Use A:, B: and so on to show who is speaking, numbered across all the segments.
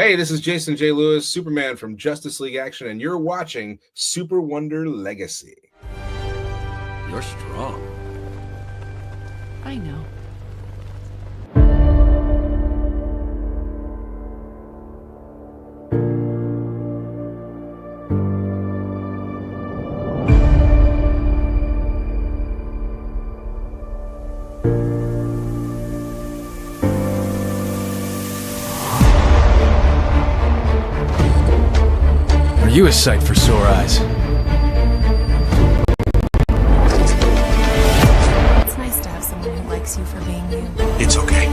A: Hey, this is Jason J. Lewis, Superman from Justice League Action, and you're watching SuperWonder Legacy.
B: You're strong.
C: I know.
B: Are you a sight for sore eyes?
C: It's nice to have someone who likes you for being you.
D: It's okay.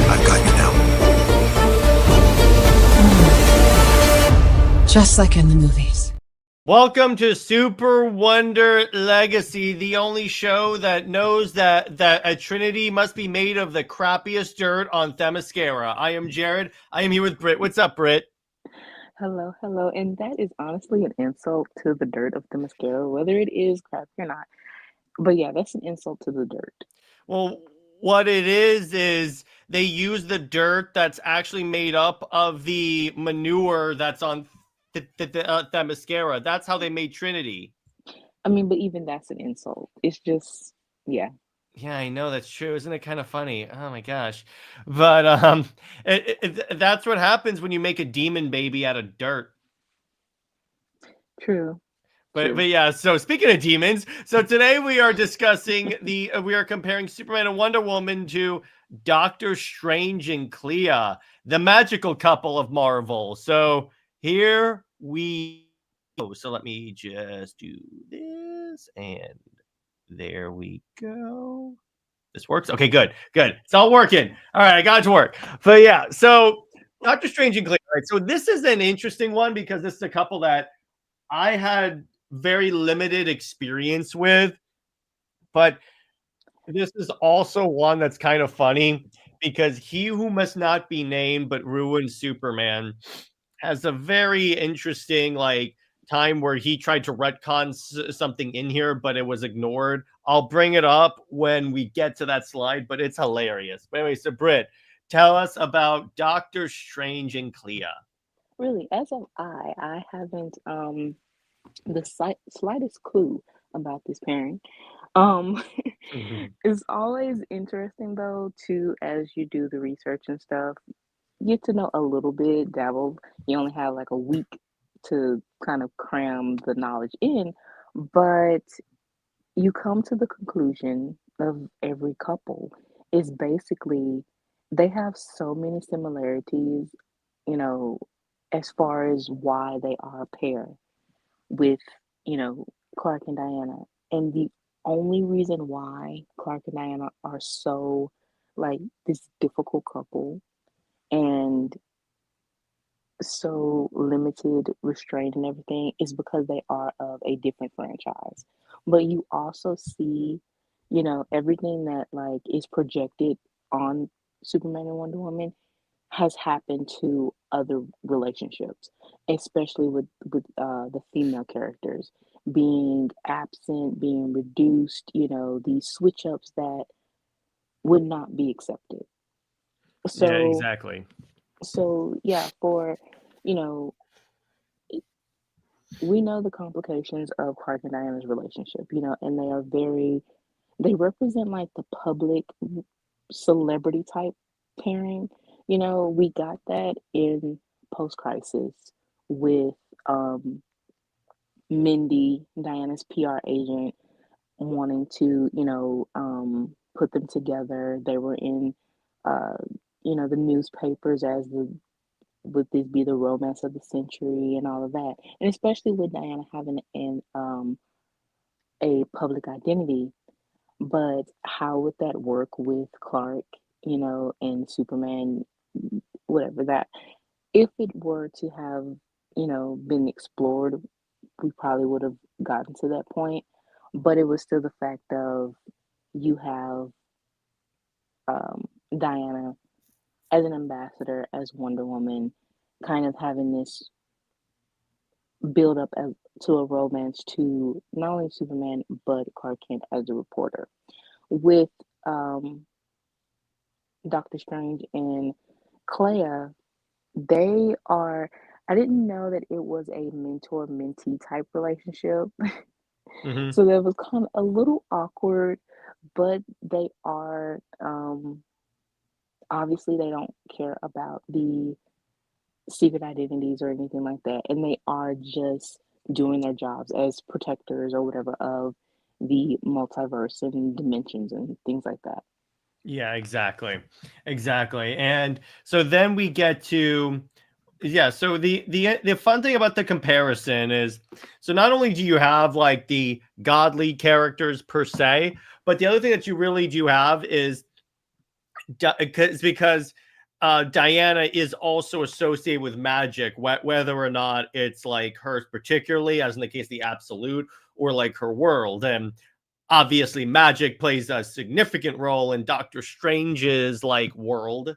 D: I've got you now.
C: Just like in the movies.
E: Welcome to SuperWonder Legacy, the only show that knows that a trinity must be made of the crappiest dirt on Themyscira. I am Jared. I am here with Britt. What's up, Britt?
F: Hello, hello. And that is honestly an insult to the dirt of Themyscira, whether it is crappy or not. But yeah, that's an insult to the dirt.
E: Well, what it is they use the dirt that's actually made up of the manure that's on Themyscira. That's how they made Trinity.
F: I mean, but even that's an insult. It's just, yeah.
E: Yeah, I know, that's true. Isn't it kind of funny? Oh my gosh. But that's what happens when you make a demon baby out of dirt.
F: True.
E: But yeah, so speaking of demons, so today we are discussing we are comparing Superman and Wonder Woman to Doctor Strange and Clea, the magical couple of Marvel. So here we go. So let me just do this, and there we go. This works? Okay, good. It's all working. All right, I got it to work. But yeah, so Doctor Strange and Clea. Right, so this is an interesting one because this is a couple that I had very limited experience with, but this is also one that's kind of funny because He Who Must Not Be Named But Ruined Superman has a very interesting time where he tried to retcon something in here, but it was ignored. I'll bring it up when we get to that slide, but it's hilarious. But anyway, so Britt, tell us about Doctor Strange and Clea.
F: Really, as of I haven't the slightest clue about this pairing. It's always interesting though to, as you do the research and stuff, get to know a little bit, dabble. You only have like a week to kind of cram the knowledge in, but you come to the conclusion of every couple is basically they have so many similarities, you know, as far as why they are a pair with, Clark and Diana. And the only reason why Clark and Diana are so like this difficult couple and so limited, restrained, and everything is because they are of a different franchise. But you also see, everything that like is projected on Superman and Wonder Woman has happened to other relationships, especially with the female characters being absent, being reduced. These switch ups that would not be accepted.
E: Yeah,
F: So,
E: exactly.
F: yeah, for you know, we know the complications of Clark and Diana's relationship. And they represent like the public celebrity type pairing. We got that in Post Crisis with Mindy, Diana's PR agent, wanting to, put them together. They were in, uh, the newspapers as would this be the romance of the century and all of that. And especially with Diana having a public identity. But how would that work with Clark, and Superman, whatever that, if it were to have, been explored, we probably would have gotten to that point. But it was still the fact of you have Diana as an ambassador, as Wonder Woman, kind of having this build up to a romance to not only Superman but Clark Kent as a reporter. With Doctor Strange and Clea, They are, I didn't know that it was a mentor-mentee type relationship.
E: Hmm.
F: So that was kind of a little awkward, but they are, obviously they don't care about the secret identities or anything like that, and they are just doing their jobs as protectors or whatever of the multiverse and dimensions and things like that.
E: Yeah, exactly. Exactly. And so then we get to, yeah, so the fun thing about the comparison is, so not only do you have like the godly characters per se, but the other thing that you really do have is because Diana is also associated with magic, whether or not it's like hers particularly, as in the case of the absolute, or like her world. And obviously magic plays a significant role in Doctor Strange's like world.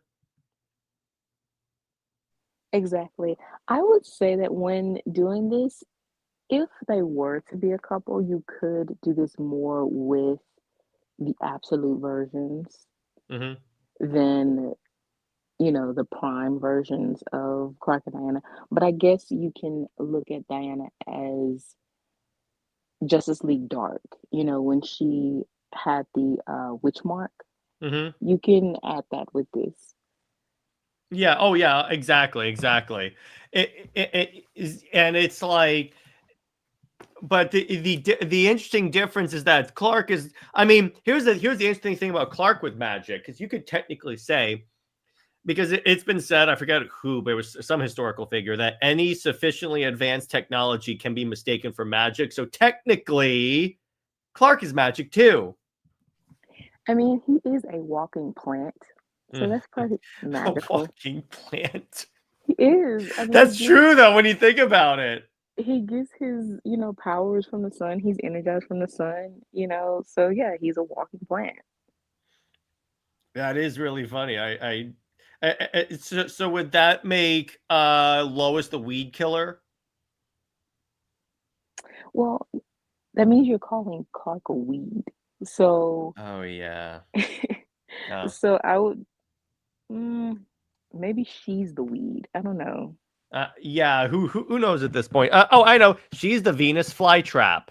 F: Exactly. I would say that when doing this, if they were to be a couple, you could do this more with the absolute versions
E: Hmm.
F: than, the prime versions of Clark and Diana. But I guess you can look at Diana as Justice League Dark, when she had the witch mark.
E: Hmm.
F: You can add that with this.
E: Yeah. Oh, yeah. Exactly. Exactly. It is, and it's like, but the interesting difference is that Clark is. I mean, here's the interesting thing about Clark with magic, because you could technically say, because it's been said, I forget who, but it was some historical figure, that any sufficiently advanced technology can be mistaken for magic. So technically, Clark is magic too.
F: I mean, he is a walking plant, so
E: Mm.
F: that's pretty
E: A
F: magical.
E: walking plant.
F: He is. I mean,
E: That's true, though, when you think about it.
F: he gets his, powers from the sun. He's energized from the sun. So yeah, he's a walking plant.
E: That is really funny. So would that make Lois the weed killer?
F: Well, that means you're calling Clark a weed. So,
E: Oh yeah. Oh.
F: so I would, mm, maybe she's the weed. I don't know.
E: Yeah. Who knows at this point? Oh, I know. She's the Venus flytrap.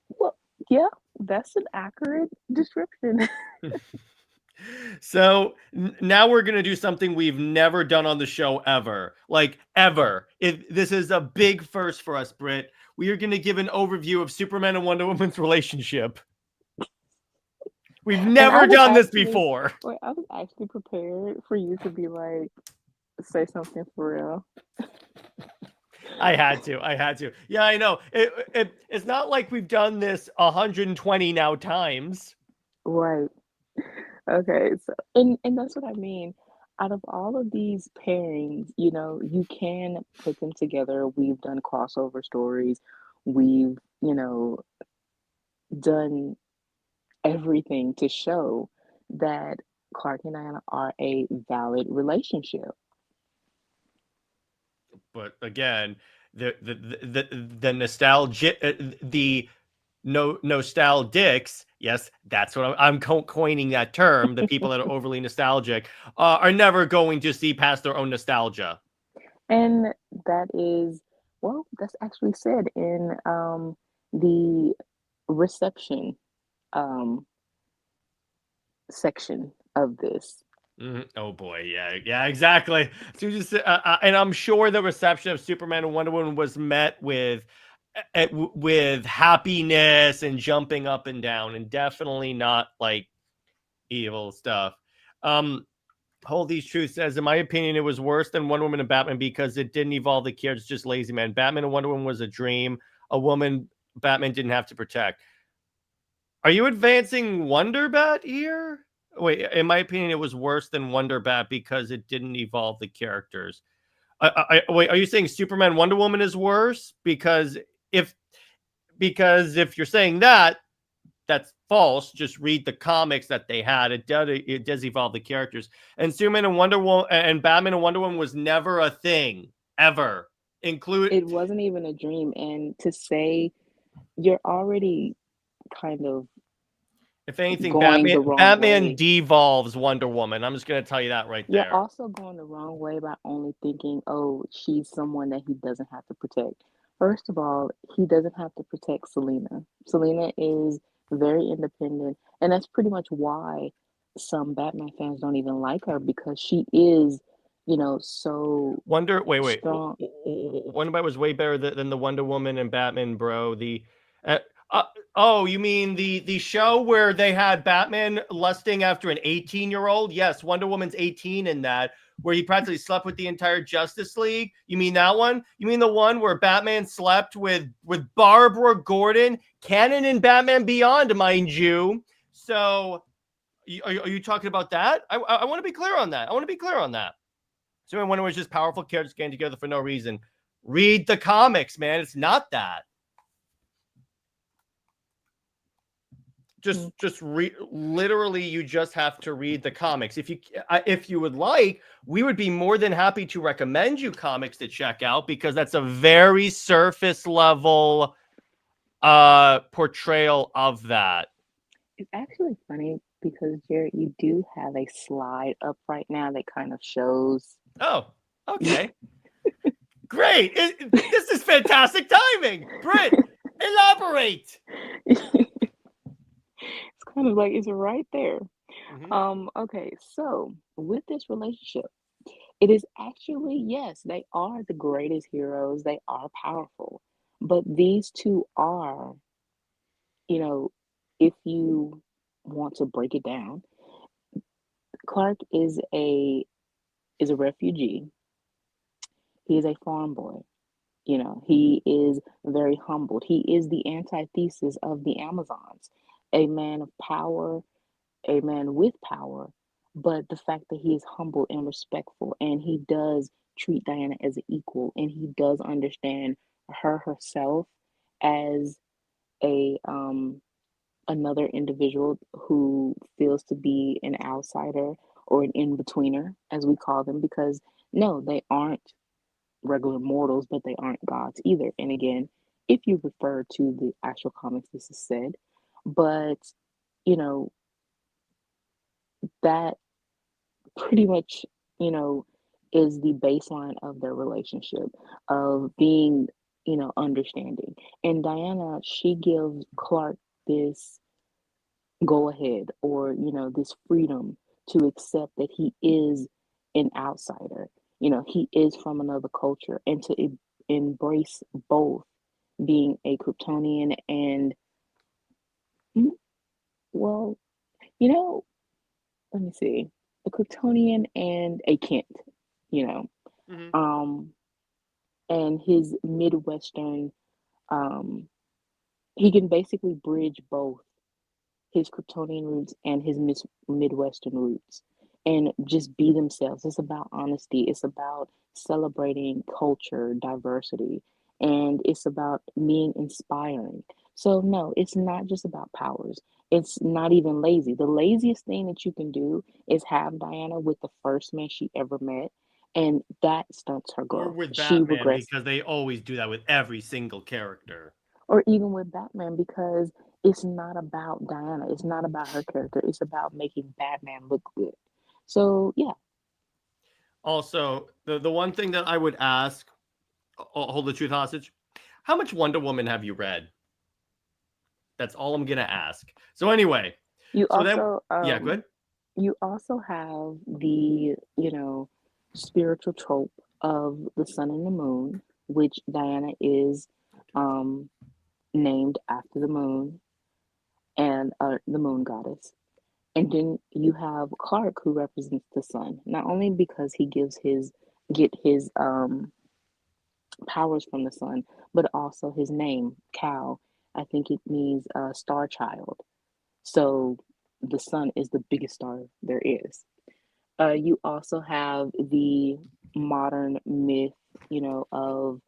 F: Well, yeah, that's an accurate description.
E: So now we're gonna do something we've never done on the show ever, like ever. This is a big first for us, Britt. We are gonna give an overview of Superman and Wonder Woman's relationship. We've
F: And I
E: never
F: was
E: done this
F: actually,
E: before.
F: wait, I was actually prepared for you to be like, say something for real.
E: I had to. I had to. Yeah, I know. It's not like we've done this 120 now times.
F: Right. Okay. So, and that's what I mean. Out of all of these pairings, you can put them together. We've done crossover stories. We've, done everything to show that Clark and Diana are a valid relationship.
E: But again, the nostalgia, the no nostalgics. Yes, that's what I'm coining that term. The people that are overly nostalgic are never going to see past their own nostalgia.
F: And that is, well, that's actually said in the reception um, section of this.
E: Oh boy, yeah, yeah, exactly. So just, and I'm sure the reception of Superman and Wonder Woman was met with happiness and jumping up and down, and definitely not like evil stuff. Hold These Truths says, in my opinion, it was worse than Wonder Woman and Batman because it didn't evolve the characters, just lazy man. Batman and Wonder Woman was a dream. A woman Batman didn't have to protect. Are you advancing Wonder Bat here? Wait, in my opinion, it was worse than Wonder Bat because it didn't evolve the characters. Wait, are you saying Superman Wonder Woman is worse? If if you're saying that, that's false. Just read the comics that they had. It does evolve the characters. And Superman and Wonder Woman and Batman and Wonder Woman was never a thing ever.
F: It wasn't even a dream. And to say you're already kind of
E: If anything,
F: going the wrong
E: Batman
F: way.
E: devolves Wonder Woman. I'm just gonna tell you that right
F: You're
E: there.
F: also going the wrong way by only thinking, oh, she's someone that he doesn't have to protect. First of all, he doesn't have to protect Selena. Selena is very independent, and that's pretty much why some Batman fans don't even like her because she is, so
E: Wait.
F: strong.
E: Wonder Woman was way better than the Wonder Woman and Batman, bro. Uh, uh, oh, you mean the show where they had Batman lusting after an 18-year-old? Yes, Wonder Woman's 18 in that, where he practically slept with the entire Justice League. You mean that one? You mean the one where Batman slept with Barbara Gordon, canon in Batman Beyond, mind you? So, are you talking about that? I want to be clear on that. So Wonder Woman's just powerful characters getting together for no reason. Read the comics, man. It's not that. Literally, you just have to read the comics. If you would like, we would be more than happy to recommend you comics to check out because that's a very surface level portrayal of that.
F: It's actually funny because Jared, you do have a slide up right now that kind of shows.
E: Oh, okay. Great. This is fantastic timing. Britt, elaborate.
F: It's kind of like it's right there.
E: Mm-hmm.
F: Okay, so with this relationship, it is actually, yes, they are the greatest heroes. They are powerful. But these two are, you know, if you want to break it down, Clark is a refugee. He is a farm boy. He is very humbled. He is the antithesis of the Amazons, a man of power, a man with power, but the fact that he is humble and respectful and he does treat Diana as an equal and he does understand her herself as a another individual who feels to be an outsider or an in-betweener as we call them because no, they aren't regular mortals, but they aren't gods either. And again, if you refer to the actual comics, this is said, but you know, that pretty much, you know, is the baseline of their relationship of being, understanding. And Diana, she gives Clark this go ahead or, this freedom to accept that he is an outsider. He is from another culture and to embrace both being a Kryptonian and, mm, well, you know, let me see, a Kryptonian and a Kent, you know,
E: Mm-hmm.
F: um, and his Midwestern, um, he can basically bridge both his Kryptonian roots and his Midwestern roots and just be themselves. It's about honesty, it's about celebrating culture, diversity, and it's about being inspiring. So, no, it's not just about powers. It's not even lazy. The laziest thing that you can do is have Diana with the first man she ever met, and that stunts her
E: Or
F: growth.
E: with
F: She
E: Batman,
F: regrets,
E: because they always do that with every single character.
F: or even with Batman, because it's not about Diana. It's not about her character. It's about making Batman look good. So yeah,
E: Also, the one thing that I would ask, hold the truth hostage, how much Wonder Woman have you read? That's all I'm gonna ask. So anyway,
F: you
E: so then
F: also
E: yeah, good.
F: you also have the spiritual trope of the sun and the moon, which Diana is um named after the moon and the moon goddess. And then you have Clark who represents the sun, not only because he get his powers from the sun, but also his name, Cal. I think it means star child. So the sun is the biggest star there is. You also have the modern myth, of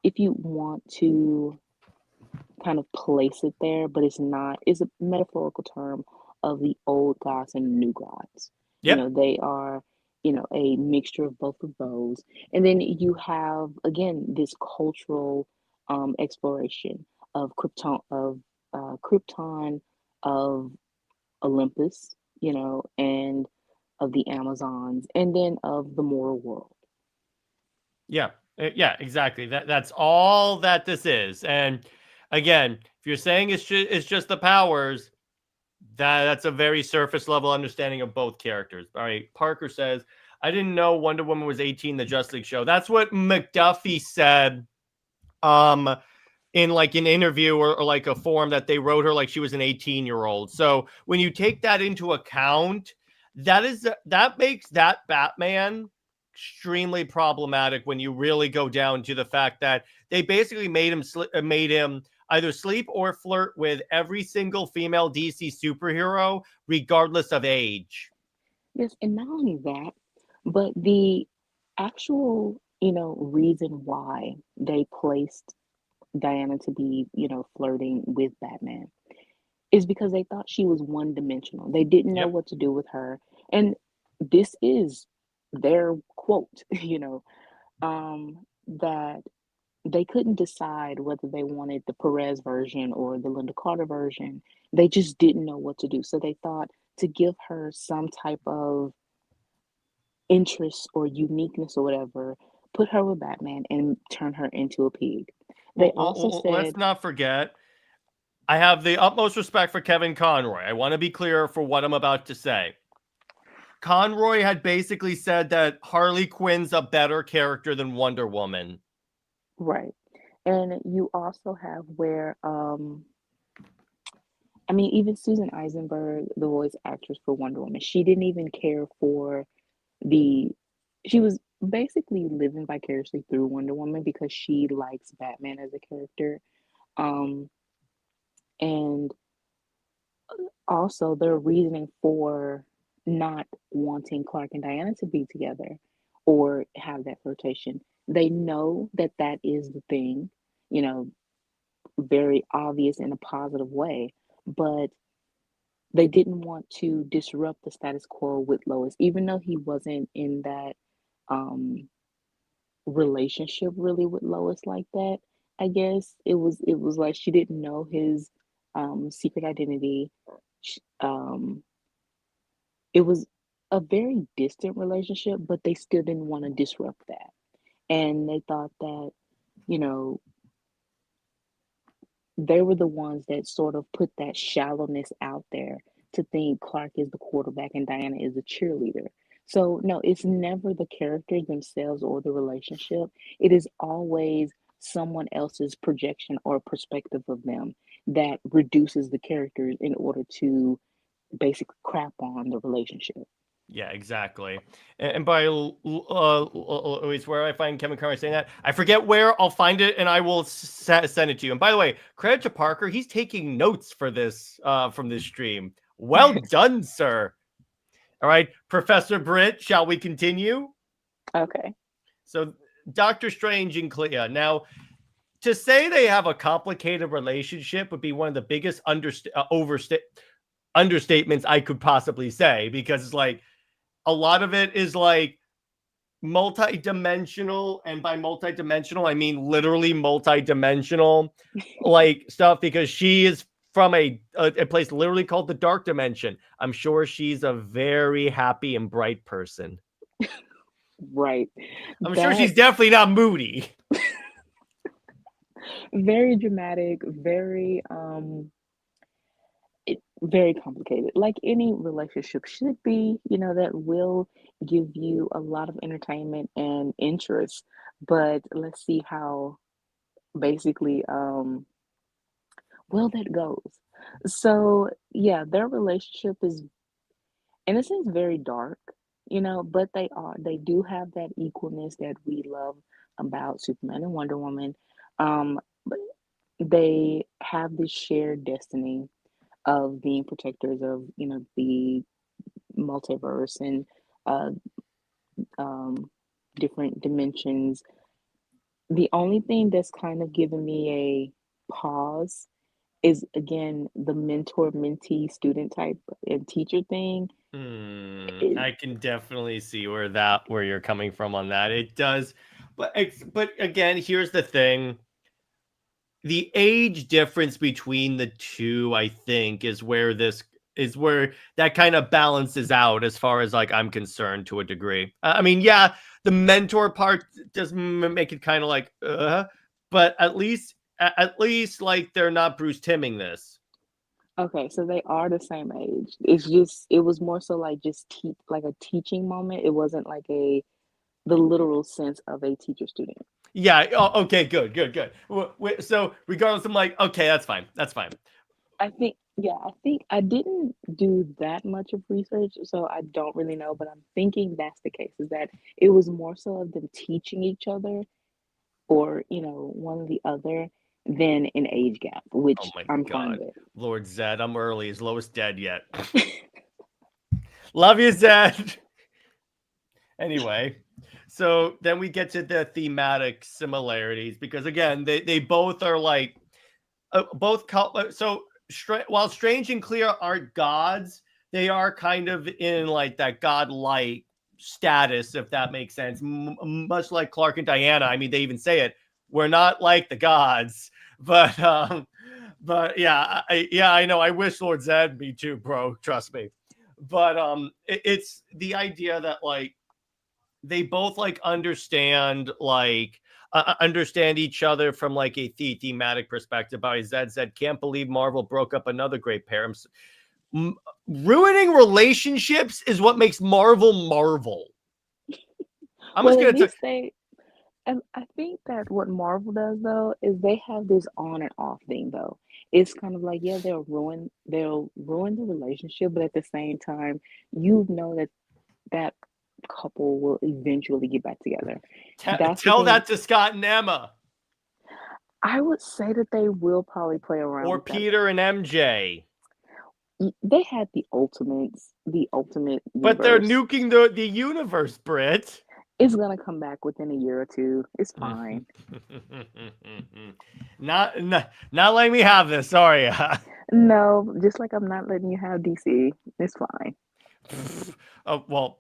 F: if you want to kind of place it there, but it's not, it's a metaphorical term of the old gods and new gods.
E: Yep.
F: They are, a mixture of both of those. And then you have, again, this cultural exploration of Krypton, of Olympus, and of the Amazons, and then of the moral world.
E: Yeah, yeah, exactly. That's all that this is. And again, if you're saying it's just the powers, that's a very surface level understanding of both characters. All right, Parker says, I didn't know Wonder Woman was 18, the Just League show. That's what McDuffie said in like an interview or like a form that they wrote her like she was an 18-year-old. So when you take that into account, that makes that Batman extremely problematic when you really go down to the fact that they basically made him either sleep or flirt with every single female DC superhero regardless of age.
F: Yes, and not only that, but the actual, reason why they placed Diana to be, flirting with Batman is because they thought she was one dimensional. They didn't know
E: Yep.
F: what to do with her. And this is their quote, that they couldn't decide whether they wanted the Perez version or the Linda Carter version. They just didn't know what to do. So they thought to give her some type of interest or uniqueness or whatever, put her with Batman and turn her into a pig. They also
E: Let's
F: said,
E: not forget, I have the utmost respect for Kevin Conroy. I want to be clear for what I'm about to say. Conroy had basically said that Harley Quinn's a better character than Wonder Woman.
F: right. And you also have where, even Susan Eisenberg, the voice actress for Wonder Woman, she didn't even care for the, she was basically living vicariously through Wonder Woman because she likes Batman as a character. Um, and also their reasoning for not wanting Clark and Diana to be together or have that flirtation. They know that that is the thing, you know, very obvious in a positive way, but they didn't want to disrupt the status quo with Lois, even though he wasn't in that um relationship really with Lois like that. I guess it was like she didn't know his secret identity. It was a very distant relationship, but they still didn't want to disrupt that. And they thought that, you know, they were the ones that sort of put that shallowness out there to think Clark is the quarterback and Diana is the cheerleader. So, no, it's never the characters themselves or the relationship. It is always someone else's projection or perspective of them that reduces the characters in order to basically crap on the relationship.
E: Yeah, exactly. And by always where I find Kevin Conroy saying that, I forget where. I'll find it and I will send it to you. And by the way, credit to Parker. He's taking notes for this from this stream. Well done, sir. All right, Professor Britt, shall we continue?
F: Okay.
E: So, Doctor Strange and Clea. Now, to say they have a complicated relationship would be one of the biggest understatements I could possibly say, because it's like a lot of it is like multi-dimensional, and by multi-dimensional I mean literally multi-dimensional like stuff, because she is from a place literally called the dark dimension. I'm sure she's a very happy and bright person.
F: Right.
E: I'm sure
F: That
E: she's definitely not moody.
F: very dramatic, very complicated. Like any relationship should be, that will give you a lot of entertainment and interest. But let's see how basically well that goes. So, yeah, their relationship is in a sense very dark, but they do have that equalness that we love about Superman and Wonder Woman. But they have this shared destiny of being protectors of, the multiverse and uh, um, different dimensions. The only thing that's kind of given me a pause is again the mentor mentee student type and teacher thing.
E: I can definitely see where you're coming from on that. It does, but again, here's the thing. the age difference between the two, I think, is where that kind of balances out as far as like I'm concerned to a degree. I mean, yeah, the mentor part does make it kind of like, but at least like they're not Bruce Timming this.
F: Okay, so they are the same age. It's just it was more so like just like a teaching moment. It wasn't like the literal sense of a teacher student.
E: Yeah. Oh, okay. Good. Good. Good. So regardless, I'm like, okay, that's fine. That's fine.
F: I think I didn't do that much of research, so I don't really know, but I'm thinking that's the case, is that it was more so of them teaching each other or, one or the other than an age gap,
E: Oh
F: which
E: my
F: I'm fine
E: God,
F: with.
E: Lord Zed, I'm early. Is Lois dead yet? Love you, Zed. Anyway, so then we get to the thematic similarities because again, they both are like while Strange and Clea aren't gods, they are kind of in like that godlike status, if that makes sense. Much like Clark and Diana. I mean, they even say it. We're not like the gods, but yeah, I know. I wish Lord Zed me too, bro. Trust me. But it's the idea that like they both like understand each other from like a thematic perspective. By Zed said, can't believe Marvel broke up another great pair. Ruining relationships is what makes Marvel Marvel. I'm
F: Well,
E: just
F: at
E: gonna
F: least and I think that what Marvel does though is they have this on and off thing though. It's kind of like, yeah, they'll ruin the relationship, but at the same time, you know that couple will eventually get back together. That's the
E: tell
F: thing.
E: that to Scott and Emma
F: I would say that they will probably play around
E: or
F: with that.
E: Peter and MJ.
F: They had the ultimate
E: But they're
F: universe.
E: nuking the universe, Britt.
F: It's gonna come back within a year or two. It's fine.
E: Not letting me have this. Sorry.
F: No, just like I'm not letting you have DC. It's fine.
E: Oh, well,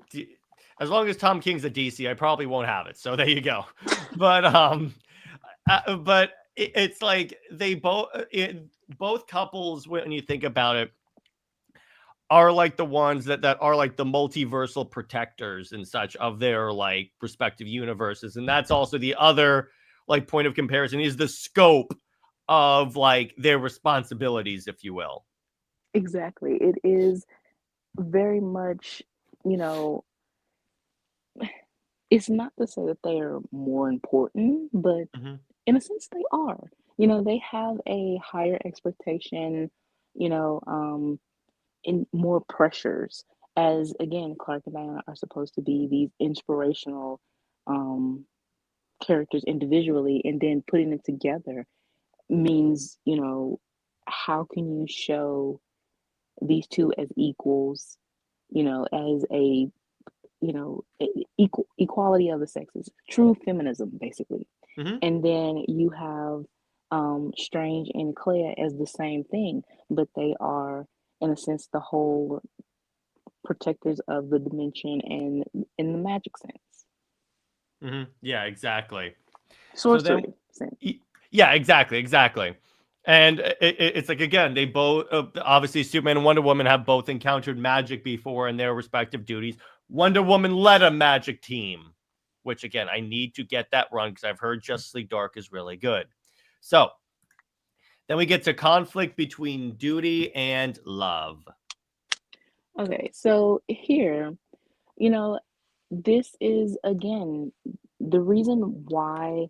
E: as long as Tom King's a DC, I probably won't have it. So there you go. But but it's like they both couples, when you think about it, are like the ones that are like the multiversal protectors and such of their like respective universes. And that's also the other like point of comparison is the scope of like their responsibilities, if you will.
F: Exactly. It is very much, you know, it's not to say that they are more important, but
E: Mhm.
F: in a sense they are. They have a higher expectation, you know, and more pressures, as again, Clark and Diana are supposed to be these inspirational um characters individually, and then putting them together means, how can you show these two as equals, as equality of the sexes, true feminism, basically.
E: Mhm.
F: And then you have Strange and Clea as the same thing, but they are, in a sense, the whole protectors of the dimension and in the magic sense,
E: Mhm. Yeah, exactly. So then
F: sorcery sense.
E: yeah, exactly. And it's like again, they both obviously Superman and Wonder Woman have both encountered magic before in their respective duties. Wonder Woman led a magic team, which again, I need to get that run because I've heard Justice League Dark is really good. So then we get to conflict between duty and love.
F: Okay, so here, you know, this is again the reason why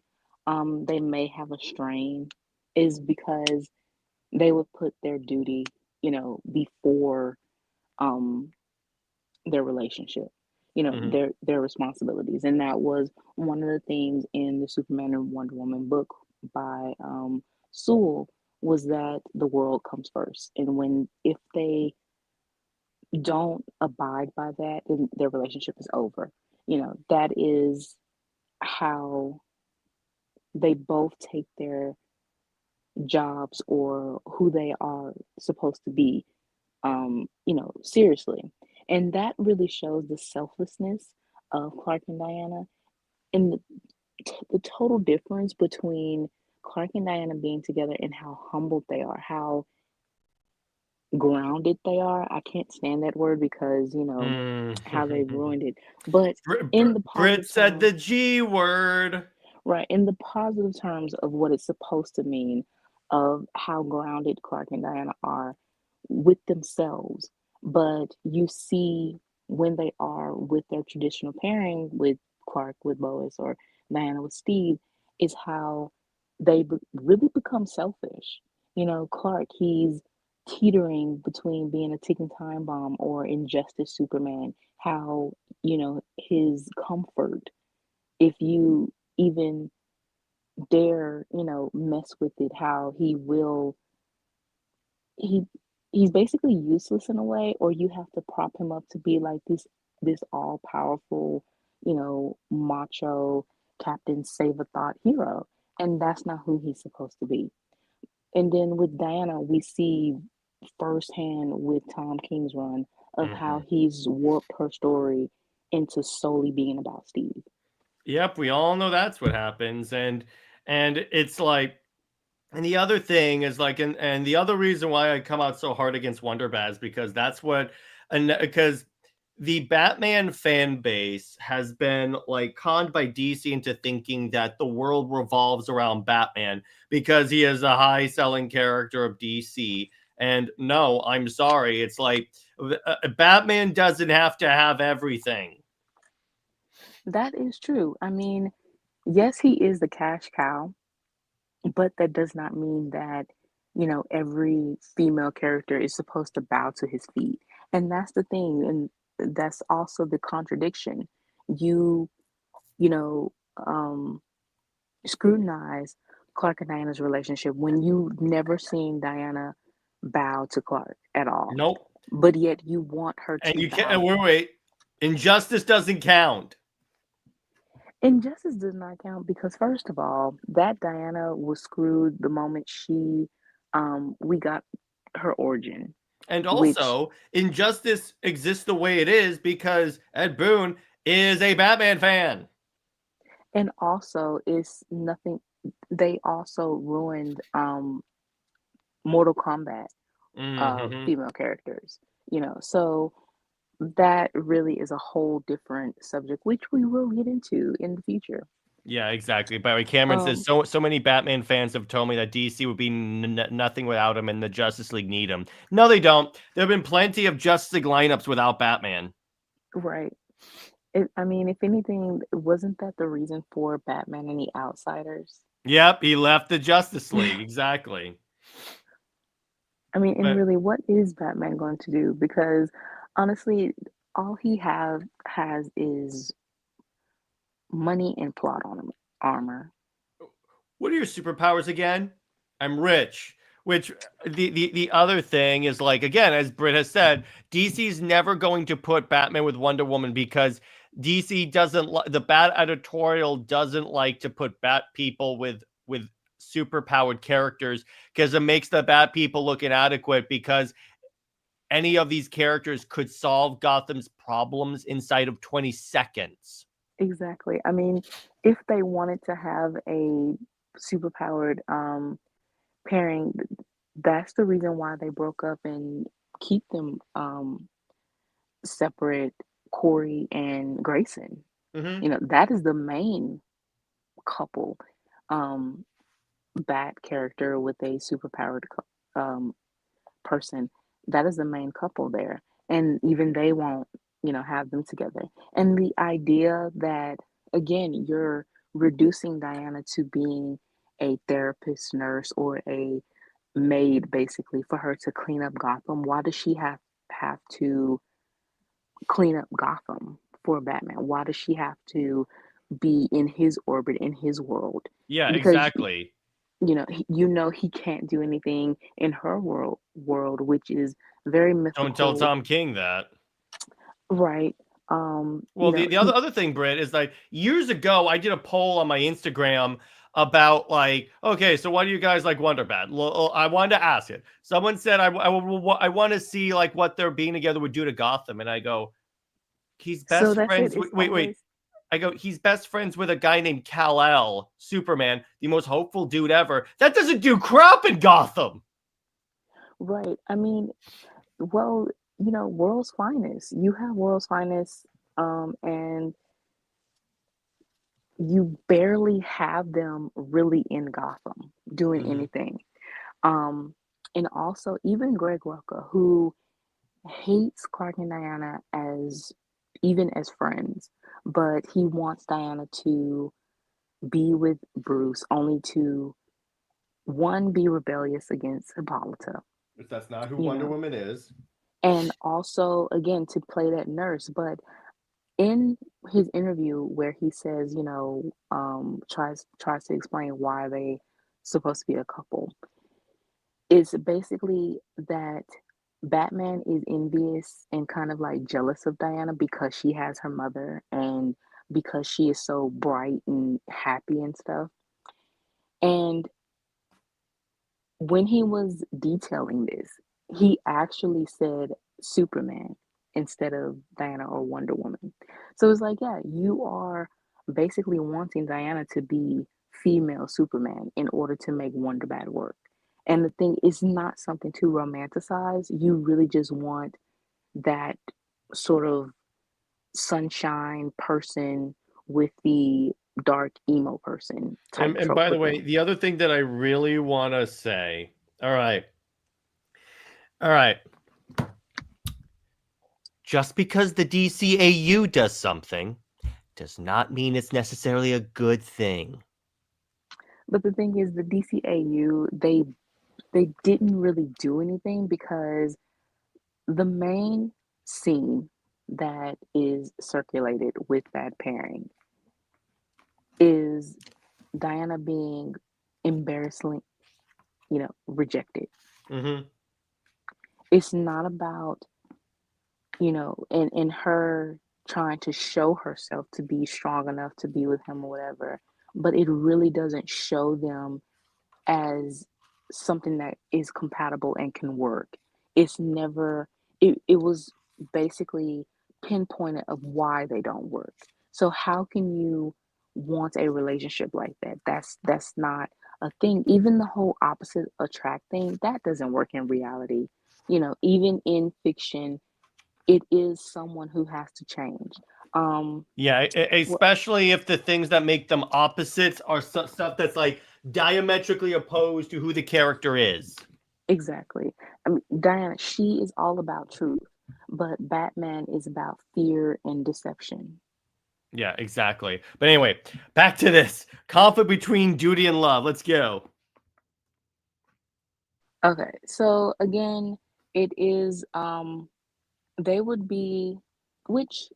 F: they may have a strain is because they would put their duty, before um their relationship,
E: Hmm.
F: their responsibilities. And that was one of the things in the Superman and Wonder Woman book by Sewell, was that the world comes first. And if they don't abide by that, then their relationship is over. That is how they both take their jobs or who they are supposed to be, seriously. And that really shows the selflessness of Clark and Diana, and the total difference between Clark and Diana being together and how humbled they are, how grounded they are. I can't stand that word because, how they've
E: Mm.
F: ruined it. But in the
E: Britt
F: positive
E: said the
F: terms,
E: G word.
F: right, in the positive terms of what it's supposed to mean, of how grounded Clark and Diana are with themselves. But you see when they are with their traditional pairing, with Clark with Lois or Diana with Steve, is how they really become selfish. Clark, he's teetering between being a ticking time bomb or Injustice Superman. How, his comfort, if you even dare, mess with it, how he he's basically useless in a way, or you have to prop him up to be like this all powerful, macho Captain Save a Thought hero. And that's not who he's supposed to be. And then with Diana, we see firsthand with Tom King's run of how
E: Mhm.
F: he's warped her story into solely being about Steve.
E: Yep, we all know that's what happens, and it's like, and the other thing is like, and the other reason why I come out so hard against Wonder Bad is because that's what, and because the Batman fan base has been like conned by DC into thinking that the world revolves around Batman because he is a high selling character of DC. And no, I'm sorry. It's like Batman doesn't have to have everything.
F: That is true. I mean, yes, he is the cash cow, but that does not mean that, every female character is supposed to bow to his feet. And that's the thing. And that's also the contradiction. You, you know, um, scrutinize Clark and Diana's relationship when you've never seen Diana bow to Clark at all.
E: Nope.
F: But yet you want her
E: And
F: to
E: you can't,
F: bow.
E: and wait, injustice doesn't count.
F: Injustice does not count because, first of all, that Diana was screwed the moment we got her origin,
E: And
F: which,
E: also, injustice exists the way it is because Ed Boon is a Batman fan.
F: and also is nothing. They also ruined Mortal Kombat
E: Mm-hmm.
F: female characters, so that really is a whole different subject, which we will get into in the future.
E: Yeah, exactly. Barry Cameron says
F: Um,
E: so many Batman fans have told me that DC would be nothing without him, and the Justice League need him. No, they don't. There have been plenty of Justice League lineups without Batman.
F: right. I mean, if anything, wasn't that the reason for Batman and the Outsiders?
E: Yep, he left the Justice League. Exactly.
F: I mean, and
E: But
F: really, what is Batman going to do? Because honestly, all he has is money and plot on armor.
E: what are your superpowers again? I'm rich. Which the other thing is, like, again, as Britt has said, DC's never going to put Batman with Wonder Woman because DC doesn't the Bat editorial doesn't like to put Bat people with superpowered characters because it makes the Bat people look inadequate because any of these characters could solve Gotham's problems inside of 20 seconds.
F: Exactly. I mean, if they wanted to have a superpowered pairing, that's the reason why they broke up and keep them separate, Corey and Grayson.
E: Mm-hmm.
F: That is the main couple, um, Bat character with a superpowered person. That is the main couple there. And even they won't, have them together. And the idea that, again, you're reducing Diana to being a therapist, nurse, or a maid, basically, for her to clean up Gotham. Why does she have to clean up Gotham for Batman? Why does she have to be in his orbit, in his world?
E: Yeah,
F: Because
E: exactly.
F: he can't do anything in her world, which is very
E: Don't tell
F: mythical,
E: Tom King that.
F: right?
E: Well, the other thing, Britt, is like years ago, I did a poll on my Instagram about like, okay, so why do you guys like Wonder Bat? I wanted to ask it. Someone said I want to see like what their being together would do to Gotham, and I go, he's
F: so
E: best
F: that's it.
E: friends.
F: It's
E: Wait.
F: always
E: I go, he's best friends with a guy named Kal-El, Superman, the most hopeful dude ever. That doesn't do crap in Gotham.
F: Right. I mean, well, world's finest. You have world's finest, and you barely have them really in Gotham doing anything. Um, and also even Greg Rucka, who hates Clark and Diana as even as friends, but he wants Diana to be with Bruce only to one be rebellious against Hippolyta,
E: Which that's not who
F: you
E: Wonder
F: know,
E: Woman is.
F: and also again to play that nurse. But in his interview where he says, tries to explain why they supposed to be a couple, it's basically that Batman is envious and kind of like jealous of Diana because she has her mother and because she is so bright and happy and stuff. And when he was detailing this, he actually said Superman instead of Diana or Wonder Woman. So it's like, yeah, you are basically wanting Diana to be female Superman in order to make Wonder Bad work. And the thing is not something to romanticize. You really just want that sort of sunshine person with the dark emo person type
E: And
F: trope
E: by
F: for
E: the way,
F: them.
E: the other thing that I really want to say, all right, all right, just because the DCAU does something does not mean it's necessarily a good thing.
F: But the thing is, the DCAU, they didn't really do anything because the main scene that is circulated with that pairing is Diana being embarrassingly, rejected.
E: Mm-hmm.
F: It's not about, in her trying to show herself to be strong enough to be with him or whatever, but it really doesn't show them as something that is compatible and can work. It's never it was basically pinpointed of why they don't work. So how can you want a relationship like that? That's not a thing. Even the whole opposite attract thing, that doesn't work in reality. Even in fiction, it is someone who has to change.
E: Yeah,
F: Well,
E: especially if the things that make them opposites are stuff that's like diametrically opposed to who the character is.
F: exactly. I mean, Diana, she is all about truth, but Batman is about fear and deception.
E: Yeah, exactly. But anyway, back to this conflict between duty and love. Let's go.
F: Okay, so again, it is they would be, which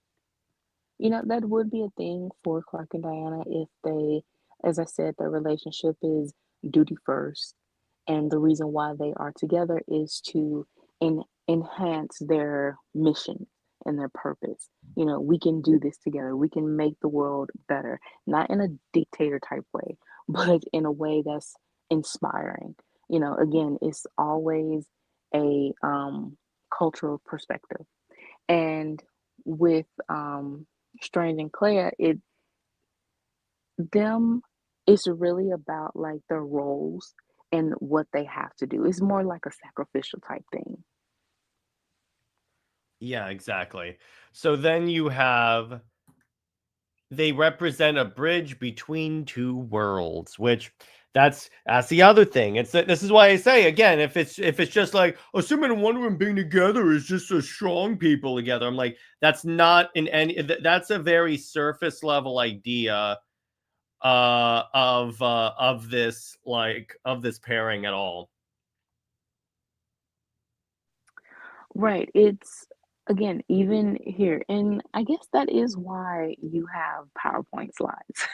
F: that would be a thing for Clark and Diana if they, as I said, their relationship is duty first, and the reason why they are together is to enhance their mission and their purpose. We can do this together. We can make the world better, not in a dictator type way, but in a way that's inspiring. Again, it's always a cultural perspective. And with Strange and Clea, them it's really about like their roles and what they have to do. It's more like a sacrificial type thing.
E: Yeah, exactly. So then you have they represent a bridge between two worlds, which that's the other thing. This is why I say again, if it's just like Superman and Wonder Woman being together is just a strong people together. I'm like, that's not in any. That's a very surface level idea of this of this pairing at all.
F: Right. It's again, even here, and I guess that is why you have PowerPoint slides.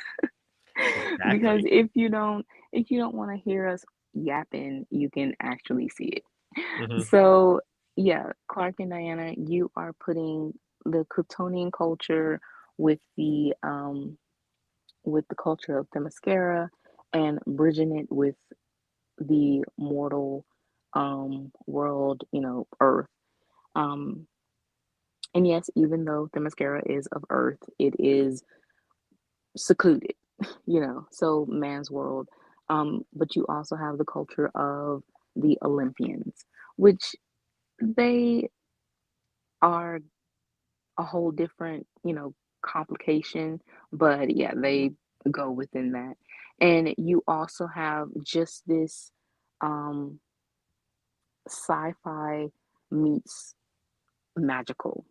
F: Because
E: Exactly.
F: if you don't want to hear us yapping, you can actually see it.
E: Hmm.
F: So yeah, Clark and Diana, you are putting the Kryptonian culture with the culture of Themyscira and bridging it with the mortal world, Earth. Um, and yes, even though Themyscira is of Earth, it is secluded, so man's world. But you also have the culture of the Olympians, which they are a whole different, complication, but yeah, they go within that. And you also have just this um sci-fi meets magical.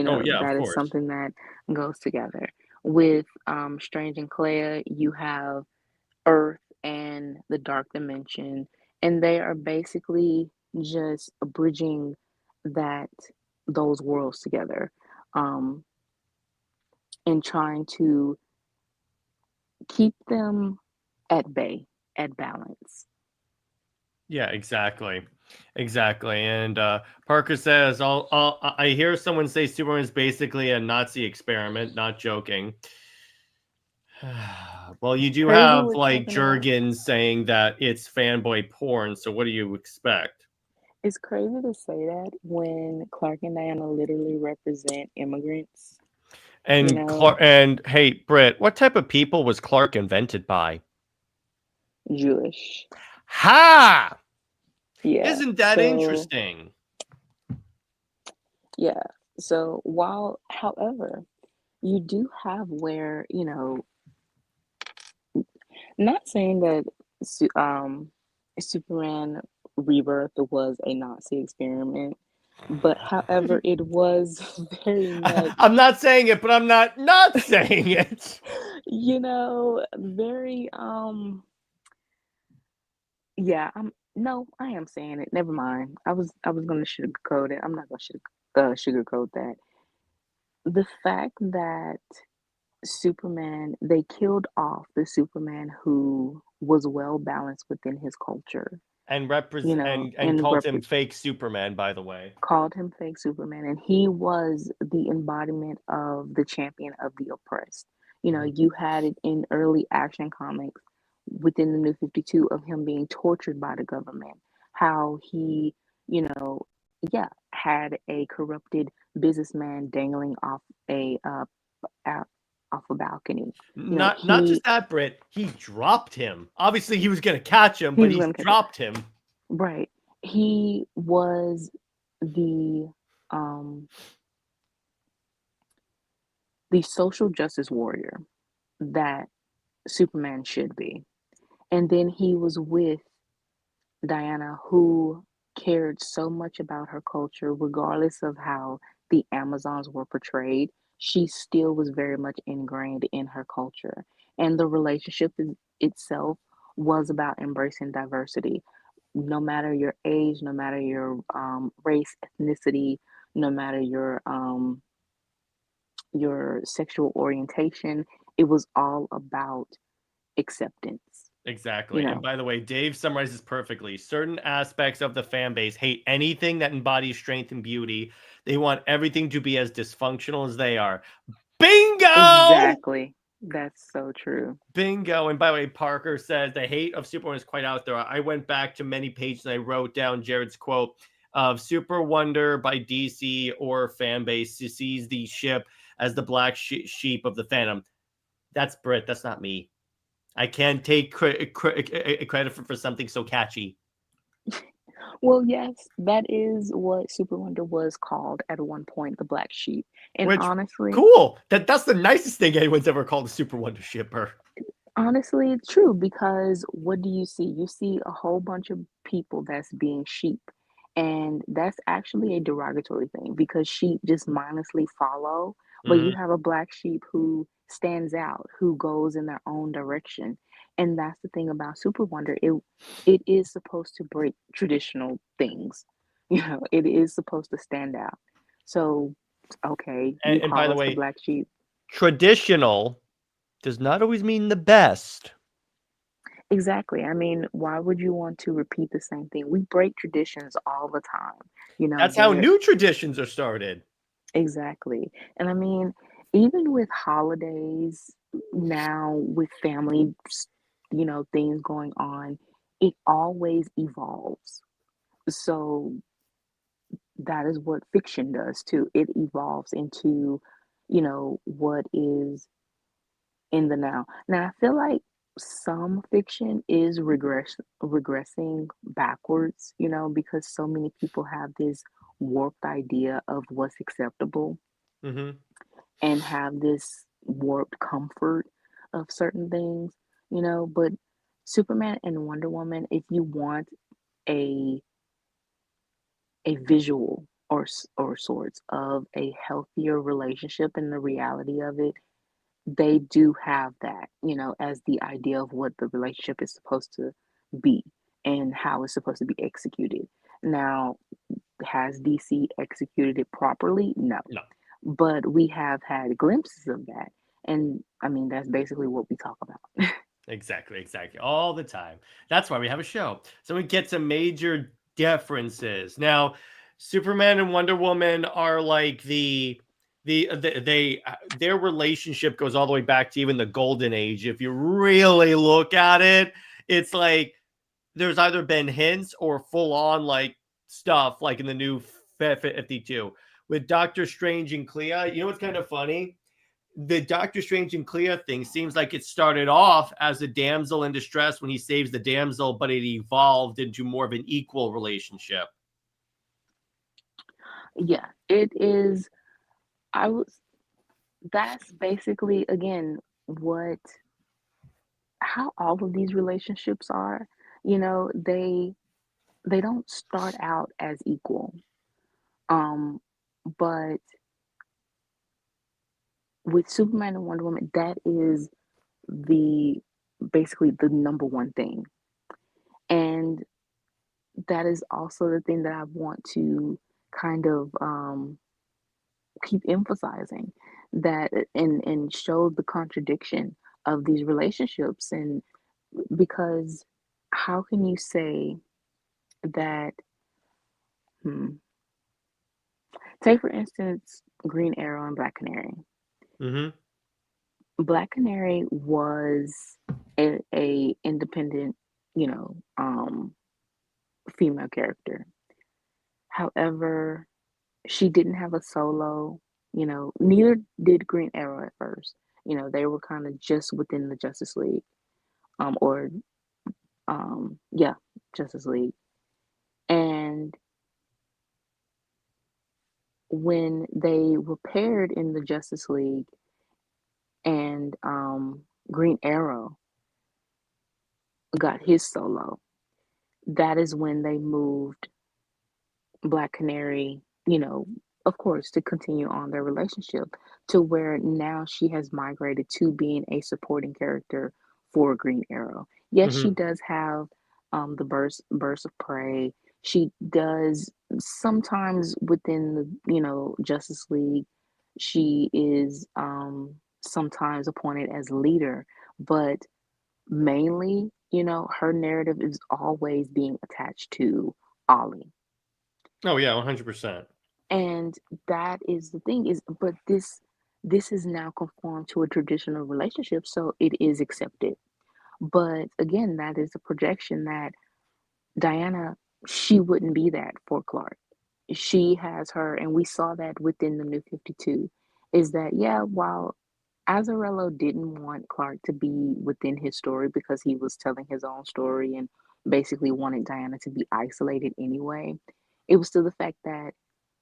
E: Oh yeah, of
F: That is
E: course.
F: something that goes together. With Strange and Clea, you have Earth and the Dark Dimension, and they are basically just bridging that those worlds together, um, and trying to keep them at bay, at balance.
E: Yeah, exactly. Exactly. And Parker says, I hear someone say Superman is basically a Nazi experiment, not joking. Well, you
F: It's
E: do
F: crazy
E: have
F: we're
E: like
F: talking about.
E: Jurgens saying that it's fanboy porn. So what do you expect?
F: It's crazy to say that when Clark and Diana literally represent immigrants. You
E: And
F: know,
E: Clark and hey, Britt, what type of people was Clark invented by?
F: Jewish.
E: Ha!
F: Yeah.
E: Isn't that
F: So
E: interesting?
F: yeah. So while, however, you do have where, not saying that Superman Rebirth was a Nazi experiment, but however, it was very much,
E: I'm not saying it, but I'm not saying it.
F: very yeah, no, I am saying it. Never mind. I was gonna sugarcoat it. I'm not gonna sugarcoat that. The fact that they killed off the Superman who was well balanced within his culture,
E: And represent and
F: and
E: called him fake Superman, by the way.
F: called him fake Superman, and he was the embodiment of the champion of the oppressed.
E: Mhm.
F: You had it in early Action Comics within the New 52 of him being tortured by the government, how he, yeah, had a corrupted businessman dangling off a off a balcony.
E: Not just that, Britt. He dropped him. Obviously, he was gonna catch him,
F: He
E: but
F: was
E: he
F: going to catch it.
E: dropped him.
F: Right. He was the um the social justice warrior that Superman should be. And then he was with Diana, who cared so much about her culture, regardless of how the Amazons were portrayed. She still was very much ingrained in her culture. And the relationship itself was about embracing diversity. No matter your age, no matter your race, ethnicity, no matter your sexual orientation, it was all about acceptance. You
E: Exactly. And
F: know,
E: by the way, Dave summarizes perfectly. Certain aspects of the fan base hate anything that embodies strength and beauty. They want everything to be as dysfunctional as they are. Bingo!
F: exactly. That's so true.
E: Bingo. And by the way, Parker says the hate of Superman is quite out there. I went back to many pages and I wrote down Jared's quote of Super Wonder by DC or fan base sees the ship as the black sheep of the Phantom. That's Britt. That's not me. I can't take credit for something so catchy.
F: Well, yes, that is what Super Wonder was called at one point, the Black Sheep. And
E: Which
F: honestly,
E: cool. That's the nicest thing anyone's ever called a Super Wonder shipper.
F: honestly, it's true because what do you see? You see a whole bunch of people that's being sheep. And that's actually a derogatory thing because sheep just mindlessly follow, but you
E: Hmm.
F: have a black sheep who stands out, who goes in their own direction. And that's the thing about Super Wonder. It is supposed to break traditional things. It is supposed to stand out. So, okay, you
E: And by
F: call
E: the
F: us the
E: way,
F: black sheep.
E: traditional does not always mean the best.
F: Exactly. I mean, why would you want to repeat the same thing? We break traditions all the time.
E: That's how
F: There
E: new traditions are started.
F: exactly. And I mean, even with holidays now, with family, things going on, it always evolves. So that is what fiction does too. It evolves into, what is in the now. Now, I feel like some fiction is regressing backwards, because so many people have this warped idea of what's acceptable
E: Hmm.
F: and have this warped comfort of certain things, but Superman and Wonder Woman, if you want a visual or sorts of a healthier relationship and the reality of it, they do have that, as the idea of what the relationship is supposed to be and how it's supposed to be executed. Now, has DC executed it properly? No.
E: No.
F: But we have had glimpses of that. And I mean, that's basically what we talk about.
E: Exactly, exactly. All the time. That's why we have a show. So we get some major differences. Now, Superman and Wonder Woman are like their relationship goes all the way back to even the Golden Age. If you really look at it, it's like there's either been hints or full on like stuff like in the new 52 with Doctor Strange and Clea. You know what's kind of funny? The Doctor Strange and Clea thing seems like it started off as a damsel in distress when he saves the damsel, but it evolved into more of an equal relationship.
F: Yeah, it is. I was, that's basically, again, how all of these relationships are. They don't start out as equal. Um, but with Superman and Wonder Woman, that is the basically the number one thing. And that is also the thing that I want to kind of keep emphasizing, that and show the contradiction of these relationships. And because how can you say that, hmm, take for instance Green Arrow and Black Canary.
E: Mm-hmm.
F: Black Canary was a independent, you know, um, female character. However, she didn't have a solo, neither did Green Arrow at first. They were kind of just within the Justice League, or yeah, Justice League. And when they were paired in the Justice League and Green Arrow got his solo, that is when they moved Black Canary, of course, to continue on their relationship, to where now she has migrated to being a supporting character for Green Arrow. Yes, she
E: Mm-hmm.
F: does have the burst of prey. She does sometimes within the, Justice League, she is sometimes appointed as leader, but mainly, her narrative is always being attached to Ollie.
E: Oh yeah, 100%.
F: And that is the thing is, but this is now conformed to a traditional relationship, so it is accepted. But again, that is a projection that Diana, she wouldn't be that for Clark. She has her, and we saw that within the New 52, is that, yeah, while Azzarello didn't want Clark to be within his story because he was telling his own story and basically wanted Diana to be isolated anyway, it was still the fact that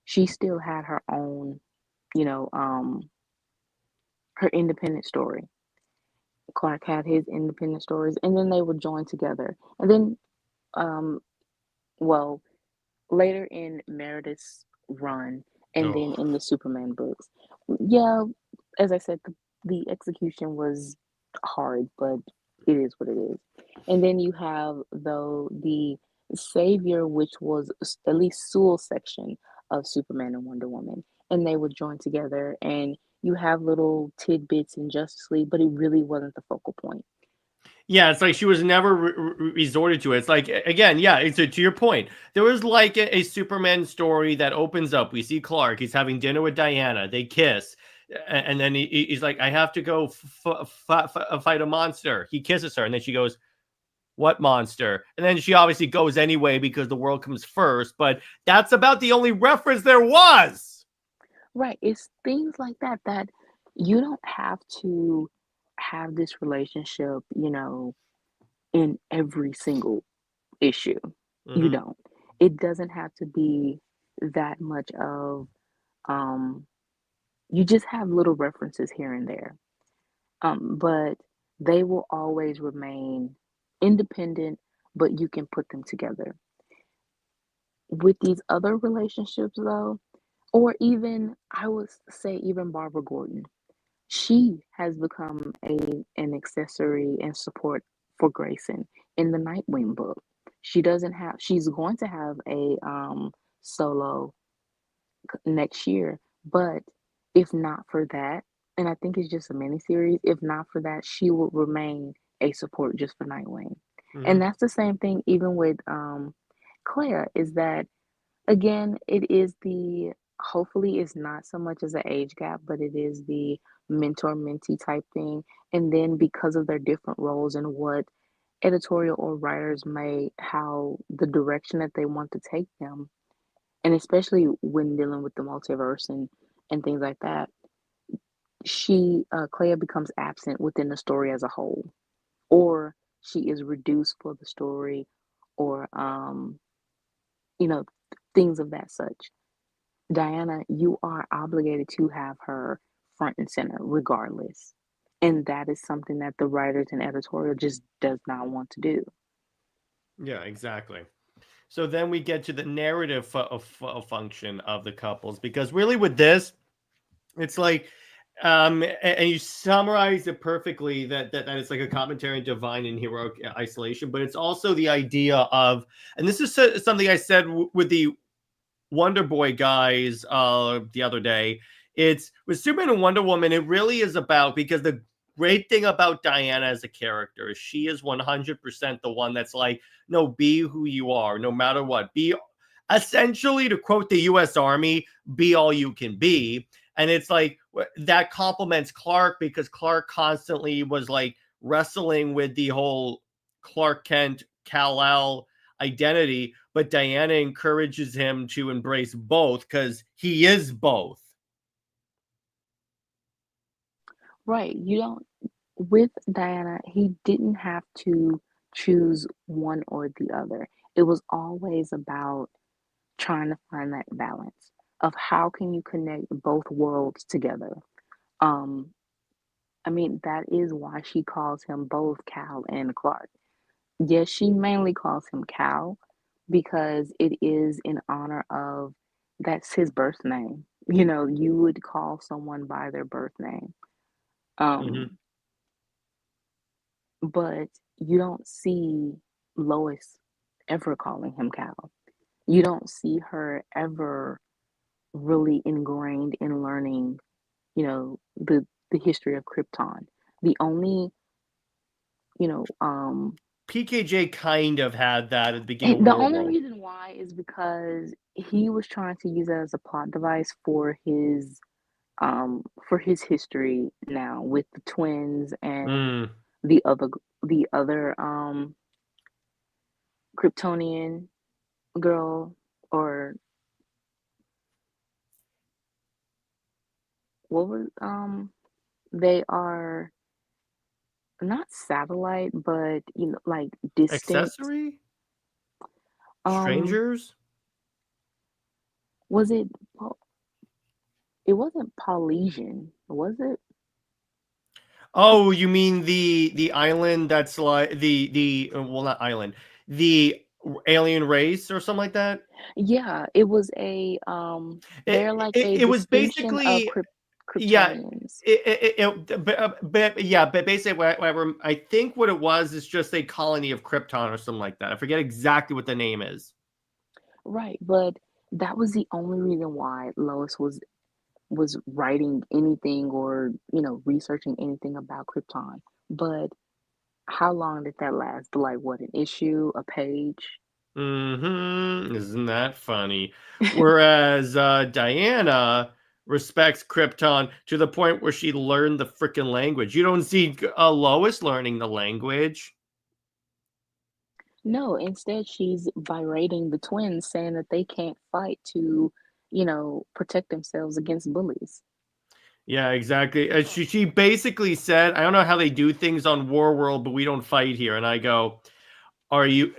F: she still had her own, you know, um, her independent story. Clark had his independent stories, and then they would join together. And then, um, well, later in Meredith's run, and then
E: Oh.
F: in the Superman books, yeah, as I said, the execution was hard, but it is what it is. And then you have, though, the Savior, which was at least Sewell's section of Superman and Wonder Woman, and they would join together, and you have little tidbits in Justice League, but it really wasn't the focal point.
E: Yeah, it's like she was never resorted to it. It's like, again, yeah, it's to your point. There was like a Superman story that opens up. We see Clark. He's having dinner with Diana. They kiss. And then he's like, I have to go fight a monster. He kisses her. And then she goes, what monster? And then she obviously goes anyway because the world comes first. But that's about the only reference there was.
F: Right. It's things like that that you don't have to have this relationship, in every single issue. You
E: Hmm.
F: don't. It doesn't have to be that much of, um, you just have little references here and there. But they will always remain independent, but you can put them together. With these other relationships, though, or even, I would say, even Barbara Gordon, she has become an accessory and support for Grayson in the Nightwing book. She's going to have a solo next year, but if not for that, and I think it's just a miniseries, if not for that, she will remain a support just for Nightwing. And
E: Hmm.
F: that's the same thing even with Clea, is that, again, it is the, hopefully it's not so much as an age gap, but it is the mentor mentee type thing. And then because of their different roles and what editorial or writers may, how the direction that they want to take them, and especially when dealing with the multiverse and things like that, Clea becomes absent within the story as a whole, or she is reduced for the story, or you know, things of that such. Diana, you are obligated to have her front and center regardless. And that is something that the writers and editorial just does not want to do.
E: Yeah, exactly. So then we get to the narrative function of the couples, because really with this, it's like, and you summarize it perfectly, that it's like a commentary on divine and heroic isolation, but it's also the idea of, and this is something I said with the Wonder Boy guys the other day. It's with Superman and Wonder Woman, it really is about, because the great thing about Diana as a character is she is 100% the one that's like, no, be who you are, no matter what. Be, essentially, to quote the US Army, be all you can be. And it's like that complements Clark, because Clark constantly was like wrestling with the whole Clark Kent, Kal-El identity, but Diana encourages him to embrace both because he is both.
F: Right. You don't, with Diana, he didn't have to choose one or the other. It was always about trying to find that balance of how can you connect both worlds together. Um, I mean, that is why she calls him both Cal and Clark. Yes, she mainly calls him Cal because it is in honor of, that's his birth name. You would call someone by their birth name.
E: Mm-hmm.
F: Um, but you don't see Lois ever calling him Cal. You don't see her ever really ingrained in learning, the history of Krypton. The only, you know,
E: PKJ kind of had that at the beginning
F: and
E: of
F: the
E: World
F: only
E: War.
F: reason why is because he was trying to use it as a plot device for his history now with the twins and
E: Mm.
F: the other the other Kryptonian girl, or what was, they are not satellite, but like distant.
E: Accessory?
F: um
E: Strangers?
F: was it, well, it wasn't Polynesian, was it?
E: Oh, you mean the island that's like the well, not island, the alien race or something like that?
F: Yeah, it was a, they're like a
E: It was
F: distinction of
E: basically, yeah.
F: Kryptonians.
E: But yeah, but basically, I think what it was is just a colony of Krypton or something like that. I forget exactly what the name is.
F: Right, but that was the only reason why Lois was writing anything, or researching anything about Krypton. But how long did that last? Like, what, an issue, a page?
E: Mm-hmm. Isn't that funny? Whereas Diana respects Krypton to the point where she learned the freaking language. You don't see Lois learning the language.
F: No, instead she's berating the twins, saying that they can't fight to, protect themselves against bullies.
E: Yeah, exactly. She basically said, I don't know how they do things on War World, but we don't fight here. And I go, are you,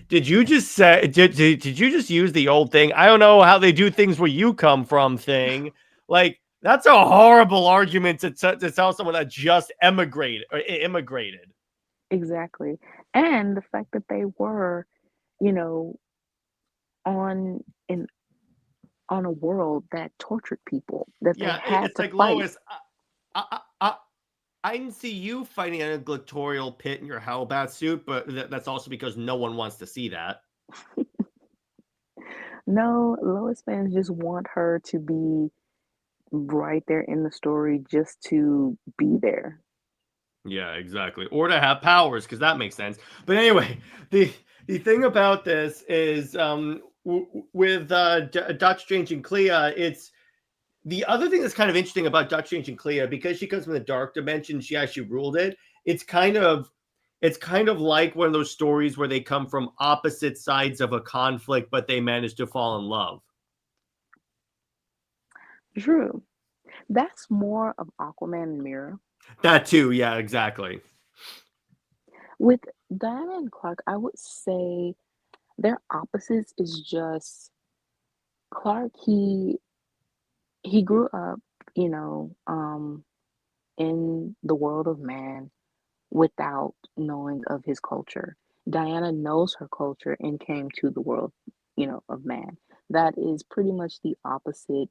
E: did you just say, did you just use the old thing? I don't know how they do things where you come from thing. Like, that's a horrible argument to tell someone that just emigrated or immigrated.
F: Exactly. And the fact that they were, you know, on in on a world that tortured people, that they
E: Yeah,
F: had
E: it's
F: to
E: like
F: fight.
E: Lois. I didn't see you fighting an gladiatorial pit in your hellbat suit, but that's also because no one wants to see that.
F: No, Lois fans just want her to be right there in the story just to be there.
E: Yeah, exactly. Or to have powers, because that makes sense. But anyway, the thing about this is with Doctor Strange and Clea, it's the other thing that's kind of interesting about Doctor Strange and Clea, because she comes from the dark dimension, she actually ruled it. It's kind of like one of those stories where they come from opposite sides of a conflict, but they manage to fall in love.
F: True. That's more of Aquaman and Mira.
E: That too, yeah, exactly.
F: With Diana and Clark, I would say their opposites is just Clark, he grew up, you know, in the world of man without knowing of his culture. Diana knows her culture and came to the world, of man. That is pretty much the opposite,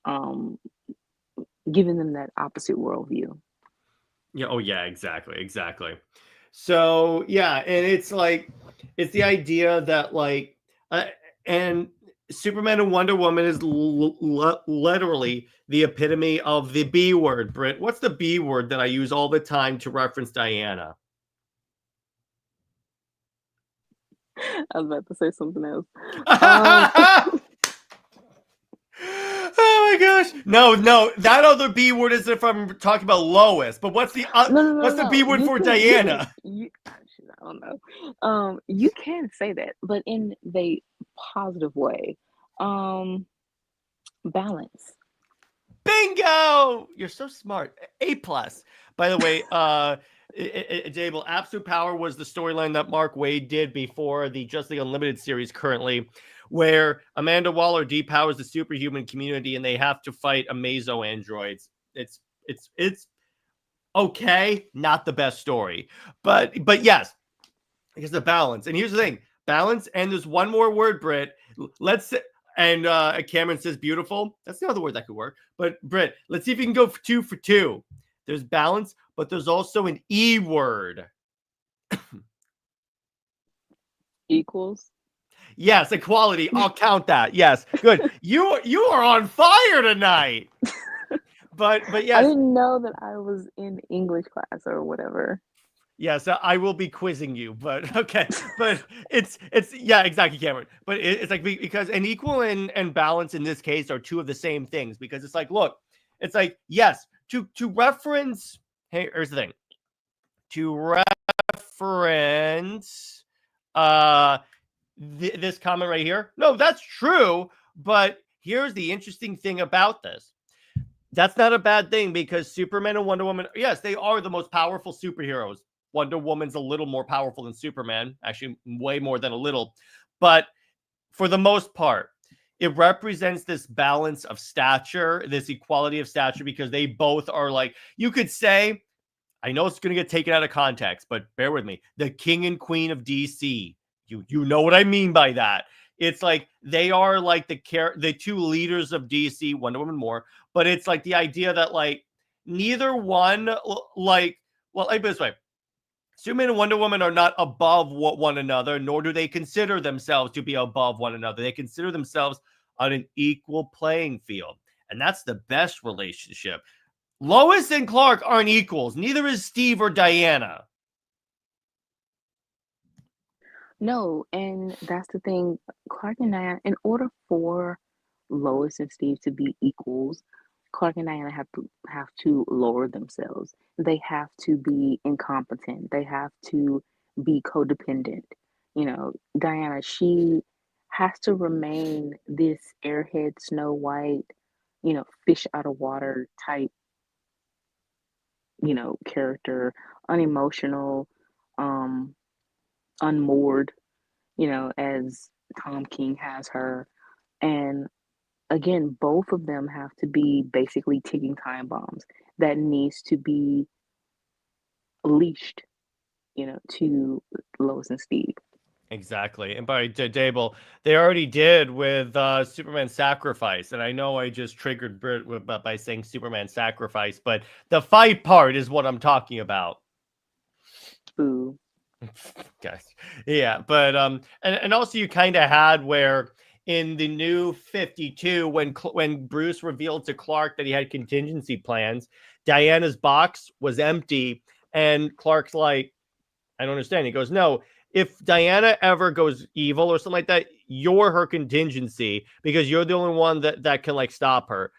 F: um, giving them that opposite worldview.
E: Yeah. Oh, yeah. Exactly. Exactly. So yeah, and it's the idea that uh, and Superman and Wonder Woman is literally the epitome of the B word. Britt, what's the B word that I use all the time to reference Diana?
F: I was about to say something else.
E: Oh my gosh! No, no, that other B word is if I'm talking about Lois. But
F: No, no, no,
E: what's the B
F: no.
E: word
F: You
E: for
F: can, you can,
E: Diana?
F: you. Shoot, I don't know. You can say that, but in the positive way. Um, balance.
E: Bingo! You're so smart. A plus. By the way, Jable, Absolute Power was the storyline that Mark Waid did before the Just the Unlimited series currently, where Amanda Waller depowers the superhuman community and they have to fight Amazo androids. It's okay, not the best story. But yes, because the balance. And here's the thing: balance, and there's one more word, Britt. Let's and Cameron says beautiful. That's the other word that could work. But Britt, let's see if you can go for two. There's balance, but there's also an E word.
F: Equals.
E: Yes, equality. I'll count that. Yes, good. You are on fire tonight. But
F: I
E: yes,
F: didn't know that I was in English class or whatever.
E: yes, I will be quizzing you, but okay. But it's yeah, exactly, Cameron. But it's like because an equal and balance in this case are two of the same things because it's like, look, it's like yes, to reference. Hey, here's the thing. To reference this comment right here. No, that's true, but here's the interesting thing about this. That's not a bad thing because Superman and Wonder Woman, yes, they are the most powerful superheroes. Wonder Woman's a little more powerful than Superman, actually, way more than a little. But for the most part, it represents this balance of stature, this equality of stature, because they both are like, you could say, I know it's going to get taken out of context, but bear with me. The king and queen of DC. You know what I mean by that. It's like they are like the two leaders of DC, Wonder Woman more, but it's like the idea that like neither one like well, like this way. Superman and Wonder Woman are not above one another, nor do they consider themselves to be above one another. They consider themselves on an equal playing field. And that's the best relationship. Lois and Clark aren't equals. Neither is Steve or Diana.
F: No, and that's the thing. Clark and Diana, in order for Lois and Steve to be equals, Clark and Diana have to lower themselves. They have to be incompetent. They have to be codependent. Diana, she has to remain this airhead Snow White, fish out of water type character, unemotional, um, unmoored, as Tom King has her. And again, both of them have to be basically ticking time bombs that needs to be leashed, to Lois and Steve.
E: Exactly. And by Dable, they already did with Superman Sacrifice. And I know I just triggered Britt by saying Superman Sacrifice, but the fight part is what I'm talking about.
F: Boo.
E: Guys. Yeah. But and also you kind of had where in the new 52, when Bruce revealed to Clark that he had contingency plans, Diana's box was empty. And Clark's like, I don't understand. He goes, no, if Diana ever goes evil or something like that, you're her contingency because you're the only one that can like stop her.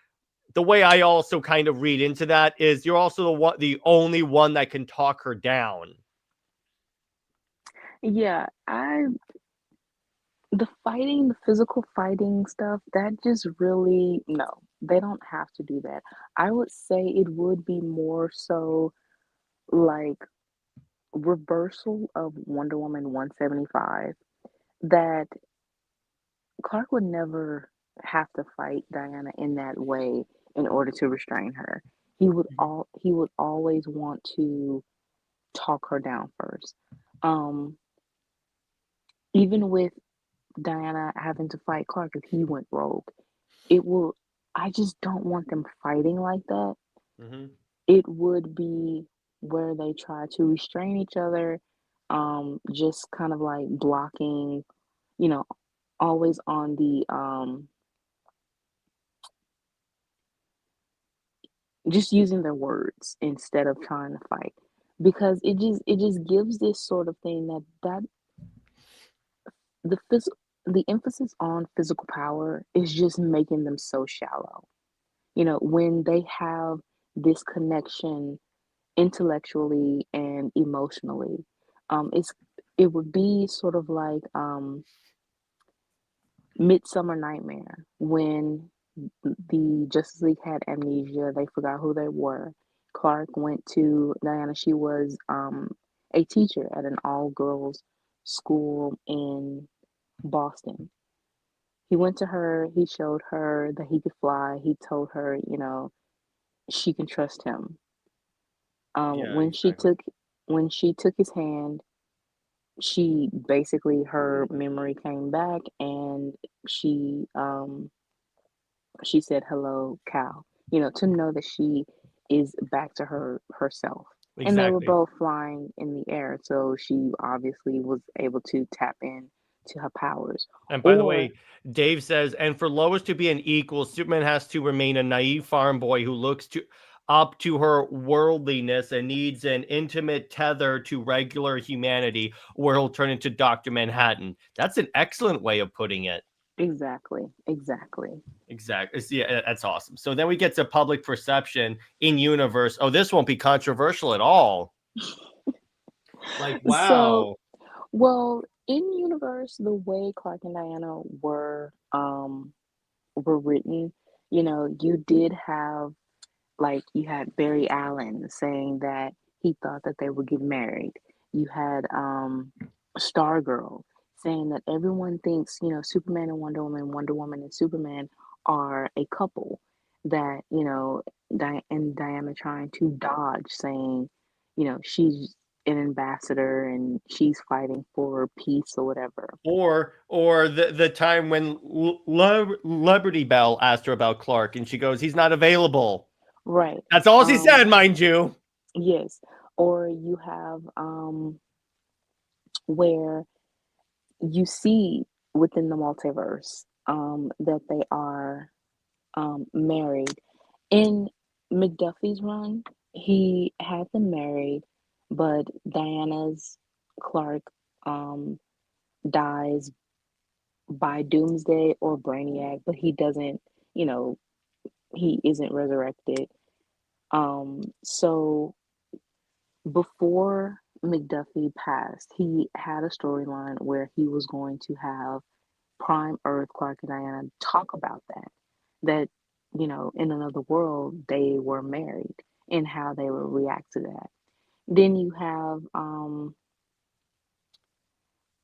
E: The way I also kind of read into that is you're also the only one that can talk her down.
F: Yeah, the physical fighting stuff, that just really, no, they don't have to do that. I would say it would be more so like reversal of Wonder Woman 175, that Clark would never have to fight Diana in that way in order to restrain her. He would always want to talk her down first. Um, Even with Diana having to fight Clark if he went rogue, it will. I just don't want them fighting like that.
E: Mm-hmm.
F: It would be where they try to restrain each other, just kind of like blocking, you know, always on the just using their words instead of trying to fight, because it just gives this sort of thing that the phys- the emphasis on physical power is just making them so shallow. When they have this connection intellectually and emotionally, it would be sort of like Midsummer Nightmare when the Justice League had amnesia. They forgot who they were. Clark went to Diana. She was a teacher at an all girls school in Boston. He went to her, he showed her that he could fly. He told her, she can trust him.
E: Yeah,
F: When she
E: exactly.
F: took his hand, she basically, her memory came back, and she she said, "Hello, Cal." To know that she is back to herself. And they were
E: Exactly.
F: both flying in the air, so she obviously was able to tap in to her powers.
E: And by the
F: Or
E: way, Dave says, and for Lois to be an equal, Superman has to remain a naive farm boy who looks up to her worldliness and needs an intimate tether to regular humanity, or he'll turn into Dr. Manhattan. That's an excellent way of putting it.
F: exactly.
E: Exactly. Yeah, that's awesome. So then we get to public perception in universe. Oh, this won't be controversial at all. Like,
F: So,
E: wow.
F: well, in universe, the way Clark and Diana were written, you did have, like, you had Barry Allen saying that he thought that they would get married. You had Stargirl saying that everyone thinks, Superman and Wonder Woman and Superman are a couple. That, and Diana trying to dodge, saying, she's an ambassador and she's fighting for peace or whatever.
E: Or the time when Liberty Bell asked her about Clark and she goes, he's not available.
F: Right.
E: That's all she
F: Um,
E: said, mind you.
F: yes. Or you have where you see within the multiverse that they are married. In McDuffie's run, he had them married, but Diana's Clark um, dies by Doomsday or Brainiac, but he doesn't, you know, he isn't resurrected. So before McDuffie passed, he had a storyline where he was going to have Prime Earth, Clark and Diana, talk about that. That, in another world, they were married. and how they will react to that. Then you have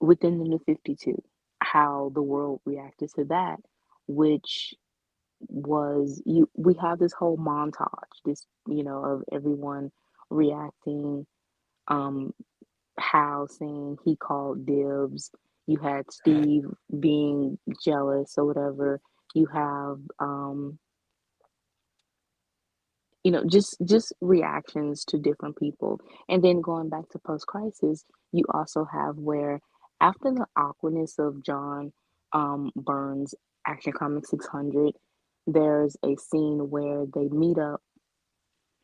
F: within the New 52, how the world reacted to that, which was you we have this whole montage, this, of everyone reacting, um Hal saying he called dibs. You had Steve being jealous or whatever. You have just reactions to different people. And then going back to post crisis, you also have where after the awkwardness of John Burns Action Comics 600, there's a scene where they meet up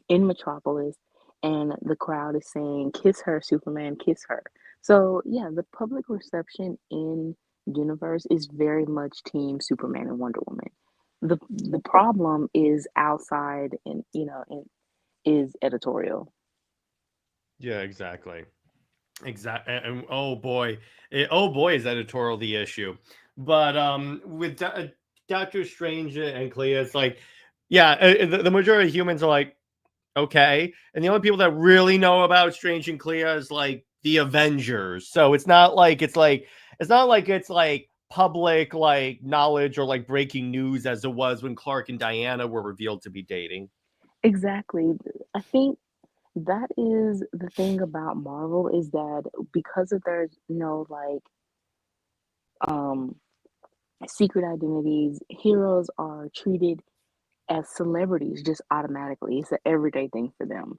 F: in Metropolis, and the crowd is saying, "Kiss her, Superman, kiss her." So yeah, the public reception in universe is very much Team Superman and Wonder Woman. The problem is outside, and is editorial.
E: Yeah, exactly. Exactly. And oh boy, is editorial the issue. But with Doctor Strange and Clea, it's like, yeah, the majority of humans are like, okay, and the only people that really know about Strange and Clea is like the Avengers. So it's not like it's like public like knowledge or like breaking news as it was when Clark and Diana were revealed to be dating.
F: Exactly. I think that is the thing about Marvel, is that because of their like um secret identities, heroes are treated as celebrities just automatically. It's an everyday thing for them.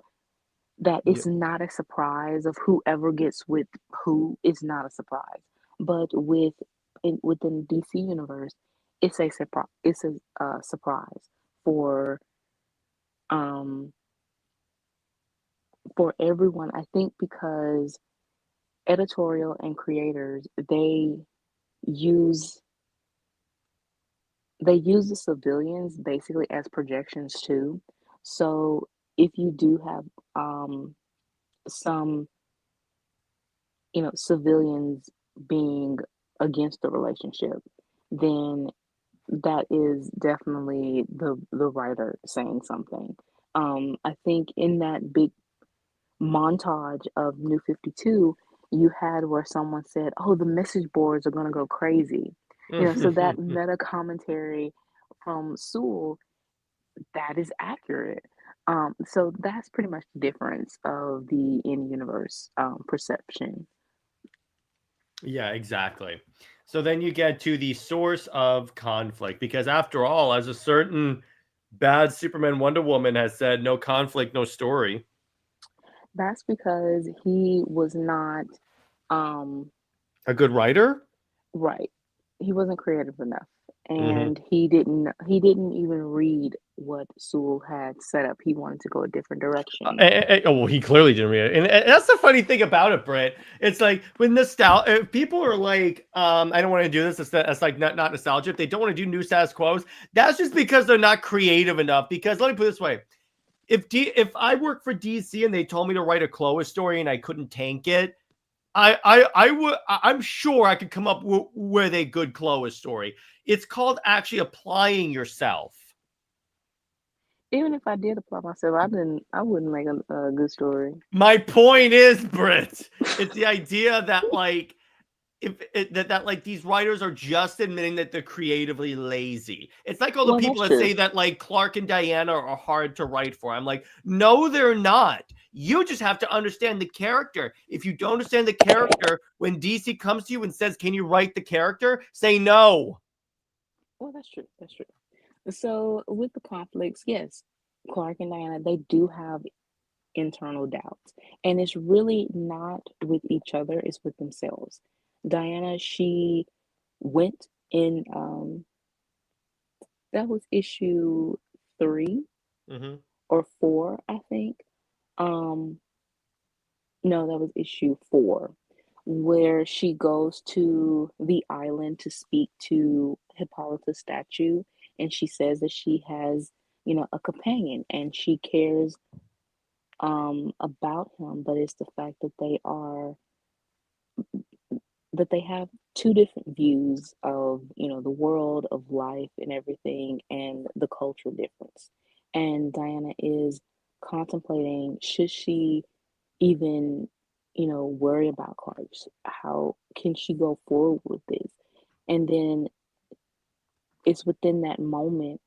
F: That
E: Yeah.
F: it's not a surprise of whoever gets with who is not a surprise. But within DC universe, it's a surprise. It's a surprise for um for everyone. I think because editorial and creators, use they use the civilians basically as projections too. So if you do have some civilians being against the relationship, then that is definitely the writer saying something. I think in that big montage of New 52, you had where someone said, "Oh, the message boards are going to go crazy." So that meta commentary from Sewell, that is accurate. So that's pretty much the difference of the in-universe perception.
E: Yeah, exactly. So then you get to the source of conflict, because after all, as a certain bad Superman Wonder Woman has said, no conflict, no story.
F: That's because he was not um,
E: A good writer?
F: right. He wasn't creative enough,
E: Hmm.
F: and he didn't even read what Sewell had set up. He wanted to go a different direction.
E: Well, he clearly didn't read it, and that's the funny thing about it, Britt. It's like when nostalgia, people are like, I don't want to do this. It's like not nostalgia. If they don't want to do new status quos, that's just because they're not creative enough. Because let me put it this way: if I worked for DC and they told me to write a Cloa story and I couldn't tank it, I'm sure I could come up with a good Cloa story. It's called actually applying yourself.
F: Even if I did apply myself, I wouldn't make a good story.
E: My point is, Britt, it's the idea that like that like these writers are just admitting that they're creatively lazy. It's like all the
F: Well,
E: people
F: that's
E: that say
F: true.
E: that like Clark and Diana are hard to write for. I'm like, no, they're not. You just have to understand the character. If you don't understand the character, when DC comes to you and says, "Can you write the character?" say no.
F: Well, that's true. That's true. So with the conflicts, yes, Clark and Diana, they do have internal doubts. And it's really not with each other, it's with themselves. Diana, she went in that was issue 3
E: Hmm.
F: or 4, I think. Um no, that was issue 4, where she goes to the island to speak to Hippolyta's statue, and she says that she has, a companion, and she cares about him, but it's the fact that they have two different views of, the world, of life and everything, and the cultural difference. And Diana is contemplating, should she even, worry about Clark? How can she go forward with this? And then it's within that moment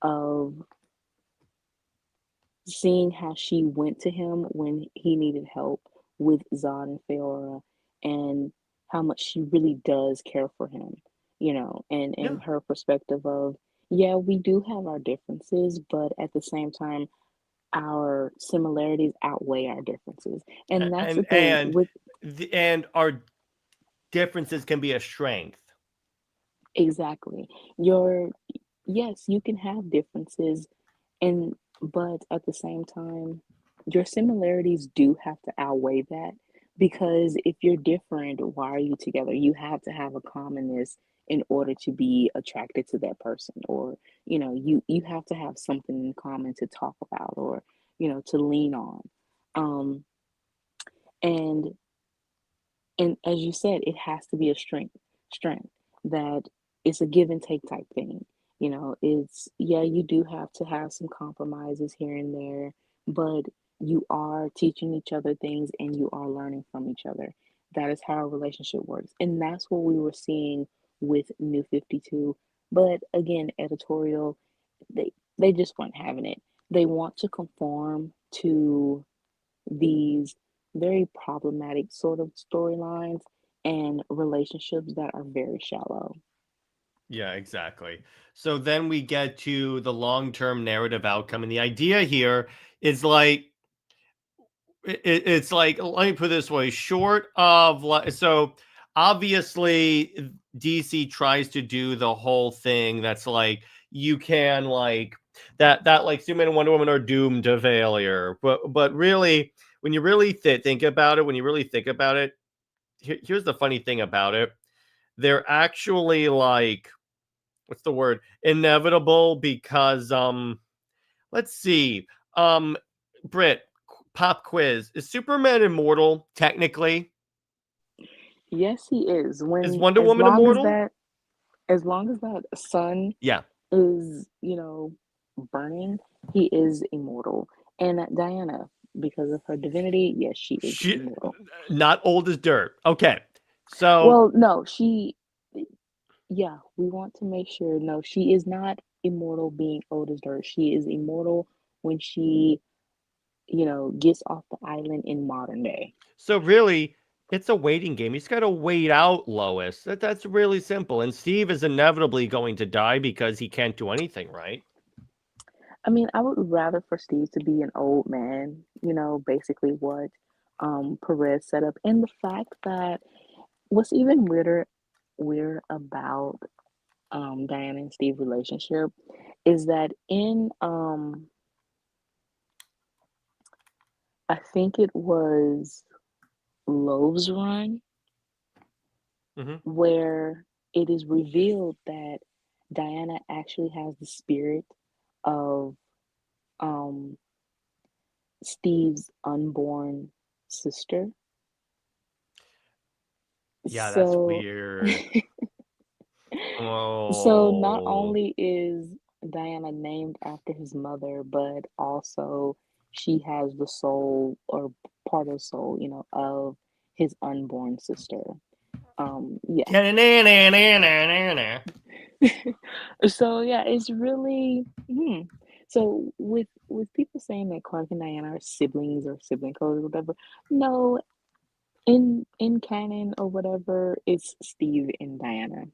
F: of seeing how she went to him when he needed help with Zod and Feora, and how much she really does care for him, and
E: Yeah.
F: her perspective of, yeah, we do have our differences, but at the same time, our similarities outweigh our differences. And that's the
E: And
F: thing with
E: our differences can be a strength.
F: exactly your yes, you can have differences, and but at the same time, your similarities do have to outweigh that, because if you're different, why are you together? You have to have a commonness in order to be attracted to that person, or you have to have something in common to talk about, or to lean on. Um and and as you said, it has to be a strength that it's a give and take type thing. It's, yeah, you do have to have some compromises here and there, but you are teaching each other things and you are learning from each other. That is how a relationship works. And that's what we were seeing with New 52. But again, editorial, they just weren't having it. They want to conform to these very problematic sort of storylines and relationships that are very shallow.
E: Yeah, exactly. So then we get to the long-term narrative outcome, and the idea here is like it's like, let me put it this way, short of so obviously DC tries to do the whole thing that's like you can like that like Superman and Wonder Woman are doomed to failure, but really when you really think about it, here's the funny thing about it. They're actually like, what's the word? Inevitable, because let's see. Britt, pop quiz. Is Superman immortal technically?
F: Yes, he is.
E: Is
F: When
E: Wonder Woman immortal?
F: as long as that sun
E: Yeah.
F: is, burning, he is immortal. And Diana, because of her divinity, yes, she is
E: She
F: immortal.
E: not old as dirt. Okay. So
F: Well, no, yeah, we want to make sure, no, she is not immortal being old as dirt. She is immortal when she gets off the island in modern day.
E: so really it's a waiting game. He's got to wait out Lois. That's really simple. And Steve is inevitably going to die because he can't do anything, right?
F: I mean, I would rather for Steve to be an old man, basically what Perez set up. And the fact that what's even weird about Diana and Steve relationship is that in I think it was Love's Run,
E: Mm-hmm.
F: where it is revealed that Diana actually has the spirit of um, Steve's unborn sister.
E: Yeah, that's
F: So,
E: weird.
F: so not
E: Oh.
F: only is Diana named after his mother, but also she has the soul, or part of the soul, of his unborn sister. Yeah. So yeah, it's really So with people saying that Clark and Diana are siblings or sibling codes or whatever, no, in canon or whatever, it's Steve and Diana.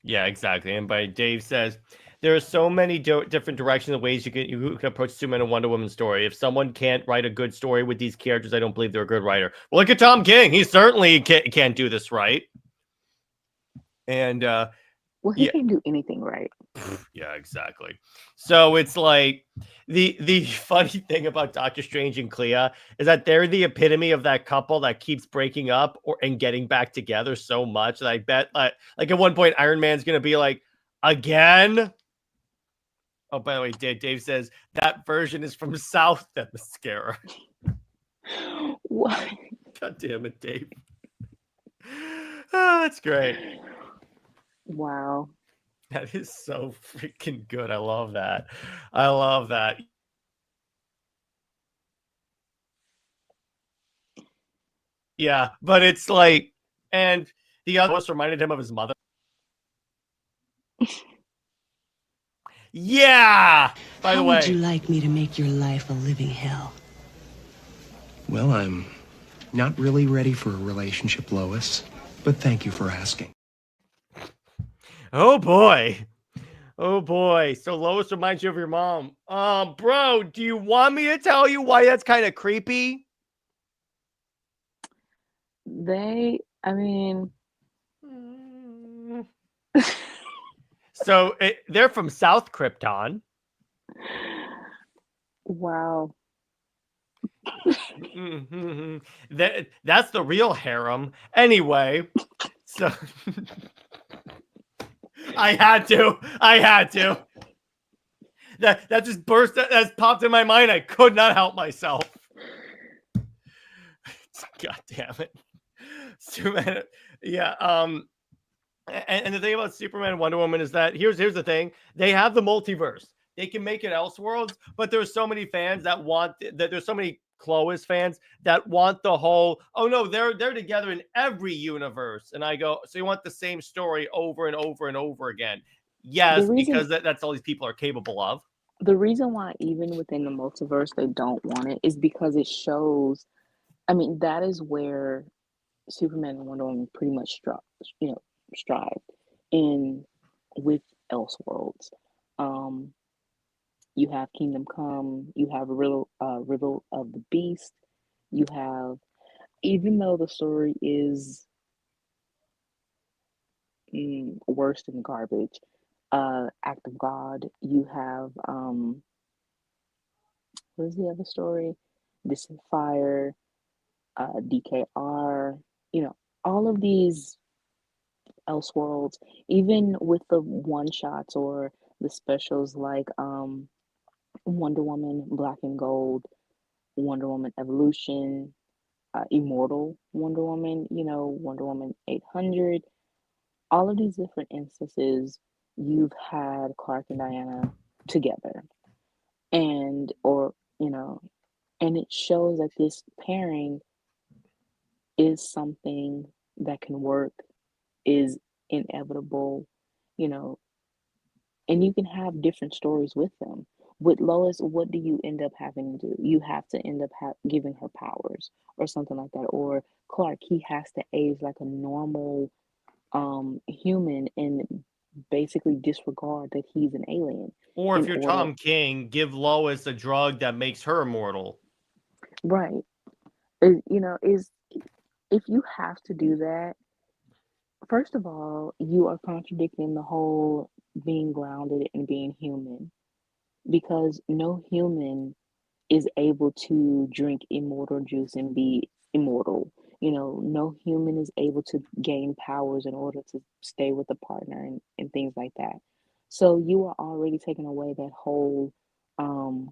E: Yeah, exactly. And by Dave says there are so many different directions and ways you can approach Superman and Wonder Woman story. If someone can't write a good story with these characters, I don't believe they're a good writer. Well, look at Tom King. He certainly can't do this right. And
F: Well, he
E: yeah,
F: can't do anything right.
E: yeah, exactly. So it's like the funny thing about Doctor Strange and Clea is that they're the epitome of that couple that keeps breaking up and getting back together so much that I bet like at one point Iron Man's gonna be like, again. Oh, by the way, Dave says that version is from South that mascara.
F: What?
E: God damn it, Dave. Oh, that's great.
F: Wow.
E: That is so freaking good. I love that. I love that. Yeah, but it's like, and the other was reminded him of his mother. Yeah. By the
G: How would you
E: way,
G: like me to make your life a living hell?
D: Well, I'm not really ready for a relationship, Lois, but thank you for asking.
E: oh boy. Oh boy. So Lois reminds you of your mom. Bro, do you want me to tell you why that's kind of creepy?
F: I mean,
E: So they're from South Krypton.
F: wow.
E: That's the real harem. Anyway, so I had to. That just burst. That popped in my mind. I could not help myself. God damn it. Superman. Yeah. And the thing about Superman and Wonder Woman is that here's the thing: they have the multiverse. They can make it Elseworlds, but there's so many fans that want that. There's so many Clois fans that want the whole. Oh no, they're together in every universe, and I go. So you want the same story over and over and over again?
F: The
E: Yes,
F: reason
E: because that's all these people are capable of.
F: the reason why even within the multiverse they don't want it is because it shows. I mean, that is where Superman and Wonder Woman pretty much strive in with Elseworlds. Um, you have Kingdom Come, you have Riddle of the Beast, you have, even though the story is worse than garbage, Act of God, you have what is the other story? Distant Fire, DKR, you know, all of these Elseworlds, even with the one shots or the specials like Wonder Woman Black and Gold, Wonder Woman Evolution, Immortal Wonder Woman, Wonder Woman 800, all of these different instances, you've had Clark and Diana together. And, or, and it shows that this pairing is something that can work, is inevitable, you know, and you can have different stories with them. With Lois, what do you end up having to do? You have to end up giving her powers or something like that. Or Clark, he has to age like a normal human and basically disregard that he's an alien
E: Or if
F: in
E: you're
F: order.
E: Tom King, give Lois a drug that makes her immortal.
F: Right. Is if you have to do that, first of all, you are contradicting the whole being grounded and being human, because no human is able to drink immortal juice and be immortal. No human is able to gain powers in order to stay with a partner and things like that. So you are already taking away that whole um,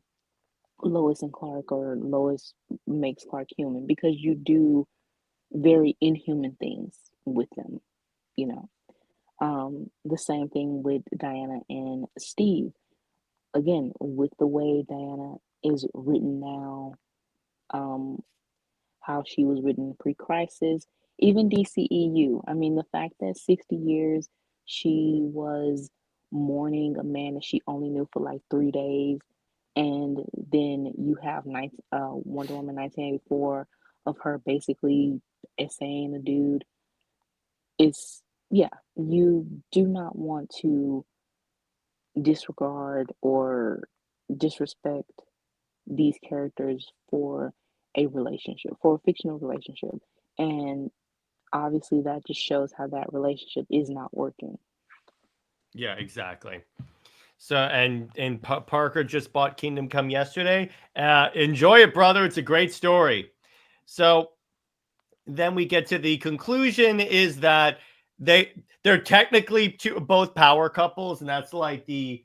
F: Lois and Clark, or Lois makes Clark human, because you do very inhuman things with them, you know. The same thing with Diana and Steve. Again, with the way Diana is written now, um, how she was written pre-crisis, even DCEU. I mean, the fact that 60 years she was mourning a man that she only knew for like 3 days, and then you have Wonder Woman 1984 of her basically essaying the dude. Is, yeah, you do not want to disregard or disrespect these characters for a relationship, for a fictional relationship. And obviously, that just shows how that relationship is not working.
E: Yeah, exactly. So and Parker just bought Kingdom Come yesterday. Enjoy it, brother. It's a great story. So then we get to the conclusion is that they're technically both power couples, and that's like a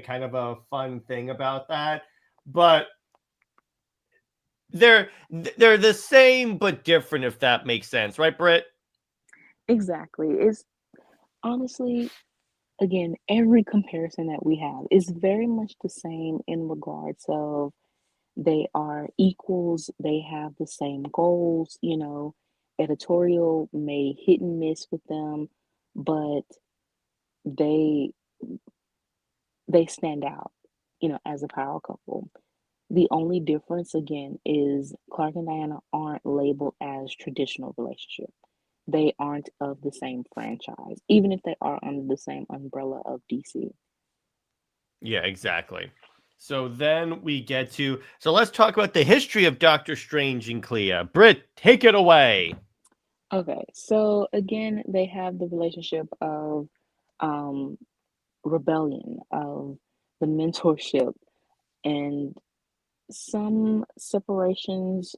E: kind of a fun thing about that. But they're the same but different, if that makes sense, right, Britt?
F: Exactly. It's honestly, again, every comparison that we have is very much the same in regards of They are equals, they have the same goals, editorial may hit and miss with them, but they they stand out, as a power couple. The only difference again is Clark and Diana aren't labeled as traditional relationship. They aren't of the same franchise, even if they are under the same umbrella of DC.
E: Yeah, exactly. So then we get to, so let's talk about the history of Doctor Strange and Clea. Britt, take it away.
F: Okay, so again, they have the relationship of um, rebellion, of the mentorship, and some separations,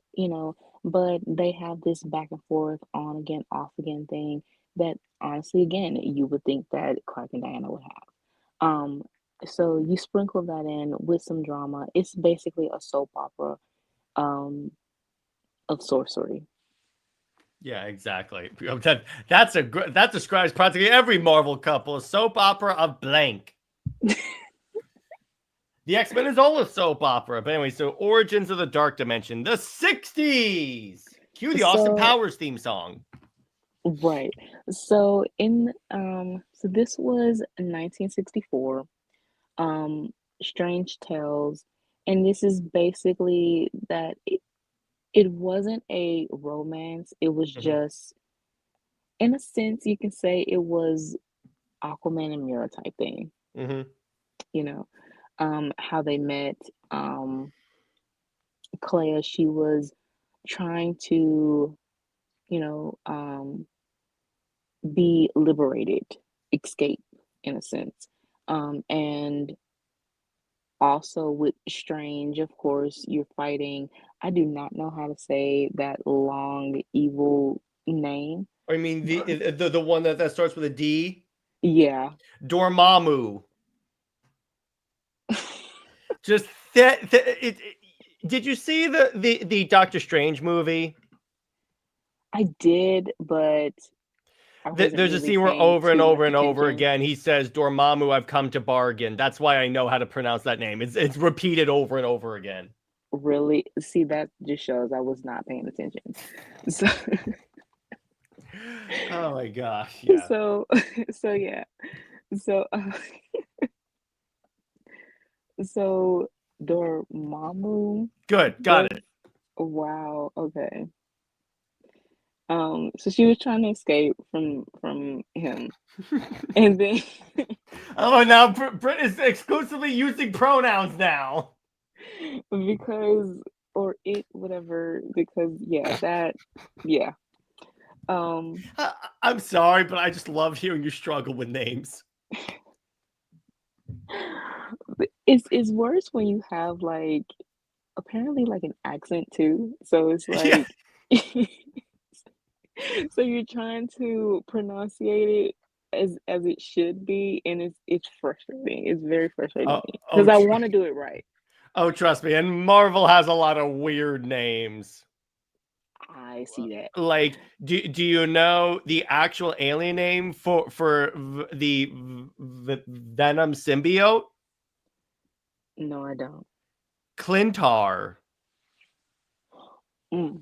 F: but they have this back and forth, on again, off again thing that honestly, again, you would think that Clark and Diana would have. So you sprinkle that in with some drama. It's basically a soap opera um, of sorcery.
E: Yeah, exactly. That describes practically every Marvel couple, a soap opera of blank. The X-Men is all a soap opera. But anyway, so origins of the Dark Dimension, the 60s. Cue the Austin
F: So
E: Powers theme song.
F: right. So this was 1964. Strange Tales, and this is basically that it wasn't a romance. It was
E: Mhm.
F: just, in a sense, you can say it was Aquaman and Mira type thing.
E: Mhm.
F: You know, how they met. Clea, she was trying to, you know, be liberated, escape in a sense. And also with Strange, of course, you're fighting. I do not know how to say that long evil name.
E: I mean the one that starts with a D.
F: Yeah.
E: Dormammu. Just that did you see the Doctor Strange movie?
F: I did, but I wasn't
E: There's a
F: really
E: scene where
F: paying
E: over and
F: too
E: over
F: much
E: and over
F: attention.
E: again he says Dormammu, I've come to bargain. That's why I know how to pronounce that name. It's repeated over and over again.
F: Really, see, that just shows I was not paying attention. So,
E: Oh my gosh, yeah.
F: so, so yeah. So, so Dormammu
E: Good, got
F: was,
E: it.
F: wow, okay. So she was trying to escape from him, and then
E: Oh, now Britt is exclusively using pronouns now.
F: because or it whatever because yeah. Um,
E: I'm sorry, but I just love hearing you struggle with names.
F: it's worse when you have like apparently like an accent too. So it's
E: Yeah.
F: like so you're trying to pronunciate it as it should be, and it's frustrating. It's very frustrating
E: Oh,
F: to me
E: oh,
F: because I want to do it right.
E: oh, trust me. And Marvel has a lot of weird names.
F: I see that.
E: Like, do you know the actual alien name for the Venom symbiote?
F: No, I don't.
E: Clintar.
F: Mm.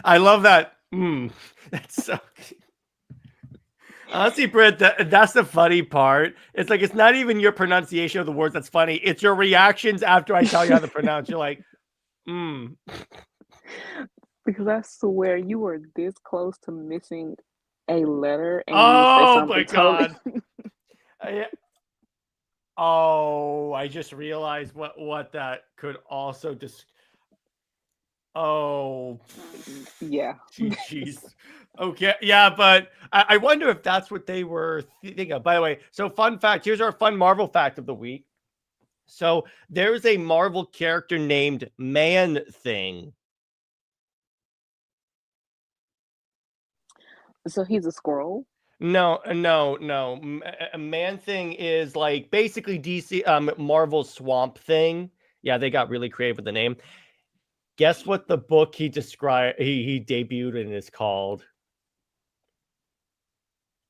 E: I love that. That's so. Honestly, Britt, that's the funny part. It's like it's not even your pronunciation of the words that's funny. It's your reactions after I tell you how to pronounce. You're like,
F: Because I swear you were this close to missing a letter and you say
E: Oh my
F: something totally.
E: god. I- oh, I just realized what that could also just. Oh,
F: Yeah.
E: jeez. Okay, yeah, but I wonder if that's what they were thinking of. By the way, so fun fact. Here's our fun Marvel fact of the week. So there's a Marvel character named Man Thing.
F: So he's a squirrel.
E: No, no, no. A Man Thing is like basically DC, Marvel Swamp Thing. Yeah, they got really creative with the name. Guess what the book he described he debuted in is called?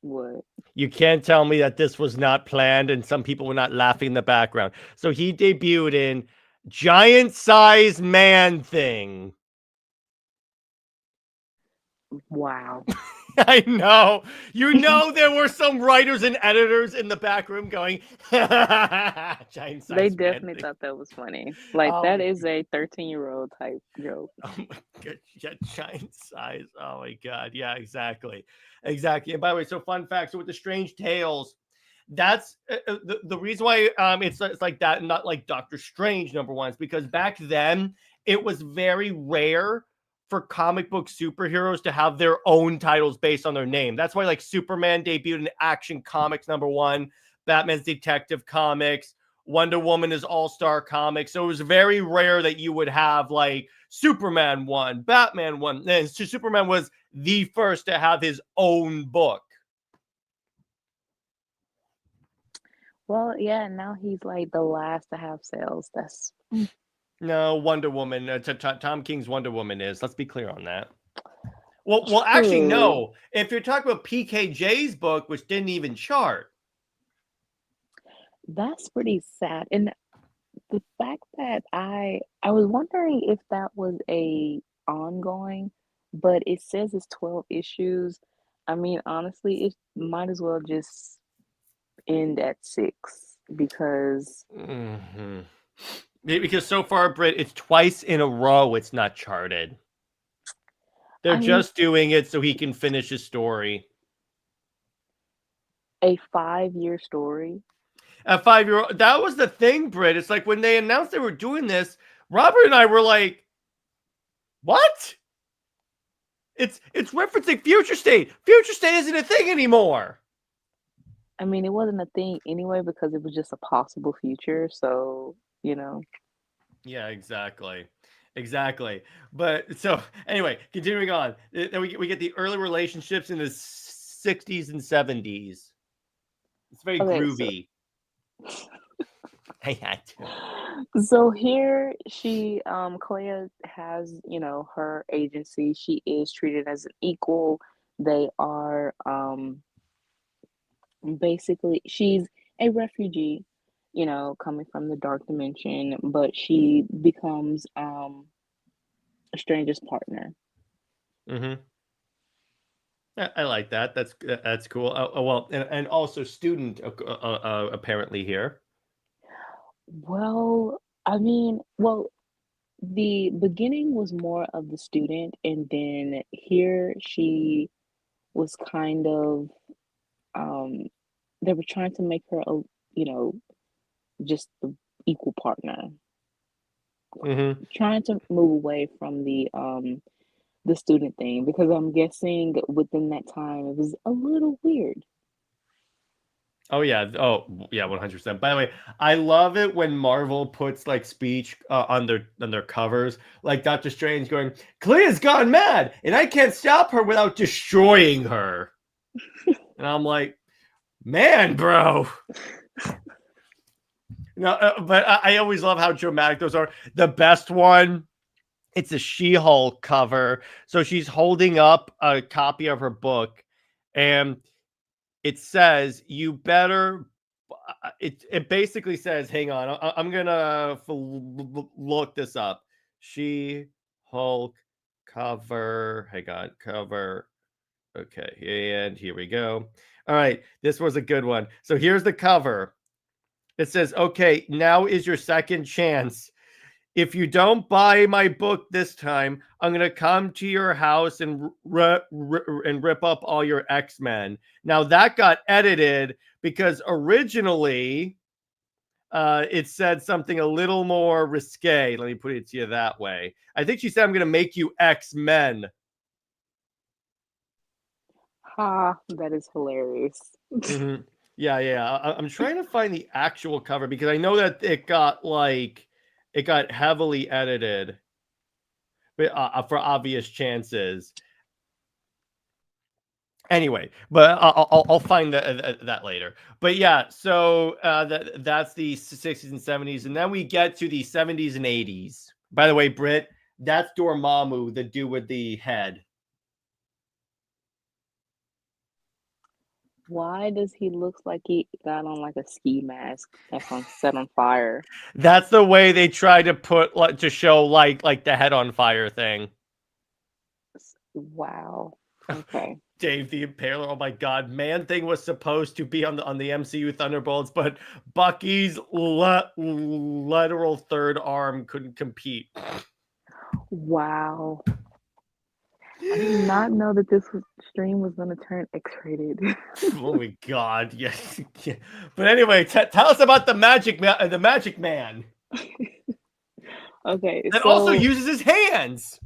F: What?
E: You can't tell me that this was not planned and some people were not laughing in the background. So he debuted in giant size man thing.
F: Wow.
E: I know. You know there were some writers and editors in the back room going, giant
F: They
E: size man
F: definitely
E: thing.
F: thought that was funny. Like
E: Oh
F: that
E: my,
F: is a 13-year-old type joke.
E: oh my god, yeah, giant size. Oh my god. Yeah, exactly. Exactly. And by the way, so fun fact, so with the Strange Tales, that's the reason why it's like that and not like Doctor Strange number one is because back then it was very rare for comic book superheroes to have their own titles based on their name. That's why like Superman debuted in Action Comics number one, Batman's Detective Comics, Wonder Woman is All-Star Comics. So it was very rare that you would have like Superman one, Batman one. And so Superman was the first to have his own book.
F: Well, yeah, now he's like the last to have sales. That's
E: No, Wonder Woman. Tom King's Wonder Woman is. Let's be clear on that. Well, actually,
F: true.
E: no. If you're talking about PKJ's book, which didn't even chart.
F: That's pretty sad. And the fact that I was wondering if that was a ongoing, but it says it's 12 issues. I mean, honestly, it might as well just end at 6 because
E: Mm-hmm. Because so far, Britt, it's twice in a row it's not charted. They're
F: I mean,
E: just doing it so he can finish his story.
F: a 5-year story.
E: A 5-year-old. That was the thing, Britt. It's like when they announced they were doing this, Robert and I were like, what? It's referencing Future State. Future State isn't a thing anymore.
F: I mean, it wasn't a thing anyway because it was just a possible future. So, you know.
E: Yeah, exactly. Exactly. But so anyway, continuing on. Then we get the early relationships in the 60s and 70s. It's very
F: Okay, so
E: groovy. I had to.
F: so here she Clea has, her agency. She is treated as an equal. They are basically she's a refugee, coming from the dark dimension, but she becomes a stranger's partner.
E: Mm-hmm. I like that. That's cool. Well, and also student apparently here.
F: Well, I mean, well, the beginning was more of the student, and then here she was kind of um they were trying to make her a you know just the equal partner,
E: Mm-hmm.
F: trying to move away from the student thing because I'm guessing within that time it was a little weird.
E: Oh yeah. Oh yeah. 100%. By the way, I love it when Marvel puts like speech on their covers, like Doctor Strange going, "Clea's gone mad, and I can't stop her without destroying her." And I'm like, man, bro. No, but I always love how dramatic those are. The best one, it's a She-Hulk cover. So she's holding up a copy of her book, and it says, "You better." It basically says, "Hang on, I'm gonna look this up." She-Hulk cover. Hang on, cover. Okay, and here we go. All right, this was a good one. So here's the cover. It says, "Okay, now is your second chance. If you don't buy my book this time, I'm going to come to your house and rip up all your X-Men." Now, that got edited because originally it said something a little more risque. Let me put it to you that way. I think she said, "I'm going to make you X-Men."
F: Ha, that is hilarious.
E: Mm-hmm. Yeah. I'm trying to find the actual cover because I know that it got heavily edited, but for obvious chances. Anyway, but I'll find that later. But yeah, so that's the 60s and 70s, and then we get to the 70s and 80s. By the way, Britt, that's Dormammu, the dude with the head.
F: Why does he look like he got on like a ski mask that's on set on fire?
E: That's the way they try to put like to show like the head on fire thing.
F: Wow. Okay.
E: Dave the Impaler. Oh my God, Man Thing was supposed to be on the MCU Thunderbolts, but Bucky's lateral third arm couldn't compete.
F: Wow. I did not know that this stream was going to turn X-rated.
E: Oh my God, yes. Yeah. But anyway, tell us about the Magic Man
F: Okay,
E: that
F: so
E: also uses his hands.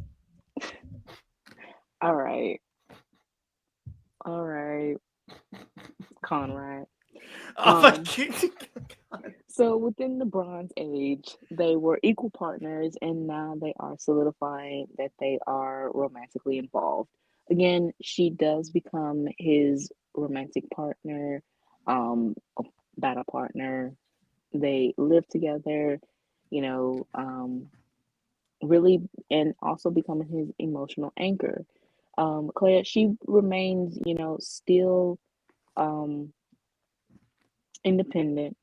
F: all right, Conrad.
E: Oh my
F: Um,
E: God.
F: so within the Bronze Age, they were equal partners, and now they are solidifying that they are romantically involved. Again, she does become his romantic partner, a battle partner. They live together, you know, really, and also becoming his emotional anchor. Clea, she remains, still um, independent.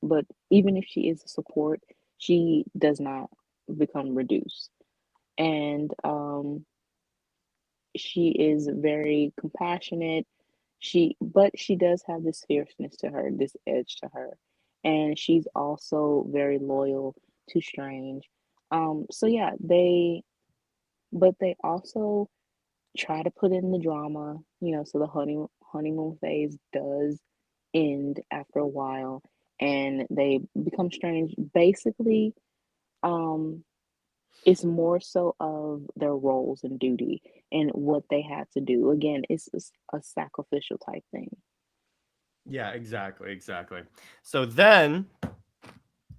F: But even if she is a support, she does not become reduced. And she is very compassionate. But she does have this fierceness to her, this edge to her. And she's also very loyal to Strange. So yeah, but they also try to put in the drama, so the honeymoon phase does end after a while, and they become strange. Basically, um, it's more so of their roles and duty and what they had to do. Again, it's a sacrificial type thing.
E: Yeah, exactly. So then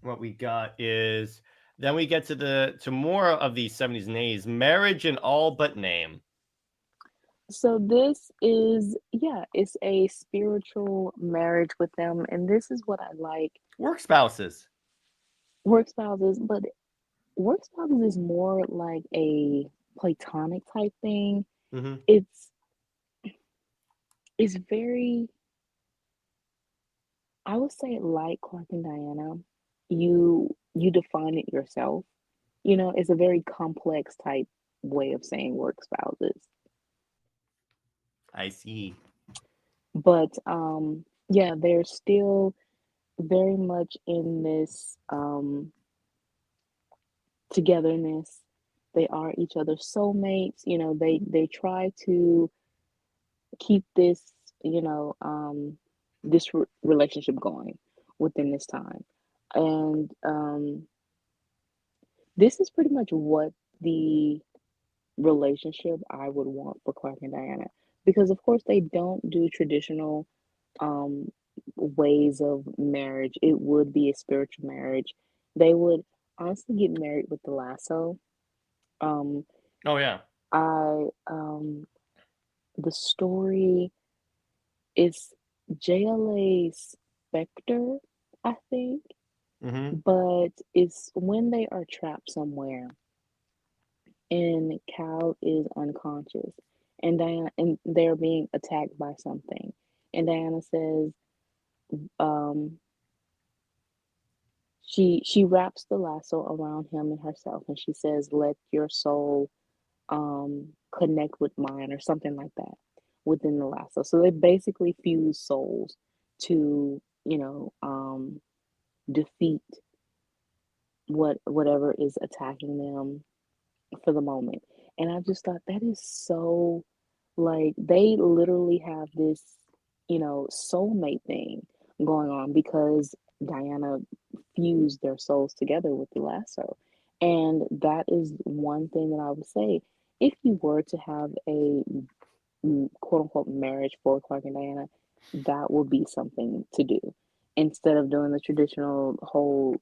E: what we got is then we get to more of these 70s and 80s, marriage in all but name.
F: So this is, yeah, it's a spiritual marriage with them, and this is what I like.
E: Work spouses.
F: Work spouses, but work spouses is more like a platonic type thing.
E: Mm-hmm.
F: It's very, I would say, like Clark and Diana. You define it yourself. It's a very complex type way of saying work spouses.
E: I see.
F: But yeah, they're still very much in this togetherness. They are each other's soulmates. They try to keep this, this relationship going within this time. And this is pretty much what the relationship I would want for Clark and Diana. Because of course they don't do traditional um ways of marriage. It would be a spiritual marriage. They would honestly get married with the lasso. Um
E: Oh yeah.
F: I the story is JLA Spectre, I think,
E: Mm-hmm.
F: but it's when they are trapped somewhere and Cal is unconscious and they're being attacked by something. And Diana says, um, she wraps the lasso around him and herself and she says, let your soul connect with mine or something like that within the lasso. So they basically fuse souls to, defeat whatever is attacking them for the moment. And I just thought that is so, like, they literally have this, soulmate thing going on because Diana fused their souls together with the lasso. And that is one thing that I would say. If you were to have a quote unquote marriage for Clark and Diana, that would be something to do instead of doing the traditional whole,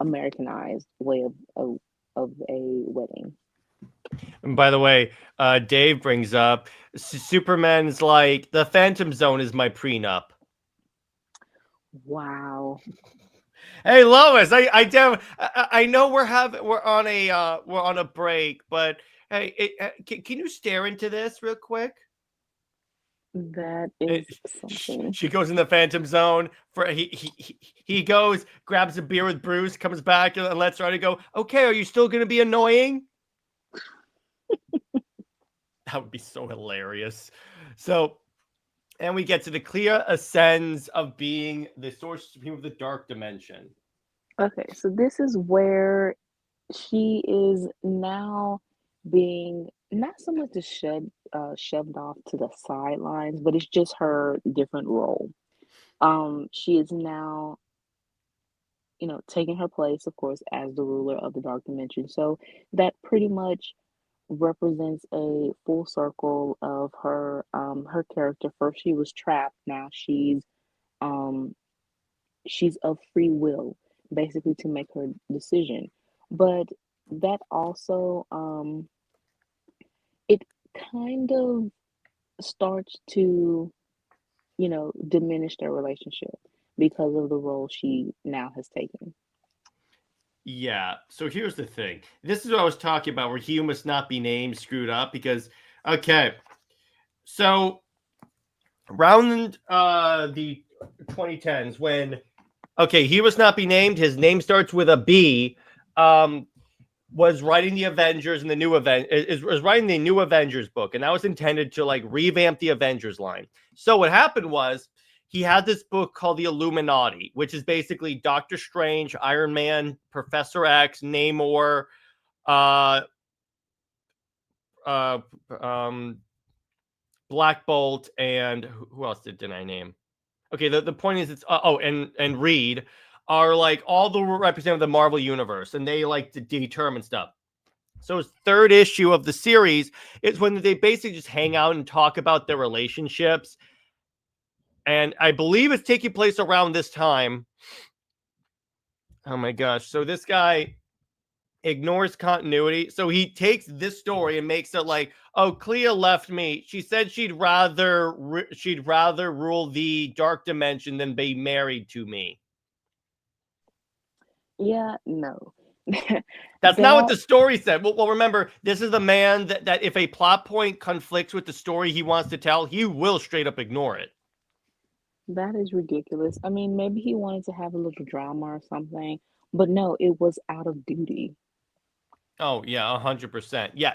F: Americanized way of a wedding.
E: And by the way, Dave brings up Superman's like the Phantom Zone is my prenup.
F: Wow.
E: Hey Lois, I know we're on a break, but hey, can you stare into this real quick?
F: That
E: And
F: is something.
E: she goes in the Phantom Zone. For he goes, grabs a beer with Bruce, comes back and lets her go. Okay, are you still going to be annoying? That would be so hilarious. So, and we get to the Clea ascends of being the source supreme of the dark dimension.
F: Okay, so this is where she is now being not so much shoved off to the sidelines, but it's just her different role. She is now, taking her place, of course, as the ruler of the dark dimension. So that pretty much represents a full circle of her character. First she was trapped, now um she's of free will, basically, to make her decision. But that also it kind of starts to, diminish their relationship because of the role she now has taken.
E: Yeah. So here's the thing. This is what I was talking about, where he must not be named screwed up because, okay, so around the 2010s when, okay, he must not be named. His name starts with a B. Was writing the Avengers and the new is writing the new Avengers book, and that was intended to like revamp the Avengers line. So what happened was he had this book called the Illuminati, which is basically Doctor Strange, Iron Man, Professor X, Namor, uh, uh, um, Black Bolt, and who else didn't I name? Okay, the point is it's and Reed are like all the representative of the Marvel universe, and they like to determine stuff. So his third issue of the series is when they basically just hang out and talk about their relationships. And I believe it's taking place around this time. Oh my gosh. So this guy ignores continuity. So he takes this story and makes it like, oh, Clea left me. She said she'd rather rule the dark dimension than be married to me.
F: Yeah, no.
E: That's not what
F: That
E: the story said. Well, remember, this is the man that if a plot point conflicts with the story he wants to tell, he will straight up ignore it.
F: that is ridiculous. I mean, maybe he wanted to have a little drama or something, but no, it was out of duty.
E: Oh, yeah, 100%. Yeah,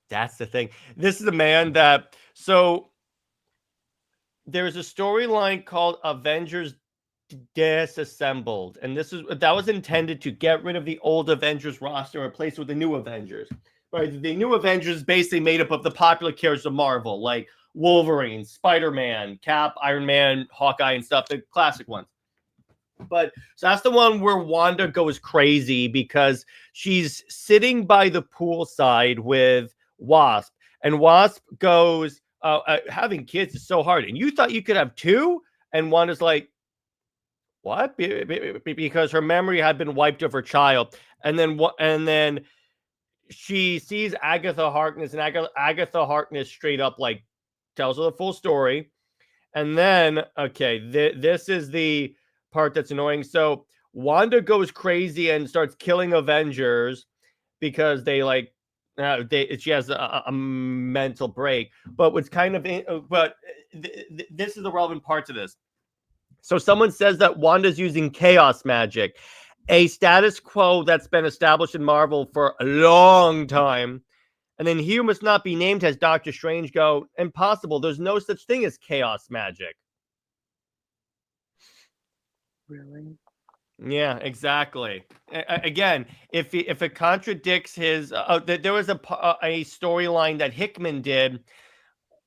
E: that's the thing. This is a man that, so there's a storyline called Avengers Disassembled, and that was intended to get rid of the old Avengers roster and replace it with the new Avengers. Right, the new Avengers basically made up of the popular characters of Marvel, like Wolverine, Spider-Man, Cap, Iron Man, Hawkeye, and stuff, the classic ones. But so that's the one where Wanda goes crazy because she's sitting by the poolside with Wasp, and Wasp goes, having kids is so hard, and you thought you could have two? And Wanda's like, what? Because her memory had been wiped of her child. And then she sees Agatha Harkness, and Agatha Harkness straight up like tells her the full story. And then, okay, this is the part that's annoying. So Wanda goes crazy and starts killing Avengers because they like she has a mental break. But what's kind of this is the relevant part to this. So someone says that Wanda's using chaos magic, a status quo that's been established in Marvel for a long time. And then He Must Not Be Named has Doctor Strange go, impossible. There's no such thing as chaos magic.
F: Really?
E: Yeah, exactly. Again, if it contradicts his, there was a storyline that Hickman did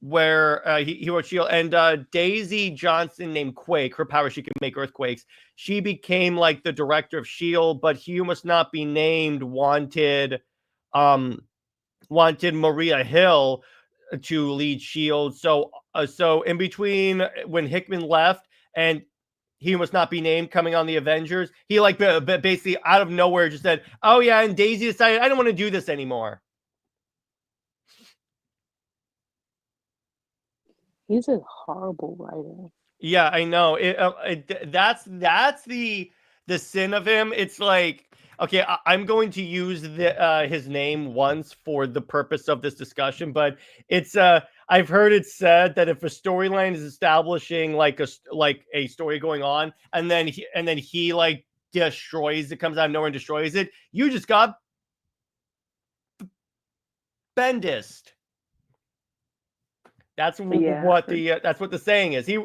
E: where he or she and Daisy Johnson named Quake, her power, she could make earthquakes. She became like the director of S.H.I.E.L.D., but He Must Not Be Named wanted Maria Hill to lead S.H.I.E.L.D. So in between when Hickman left and He Must Not Be Named coming on the Avengers, he like basically out of nowhere just said, oh yeah, and Daisy decided, I don't want to do this anymore.
F: He's a horrible writer.
E: Yeah, I know. That's the sin of him. It's like, Okay, I'm going to use his name once for the purpose of this discussion, but it's I've heard it said that if a storyline is establishing like a story going on, and then he like destroys it, comes out of nowhere and destroys it, you just got Bendist. That's what the saying is. He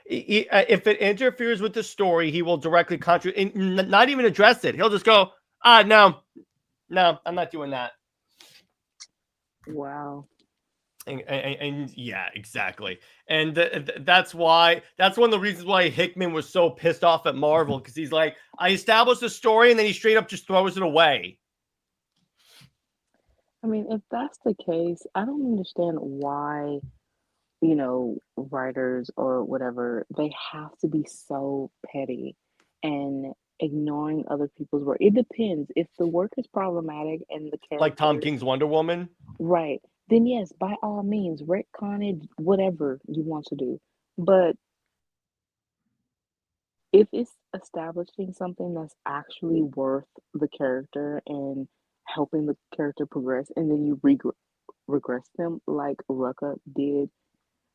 E: if it interferes with the story, he will directly not even address it. He'll just go, no, I'm not doing that.
F: Wow.
E: And yeah, exactly. And that's one of the reasons why Hickman was so pissed off at Marvel, because he's like, I established a story and then he straight up just throws it away.
F: I mean, if that's the case, I don't understand why, writers or whatever, they have to be so petty and ignoring other people's work. It depends. If the work is problematic and the
E: Like Tom
F: character,
E: King's Wonder Woman.
F: right, then yes, by all means, retcon it, whatever you want to do. But if it's establishing something that's actually worth the character and helping the character progress, and then you regress them like Rucka did,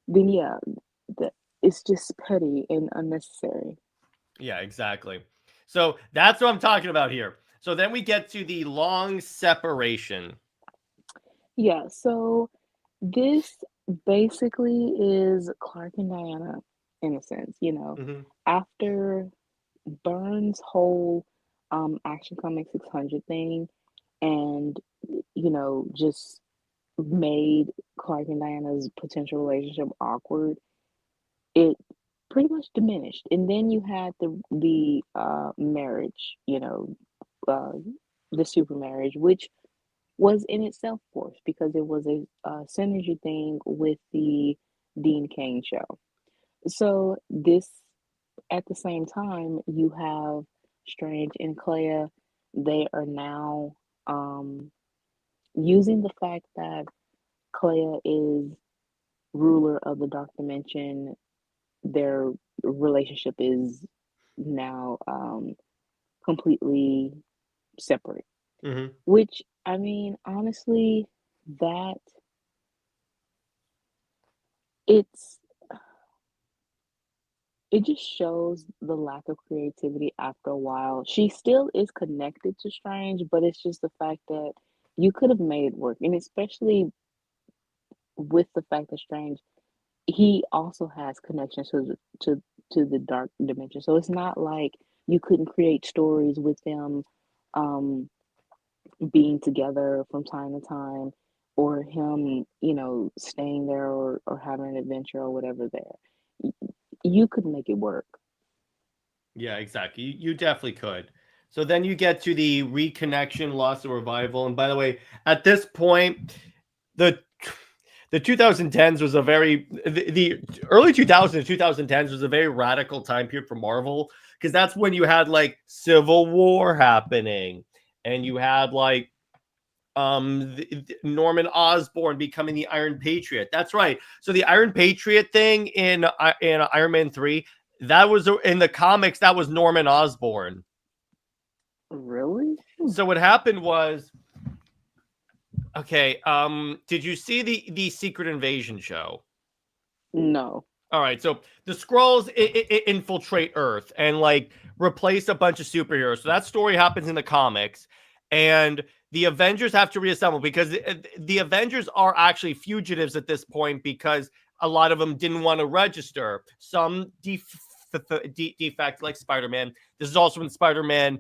F: then yeah, it's just petty and unnecessary.
E: Yeah, exactly. So that's what I'm talking about here. So then we get to the long separation.
F: Yeah, so this basically is Clark and Diana in a sense, after Byrne's whole Action Comics 600 thing, and just made Clark and Diana's potential relationship awkward, it pretty much diminished. And then you had the marriage, the super marriage, which was in itself forced because it was a synergy thing with the Dean Cain show. So this, at the same time, you have Strange and Clea. They are now using the fact that Clea is ruler of the dark dimension. Their relationship is now completely separate.
E: Mm-hmm.
F: Which, I mean, honestly, that it just shows the lack of creativity after a while. She still is connected to Strange, but it's just the fact that you could have made it work. And especially with the fact that Strange, he also has connections to the dark dimension. So it's not like you couldn't create stories with them being together from time to time, or him, staying there or having an adventure or whatever there. You could make it work.
E: Yeah, exactly. You definitely could. So then you get to the reconnection, loss, and revival. And by the way, at this point, the 2010s was the early 2000s, 2010s was a very radical time period for Marvel, because that's when you had like Civil War happening, and you had like Norman Osborn becoming the Iron Patriot. That's right. So the Iron Patriot thing in Iron Man 3, that was in the comics, that was Norman Osborn.
F: Really?
E: So what happened was, okay, did you see the Secret Invasion show?
F: No.
E: All right, so the Skrulls infiltrate Earth and like replace a bunch of superheroes. So that story happens in the comics, and the Avengers have to reassemble because the Avengers are actually fugitives at this point, because a lot of them didn't want to register. Some defect, like Spider-Man. This is also when Spider-Man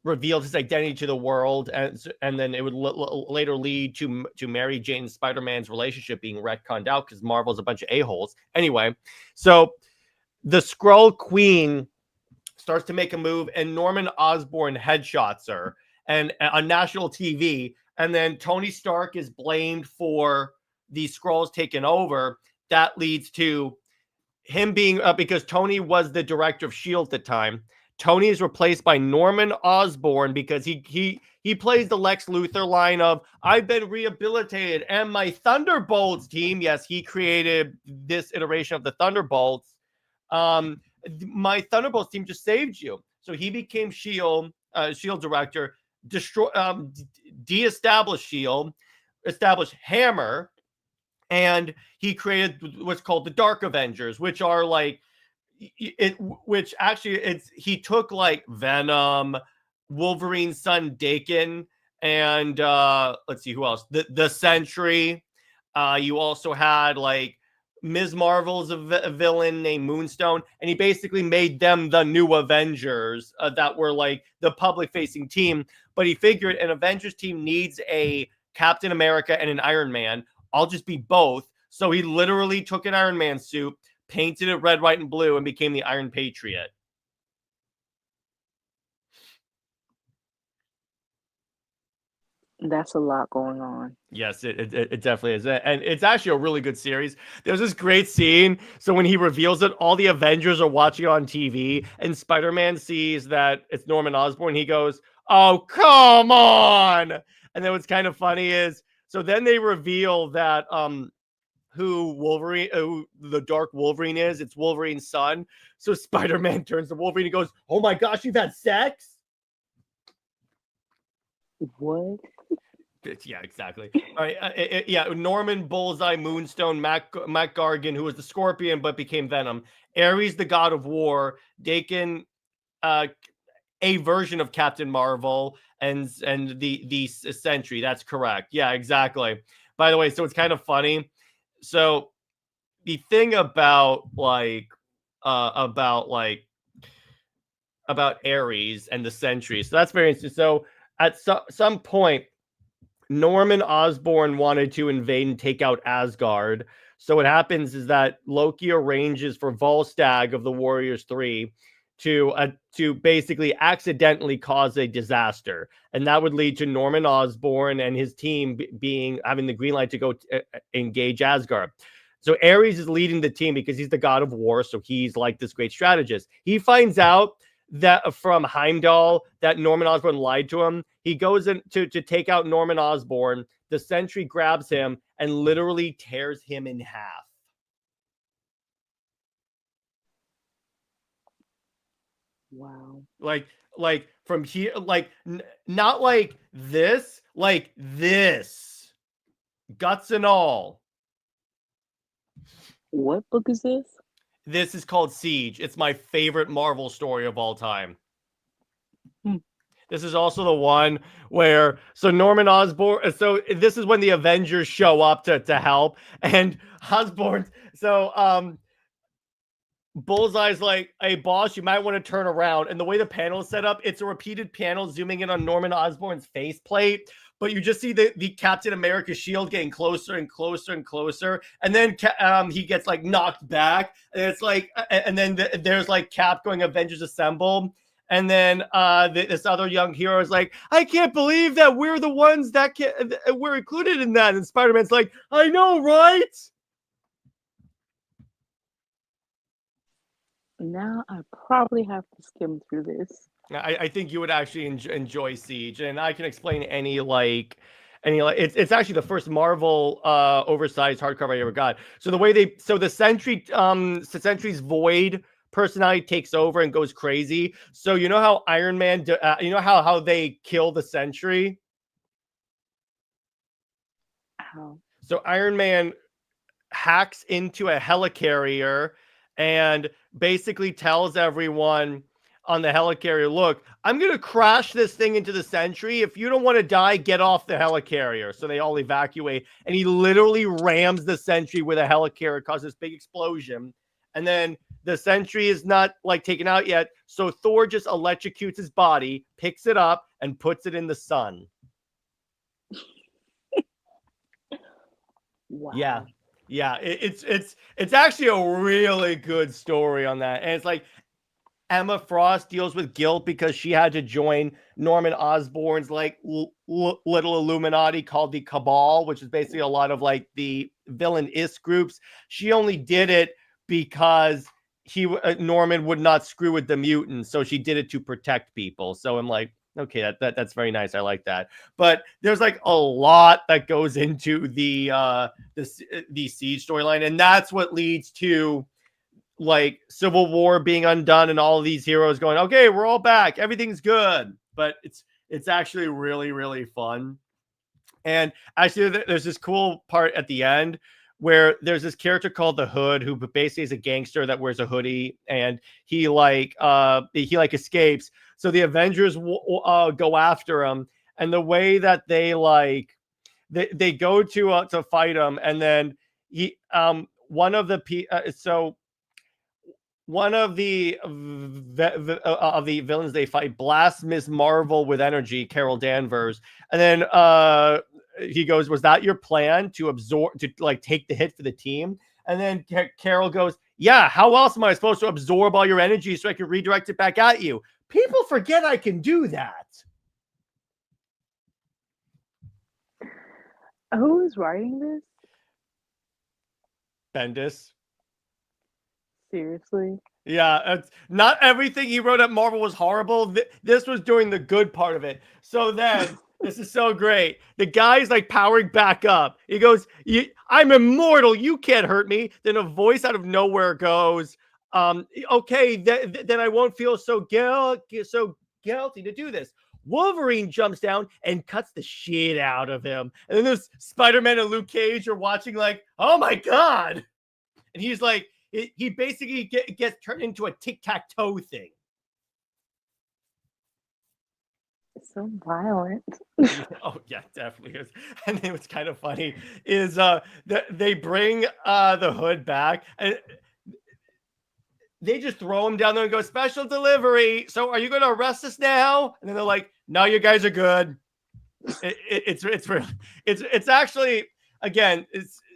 E: revealed his identity to the world, and then it would later lead to Mary Jane and Spider-Man's relationship being retconned out because Marvel's a bunch of a-holes. Anyway, so the Skrull Queen starts to make a move, and Norman Osborn headshots her and on national TV, and then Tony Stark is blamed for the Skrulls taking over. That leads to him being because Tony was the director of S.H.I.E.L.D. at the time. Tony is replaced by Norman Osborn because he plays the Lex Luthor line of, I've been rehabilitated, and my Thunderbolts team, yes, he created this iteration of the Thunderbolts. My Thunderbolts team just saved you. So he became S.H.I.E.L.D., Shield director, de-established Shield, established Hammer, and he created what's called the Dark Avengers, which are like which actually he took like Venom, Wolverine's son Daken, and let's see who else. The Sentry. You also had like Ms. Marvel's a villain named Moonstone, and he basically made them the new Avengers that were like the public-facing team. But he figured an Avengers team needs a Captain America and an Iron Man. I'll just be both. So he literally took an Iron Man suit, painted it red, white, and blue, and became the Iron Patriot.
F: That's a lot going on.
E: Yes, it definitely is. And it's actually a really good series. There's this great scene. So when he reveals it, all the Avengers are watching on TV, and Spider-Man sees that it's Norman Osborn. He goes, "Oh, come on." And then what's kind of funny is, so then they reveal that who the Dark Wolverine is. It's Wolverine's son. So Spider-Man turns to Wolverine and goes, "Oh my gosh, you've had sex?"
F: What?
E: Yeah, exactly. All right. Yeah, Norman, Bullseye, Moonstone, Mac Gargan, who was the Scorpion but became Venom. Ares, the God of War. Daken, a version of Captain Marvel, and the Sentry. That's correct. Yeah, exactly. By the way, so it's kind of funny. So the thing about Ares and the Sentry. So that's very interesting. So at some point, Norman Osborn wanted to invade and take out Asgard. So what happens is that Loki arranges for Volstagg of the Warriors 3 to basically accidentally cause a disaster. And that would lead to Norman Osborn and his team having the green light to go engage Asgard. So Ares is leading the team because he's the god of war. So he's like this great strategist. He finds out that from Heimdall that Norman Osborn lied to him. He goes in to take out Norman Osborn. The Sentry grabs him and literally tears him in half.
F: Wow.
E: Like from here, not like this, guts and all.
F: What book is this?
E: This is called Siege. It's my favorite Marvel story of all time. This is also the one where, so Norman Osborn, so this is when the Avengers show up to help, and Osborn, so Bullseye's like, "Hey boss, you might want to turn around." And the way the panel is set up, it's a repeated panel zooming in on Norman Osborn's faceplate, but you just see the Captain America shield getting closer and closer and closer, and then he gets like knocked back, and it's like, and then there's like Cap going, "Avengers Assemble." And then this other young hero is like, "I can't believe that we're the ones that we're included in that." And Spider-Man's like, "I know, right?"
F: Now I probably have to skim through this.
E: I think you would actually enjoy Siege, and I can explain any it's actually the first Marvel oversized hardcover I ever got. So the Sentry's Void personality takes over and goes crazy. So you know how Iron Man, you know how they kill the Sentry?
F: How?
E: So Iron Man hacks into a helicarrier and basically tells everyone on the helicarrier, "Look, I'm going to crash this thing into the Sentry. If you don't want to die, get off the helicarrier." So they all evacuate, and he literally rams the Sentry with a helicarrier, causes this big explosion. And then the Sentry is not like taken out yet. So Thor just electrocutes his body, picks it up, and puts it in the sun.
F: Wow.
E: Yeah. Yeah. It's actually a really good story on that. And it's like Emma Frost deals with guilt because she had to join Norman Osborn's like little Illuminati called the Cabal, which is basically a lot of like the villainous groups. She only did it because Norman would not screw with the mutants, so she did it to protect people. So I'm like, okay, that's very nice. I like that. But there's like a lot that goes into the Siege storyline, and that's what leads to like Civil War being undone and all of these heroes going, "Okay, we're all back. Everything's good." but it's actually really, really fun. And actually, there's this cool part at the end where there's this character called the Hood who basically is a gangster that wears a hoodie, and he escapes. So the Avengers go after him, and the way that they they go to fight him, and then he one of the villains they fight blasts Miss Marvel with energy, Carol Danvers, and then he goes, "Was that your plan to take the hit for the team?" And then Carol goes, "Yeah. How else am I supposed to absorb all your energy so I can redirect it back at you? People forget I can do that."
F: Who is writing this?
E: Bendis.
F: Seriously?
E: Yeah, it's not everything he wrote at Marvel was horrible. This was doing the good part of it. So then, this is so great. The guy's like powering back up. He goes, "I'm immortal. You can't hurt me." Then a voice out of nowhere goes, "Okay, then I won't feel so guilty to do this." Wolverine jumps down and cuts the shit out of him. And then there's Spider-Man and Luke Cage are watching like, "Oh my God." And he's like, he basically gets turned into a tic-tac-toe thing.
F: It's so violent.
E: Oh yeah, definitely is. And then what's kind of funny is they bring the Hood back, and they just throw him down there and go, "Special delivery. So are you going to arrest us now?" And then they're like, "No, you guys are good." It's actually, again,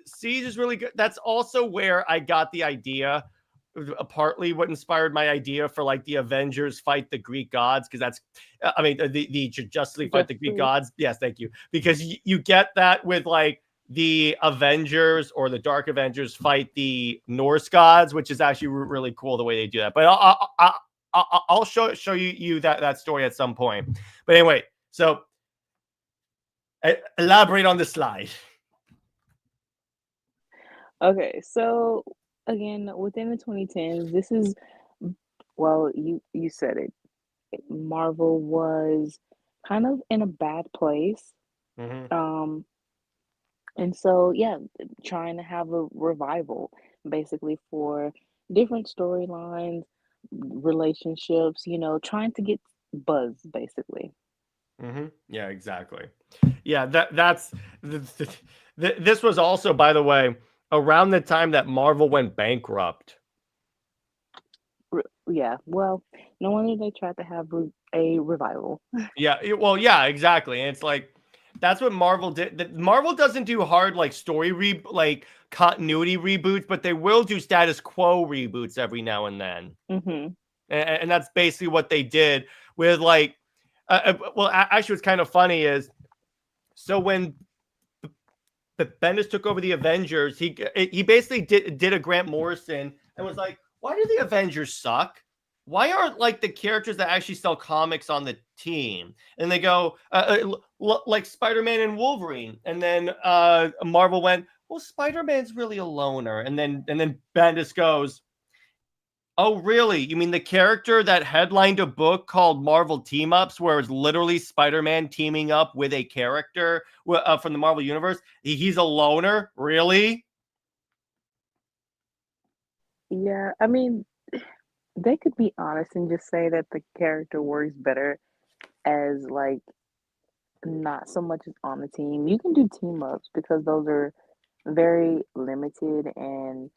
E: Siege is really good. That's also where I got the idea, partly what inspired my idea for like the Avengers fight the Greek gods, because that's, I mean, the Justice League fight the Greek gods. Yes, thank you. Because you get that with like the Avengers or the Dark Avengers fight the Norse gods, which is actually really cool the way they do that. But I'll show you that story at some point. But anyway, so elaborate on the slide.
F: Okay, so again, within the 2010s, this is, well, you said it. Marvel was kind of in a bad place.
E: Mm-hmm.
F: And so, yeah, trying to have a revival basically for different storylines, relationships, trying to get buzz basically.
E: Mm-hmm. Yeah, exactly. Yeah, that's this was also, by the way, around the time that Marvel went bankrupt.
F: Yeah, well, no wonder they tried to have a revival.
E: Yeah, well, yeah, exactly. And it's like, that's what Marvel did. Marvel doesn't do hard like story continuity reboots, but they will do status quo reboots every now and then.
F: Mm-hmm.
E: And that's basically what they did with like, well, actually, what's kind of funny is, so when Bendis took over the Avengers, he basically did a Grant Morrison and was like, "Why do the Avengers suck? Why aren't like the characters that actually sell comics on the team?" And they go, like Spider-Man and Wolverine. And then Marvel went, "Well, Spider-Man's really a loner." And then Bendis goes, "Oh, really? You mean the character that headlined a book called Marvel Team Ups, where it's literally Spider-Man teaming up with a character from the Marvel Universe? He's a loner? Really?"
F: Yeah, I mean, they could be honest and just say that the character works better as like not so much as on the team. You can do team ups because those are very limited and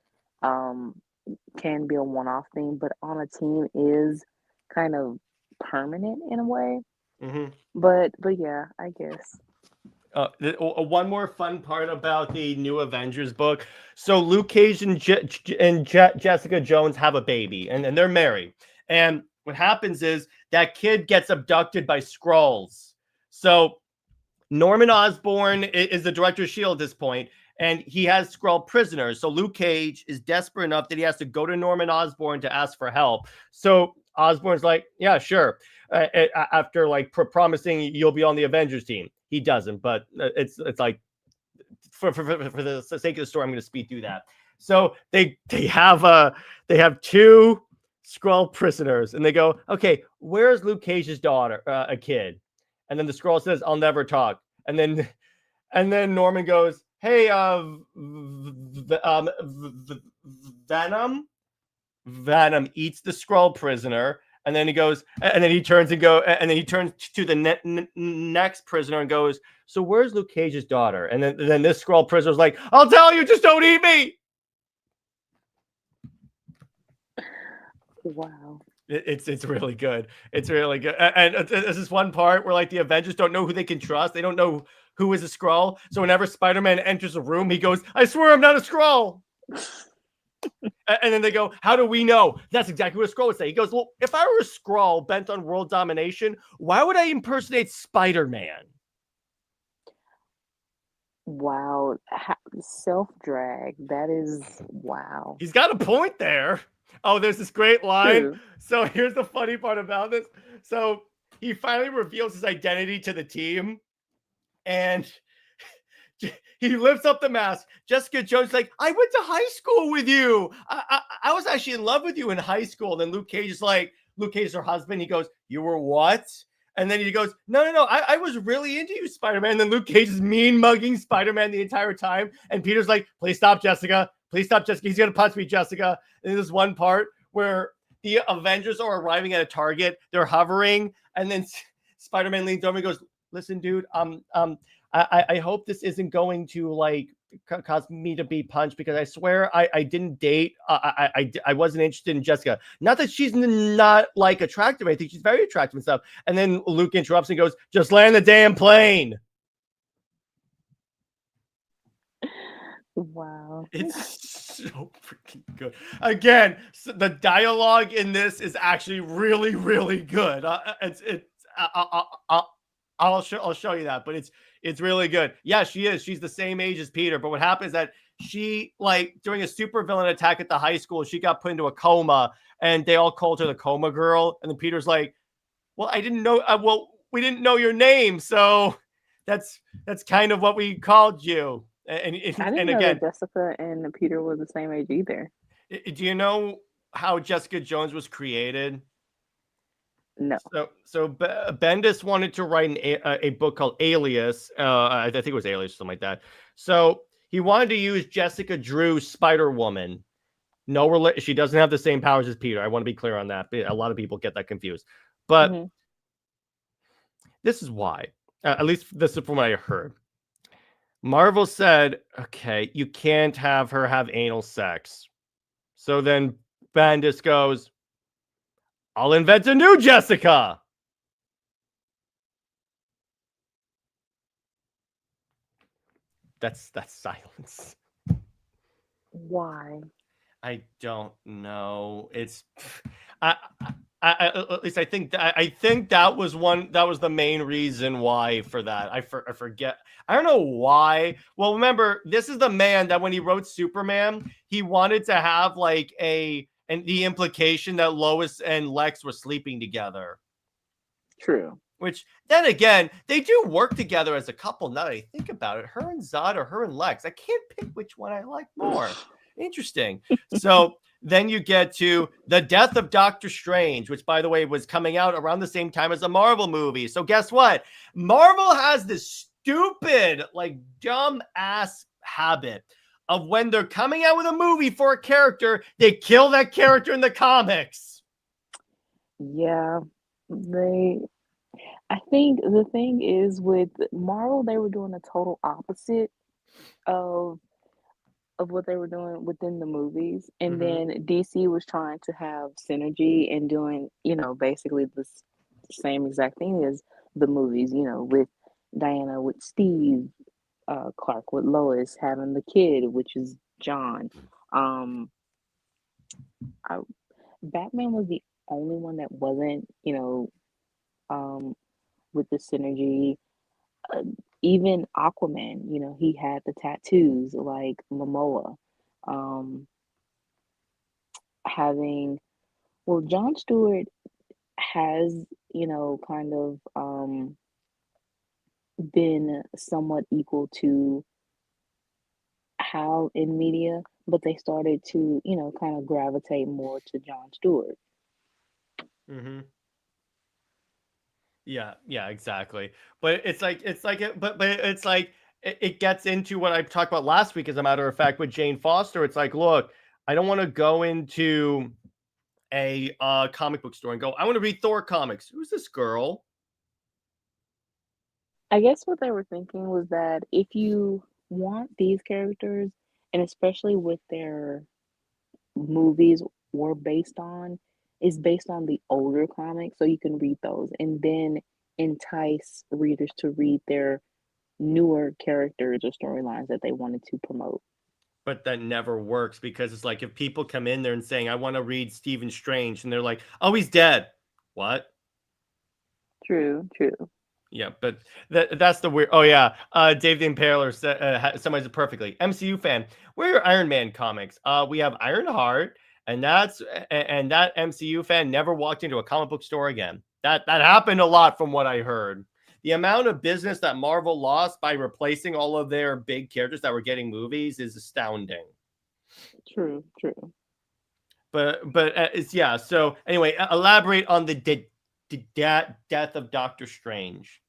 F: can be a one-off thing, but on a team is kind of permanent in a way.
E: Mm-hmm.
F: But yeah, I guess.
E: One more fun part about the new Avengers book. So Luke Cage and Jessica Jones have a baby, and they're married. And what happens is that kid gets abducted by Skrulls. So Norman Osborn is the director of S.H.I.E.L.D. at this point, and he has Skrull prisoners. So Luke Cage is desperate enough that he has to go to Norman Osborn to ask for help. So Osborn's like, "Yeah, sure." After like promising you'll be on the Avengers team. He doesn't, but it's like for the sake of the story, I'm going to speed through that. So they have two Skrull prisoners, and they go, okay, where's Luke Cage's daughter, a kid? And then the Skrull says, I'll never talk. And then Norman goes, hey, Venom eats the Skrull prisoner. And then he goes, and then he turns to the next prisoner and goes, so where's Luke Cage's daughter? And then this Skrull prisoner's like, I'll tell you, just don't eat me.
F: Wow.
E: It's really good. It's really good. And there's this one part where like the Avengers don't know who they can trust. They don't know who is a Skrull. So whenever Spider-Man enters a room, he goes, I swear I'm not a Skrull. And then they go, how do we know? That's exactly what a Skrull would say. He goes, well, if I were a Skrull bent on world domination, why would I impersonate Spider-Man?
F: Wow. Self-drag. That is wow.
E: He's got a point there. Oh, there's this great line.
F: True.
E: So here's the funny part about this. So he finally reveals his identity to the team. And he lifts up the mask. Jessica Jones is like, I went to high school with you. I was actually in love with you in high school. And then Luke Cage is her husband. He goes, you were what? And then he goes, no. I was really into you, Spider-Man. And then Luke Cage is mean mugging Spider-Man the entire time. And Peter's like, please stop, Jessica. Please stop, Jessica. He's going to punch me, Jessica. And there's one part where the Avengers are arriving at a target. They're hovering. And then Spider-Man leans over and goes, listen, dude, I hope this isn't going to like cause me to be punched, because I swear I didn't date. I wasn't interested in Jessica. Not that she's not like attractive. I think she's very attractive and stuff. And then Luke interrupts and goes, just land the damn plane.
F: Wow.
E: It's so freaking good. Again, so the dialogue in this is actually really, really good. I'll show you that, but it's really good. Yeah, she is. She's the same age as Peter. But what happens is that she, like, during a supervillain attack at the high school, she got put into a coma, and they all called her the coma girl. And then Peter's like, well, I didn't know. We didn't know your name, so that's kind of what we called you.
F: I didn't know
E: again,
F: that Jessica and Peter were the same age either.
E: do you know how Jessica Jones was created?
F: No.
E: So Bendis wanted to write a book called Alias. I think it was Alias, something like that. So he wanted to use Jessica Drew's Spider-Woman. No, she doesn't have the same powers as Peter. I want to be clear on that. A lot of people get that confused. But this is why. At least this is from what I heard. Marvel said, okay, you can't have her have anal sex. So then Bendis goes, I'll invent a new Jessica. That's silence.
F: Why?
E: I don't know. It's at least I think that was the main reason why for that. I forget. I don't know why. Well, remember, this is the man that when he wrote Superman, he wanted to have like the implication that Lois and Lex were sleeping together.
F: True.
E: Which then again, they do work together as a couple. Now that I think about it, her and Zod or her and Lex. I can't pick which one I like more. Interesting. So then you get to the death of Doctor Strange, which, by the way, was coming out around the same time as a Marvel movie. So guess what? Marvel has this stupid, like, dumb ass habit of when they're coming out with a movie for a character, they kill that character in the comics.
F: Yeah, I think the thing is with Marvel, they were doing the total opposite of what they were doing within the movies. And then DC was trying to have synergy and doing, basically the same exact thing as the movies, with Diana with Steve, Clark with Lois, having the kid, which is John. Batman was the only one that wasn't, with the synergy. Even Aquaman, he had the tattoos like Momoa. Jon Stewart has, kind of been somewhat equal to Hal in media, but they started to, kind of gravitate more to Jon Stewart.
E: Mm-hmm. Yeah, exactly. But it's like it gets into what I talked about last week, as a matter of fact, with Jane Foster. It's like, look, I don't want to go into a comic book store and go, I want to read Thor comics. Who's this girl?
F: I guess what they were thinking was that if you want these characters, and especially with their movies were based on, is based on the older comics, so you can read those and then entice readers to read their newer characters or storylines that they wanted to promote.
E: But that never works, because it's like if people come in there and saying, I want to read Stephen Strange, and they're like, oh, he's dead. What?
F: True, true.
E: Yeah, but that's the weird. Oh yeah, Dave the Impaler summarized it perfectly. MCU fan, where are your Iron Man comics? We have Ironheart, and that MCU fan never walked into a comic book store again. That happened a lot, from what I heard. The amount of business that Marvel lost by replacing all of their big characters that were getting movies is astounding.
F: True, true.
E: But it's, yeah. So anyway, elaborate on the death of Doctor Strange.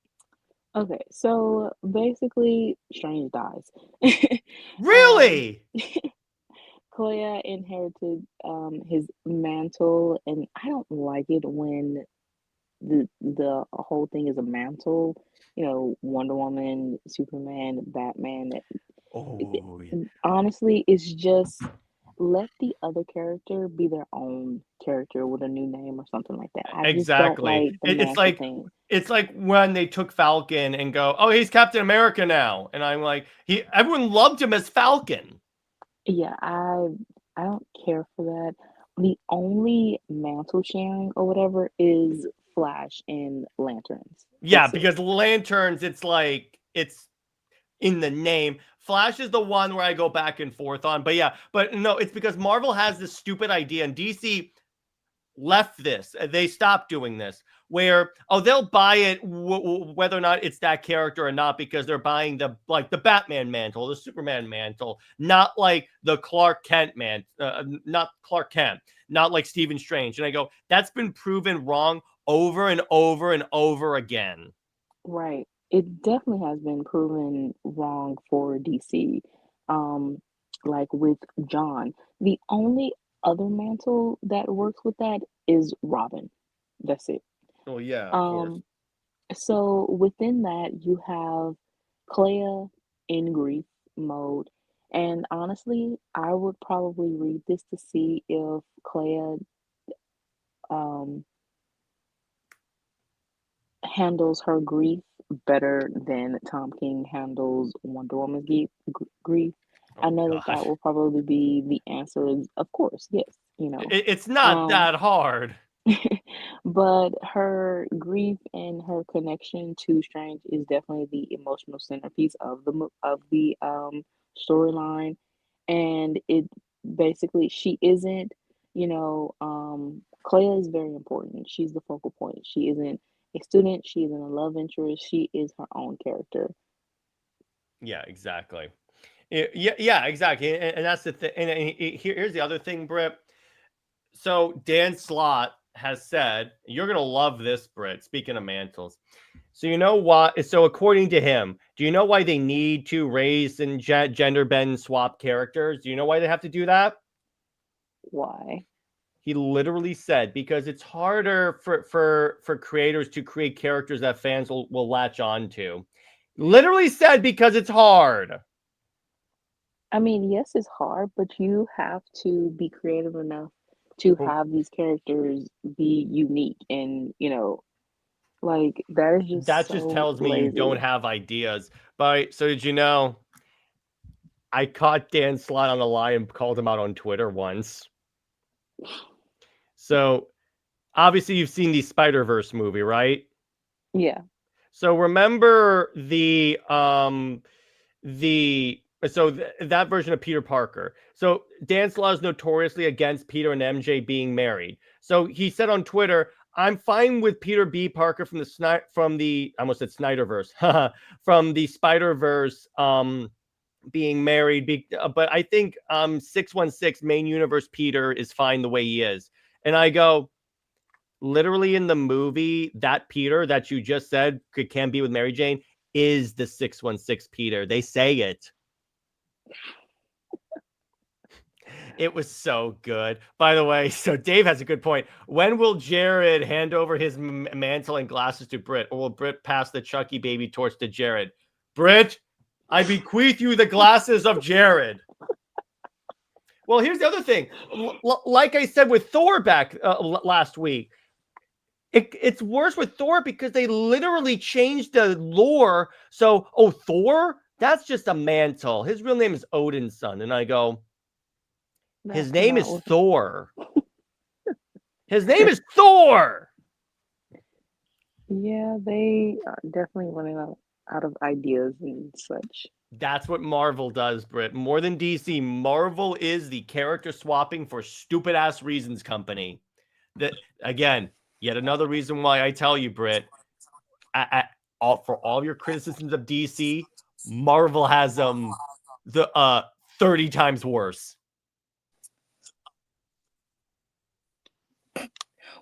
F: Okay, so basically, Strange dies.
E: Really?
F: Clea inherited his mantle, and I don't like it when the whole thing is a mantle. You know, Wonder Woman, Superman, Batman.
E: Oh, yeah.
F: Honestly, it's just let the other character be their own character with a new name or something like that. I just don't
E: Exactly.
F: like the mantle thing.
E: It's like when they took Falcon and go, oh, he's Captain America now, and I'm like, everyone loved him as Falcon.
F: Yeah, I don't care for that. The only mantle sharing or whatever is Flash and Lanterns.
E: Yeah,
F: That's it.
E: because Lanterns, it's like it's in the name. Flash is the one where I go back and forth on, but yeah, but no, it's because Marvel has this stupid idea, and DC left this. They stopped doing this, where they'll buy it whether or not it's that character or not, because they're buying the Batman mantle, the Superman mantle, not like the Clark Kent not Clark Kent, not like Stephen Strange. And I go, that's been proven wrong over and over and over again.
F: Right. It definitely has been proven wrong for DC. Like with John. The only other mantle that works with that is Robin. That's it.
E: Oh yeah, of course.
F: Um, so within that, you have Clea in grief mode. And honestly, I would probably read this to see if Clea um, handles her grief better than Tom King handles Wonder Woman's grief.
E: Oh
F: I know that
E: God,
F: that will probably be the answer. Of course, yes, you know.
E: it's not
F: Um,
E: that hard.
F: but her grief and her connection to Strange is definitely the emotional centerpiece of the storyline, and it basically she isn't, Clea is very important. She's the focal point. She isn't a student. She isn't a love interest. She is her own character.
E: Yeah, exactly. Yeah, exactly. And that's the thing. And here's the other thing, Britt. So Dan Slott has said, you're going to love this, Britt, speaking of mantles. So you know what? So according to him, do you know why they need to raise and gender bend swap characters? Do you know why they have to do that?
F: Why?
E: He literally said, because it's harder for creators to create characters that fans will latch on to. Literally said, because it's hard.
F: I mean, yes, it's hard, but you have to be creative enough to have these characters be unique and, like that is just
E: That just
F: so
E: tells me you don't
F: lazy.
E: have ideas. But so did you know? I caught Dan Slott on the lie and called him out on Twitter once. So obviously you've seen the Spider-Verse movie, right?
F: Yeah.
E: So remember that version of Peter Parker. So Dan Slott is notoriously against Peter and MJ being married. So he said on Twitter, I'm fine with Peter B. Parker from the I almost said Snyderverse, from the Spider-Verse being married, but I think 616 main universe Peter is fine the way he is. And I go, literally in the movie, that Peter that you just said can be with Mary Jane is the 616 Peter. They say it. It was so good. By the way, so Dave has a good point. When will Jared hand over his mantle and glasses to Britt, or will Britt pass the Chucky baby torch to Jared? Britt, I bequeath you the glasses of Jared. Well, here's the other thing. Like I said with Thor back last week, it's worse with Thor because they literally changed the lore. So, Thor, that's just a mantle. His real name is Odin's son. And I go, his name is Thor. His name is Thor.
F: Yeah, they are definitely running out of ideas and such.
E: That's what Marvel does, Britt. More than DC, Marvel is the character swapping for stupid ass reasons company. That again, yet another reason why I tell you, Britt, for all your criticisms of DC, Marvel has them 30 times worse.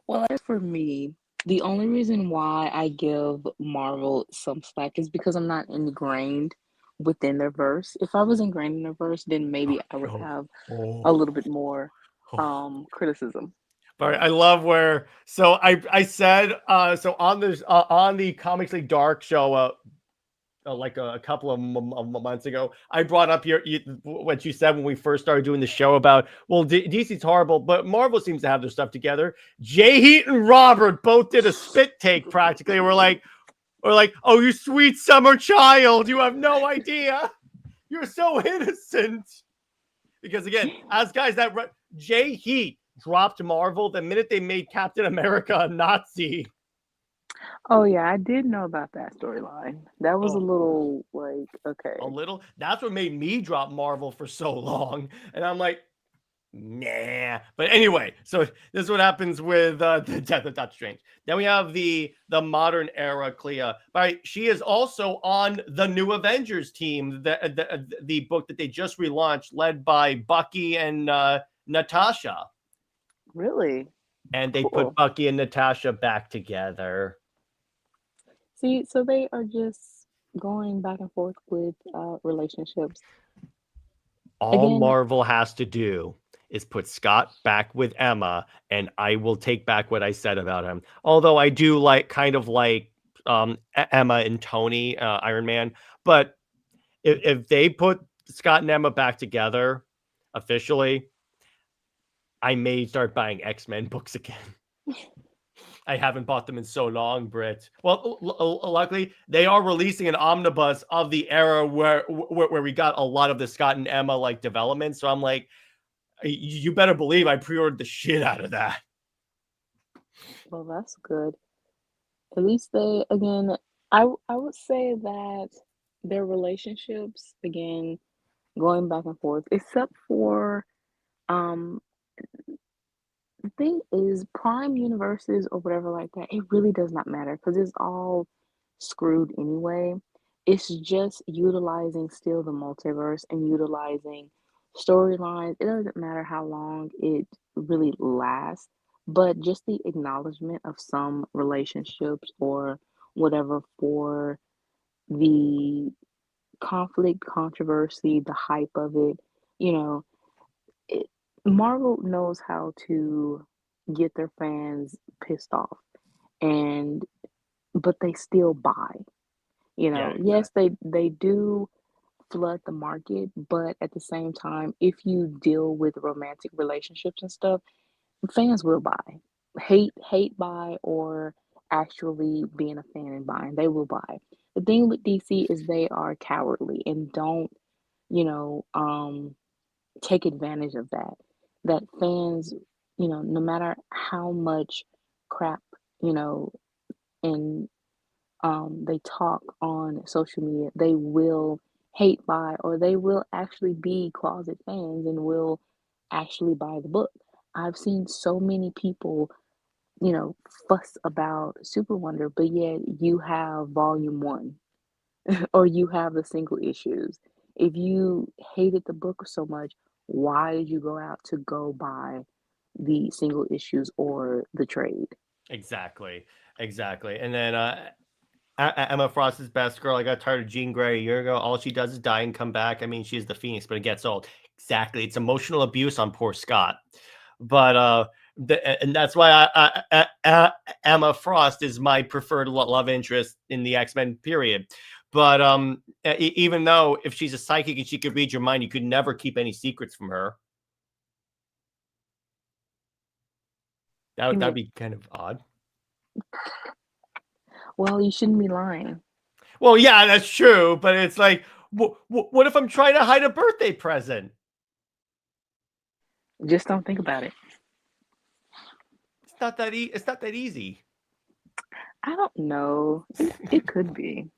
F: Well, as for me, the only reason why I give Marvel some slack is because I'm not ingrained within their verse. If I was ingrained in their verse, then maybe I would have a little bit more criticism.
E: But I love where I said so on this on the Comics League Dark show like a couple of months ago, I brought up what you said when we first started doing the show about, well, DC's horrible, but Marvel seems to have their stuff together. Jay Heat and Robert both did a spit take practically. We're like, oh, you sweet summer child, you have no idea. You're so innocent. Because again, as guys that Jay Heat dropped Marvel the minute they made Captain America a Nazi.
F: Oh yeah, I did know about that storyline. That was a little like, okay.
E: A little? That's what made me drop Marvel for so long. And I'm like, nah. But anyway, so this is what happens with the death of Doctor Strange. Then we have the modern era Clea. Right, she is also on the New Avengers team, the book that they just relaunched, led by Bucky and Natasha.
F: Really?
E: And they put Bucky and Natasha back together.
F: See, so they are just going back and forth with relationships.
E: All Marvel has to do is put Scott back with Emma, and I will take back what I said about him. Although I do kind of like Emma and Tony, Iron Man. But if they put Scott and Emma back together officially, I may start buying X-Men books again. I haven't bought them in so long, Britt. Well, luckily, they are releasing an omnibus of the era where we got a lot of the Scott and Emma development. So I'm like, you better believe I pre-ordered the shit out of that.
F: Well, that's good. At least they, again, I would say that their relationships, again, going back and forth, except for the thing is, Prime universes or whatever like that, it really does not matter because it's all screwed anyway. It's just utilizing still the multiverse and utilizing storylines. It doesn't matter how long it really lasts, but just the acknowledgement of some relationships or whatever for the conflict, controversy, the hype of it, you know, Marvel knows how to get their fans pissed off, but they still buy. Yes, they do flood the market, but at the same time, if you deal with romantic relationships and stuff, fans will buy. Hate buy, or actually being a fan and buying, they will buy. The thing with DC is they are cowardly and don't, take advantage of that fans, no matter how much crap, and they talk on social media, they will hate buy, or they will actually be closet fans and will actually buy the book. I've seen so many people, fuss about SuperWonder, but yet you have volume 1 or you have the single issues. If you hated the book so much, why did you go out to go buy the single issues or the trade?
E: Exactly. And then Emma Frost is best girl. I got tired of Jean Grey a year ago. All she does is die and come back. I mean, she's the Phoenix, but it gets old. Exactly. It's emotional abuse on poor Scott. But and that's why Emma Frost is my preferred love interest in the X-Men period. But even though if she's a psychic and she could read your mind, you could never keep any secrets from her. That'd be kind of odd.
F: Well, you shouldn't be lying.
E: Well, yeah, that's true. But it's like, what if I'm trying to hide a birthday present?
F: Just don't think about it.
E: It's not that easy.
F: I don't know. It could be.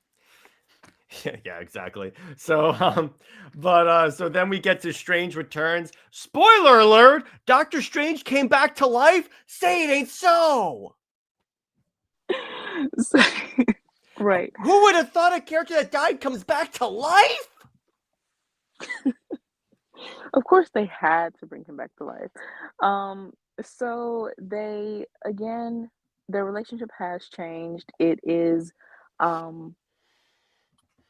E: Yeah, exactly. So, so then we get to Strange Returns. Spoiler alert! Doctor Strange came back to life. Say it ain't so.
F: Right.
E: Who would have thought a character that died comes back to life?
F: Of course, they had to bring him back to life. So they again, their relationship has changed. It is,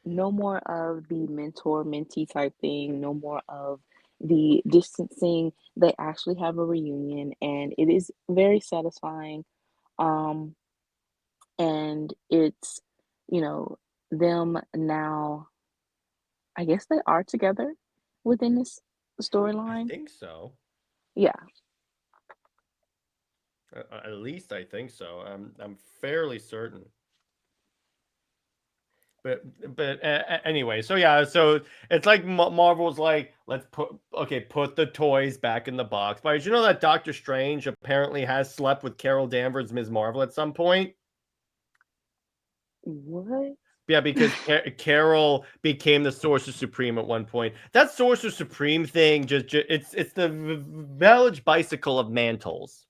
F: no more of the mentor mentee type thing, no more of the distancing. They actually have a reunion and it is very satisfying. Um, and it's, you know, them now, I guess they are together within this
E: I
F: storyline.
E: think so.
F: Yeah.
E: At least I think so. I'm fairly certain. But anyway, so yeah, so it's like Marvel's like, let's put the toys back in the box. But did you know that Doctor Strange apparently has slept with Carol Danvers, Ms. Marvel, at some point?
F: What?
E: Yeah, because Carol became the Sorcerer Supreme at one point. That Sorcerer Supreme thing, it's the village bicycle of mantles.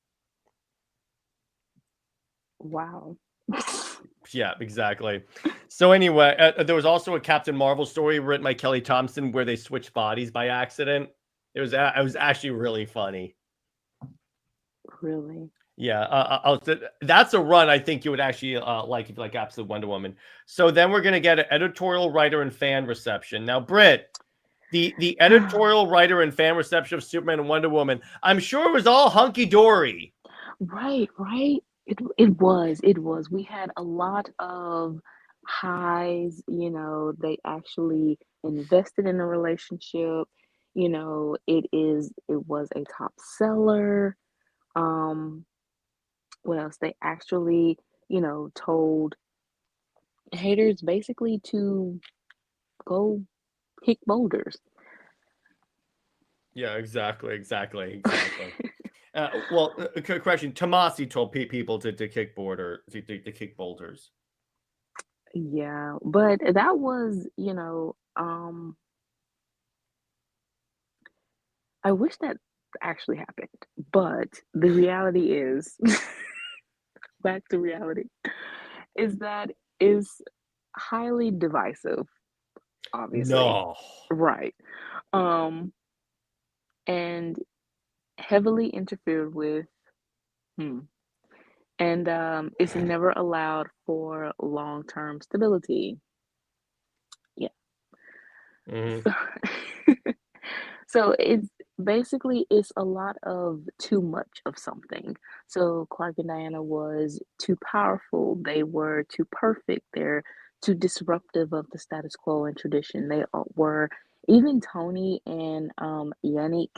F: Wow.
E: Yeah, exactly. So anyway, there was also a Captain Marvel story written by Kelly Thompson where they switched bodies by accident. It was actually really funny.
F: Really?
E: Yeah, that's a run I think you would actually like if you like Absolute Wonder Woman. So then we're gonna get an editorial writer and fan reception. Now, Britt, the editorial writer and fan reception of Superman and Wonder Woman, I'm sure it was all hunky dory.
F: Right, right. It was. We had a lot of highs, they actually invested in a relationship. It was a top seller. Um, what else? They actually, told haters basically to go kick boulders.
E: Yeah, exactly. Well, correction. Tomasi told people to kick to kick boulders.
F: Yeah, but that was, I wish that actually happened. But the reality is, back to reality, is that is highly divisive, obviously.
E: No.
F: Right. Um, and heavily interfered with. Hmm. And it's never allowed for long-term stability. Yeah.
E: Mm-hmm.
F: So it's a lot of too much of something. So Clark and Diana was too powerful. They were too perfect. They're too disruptive of the status quo and tradition. They were even Tony and Yannick,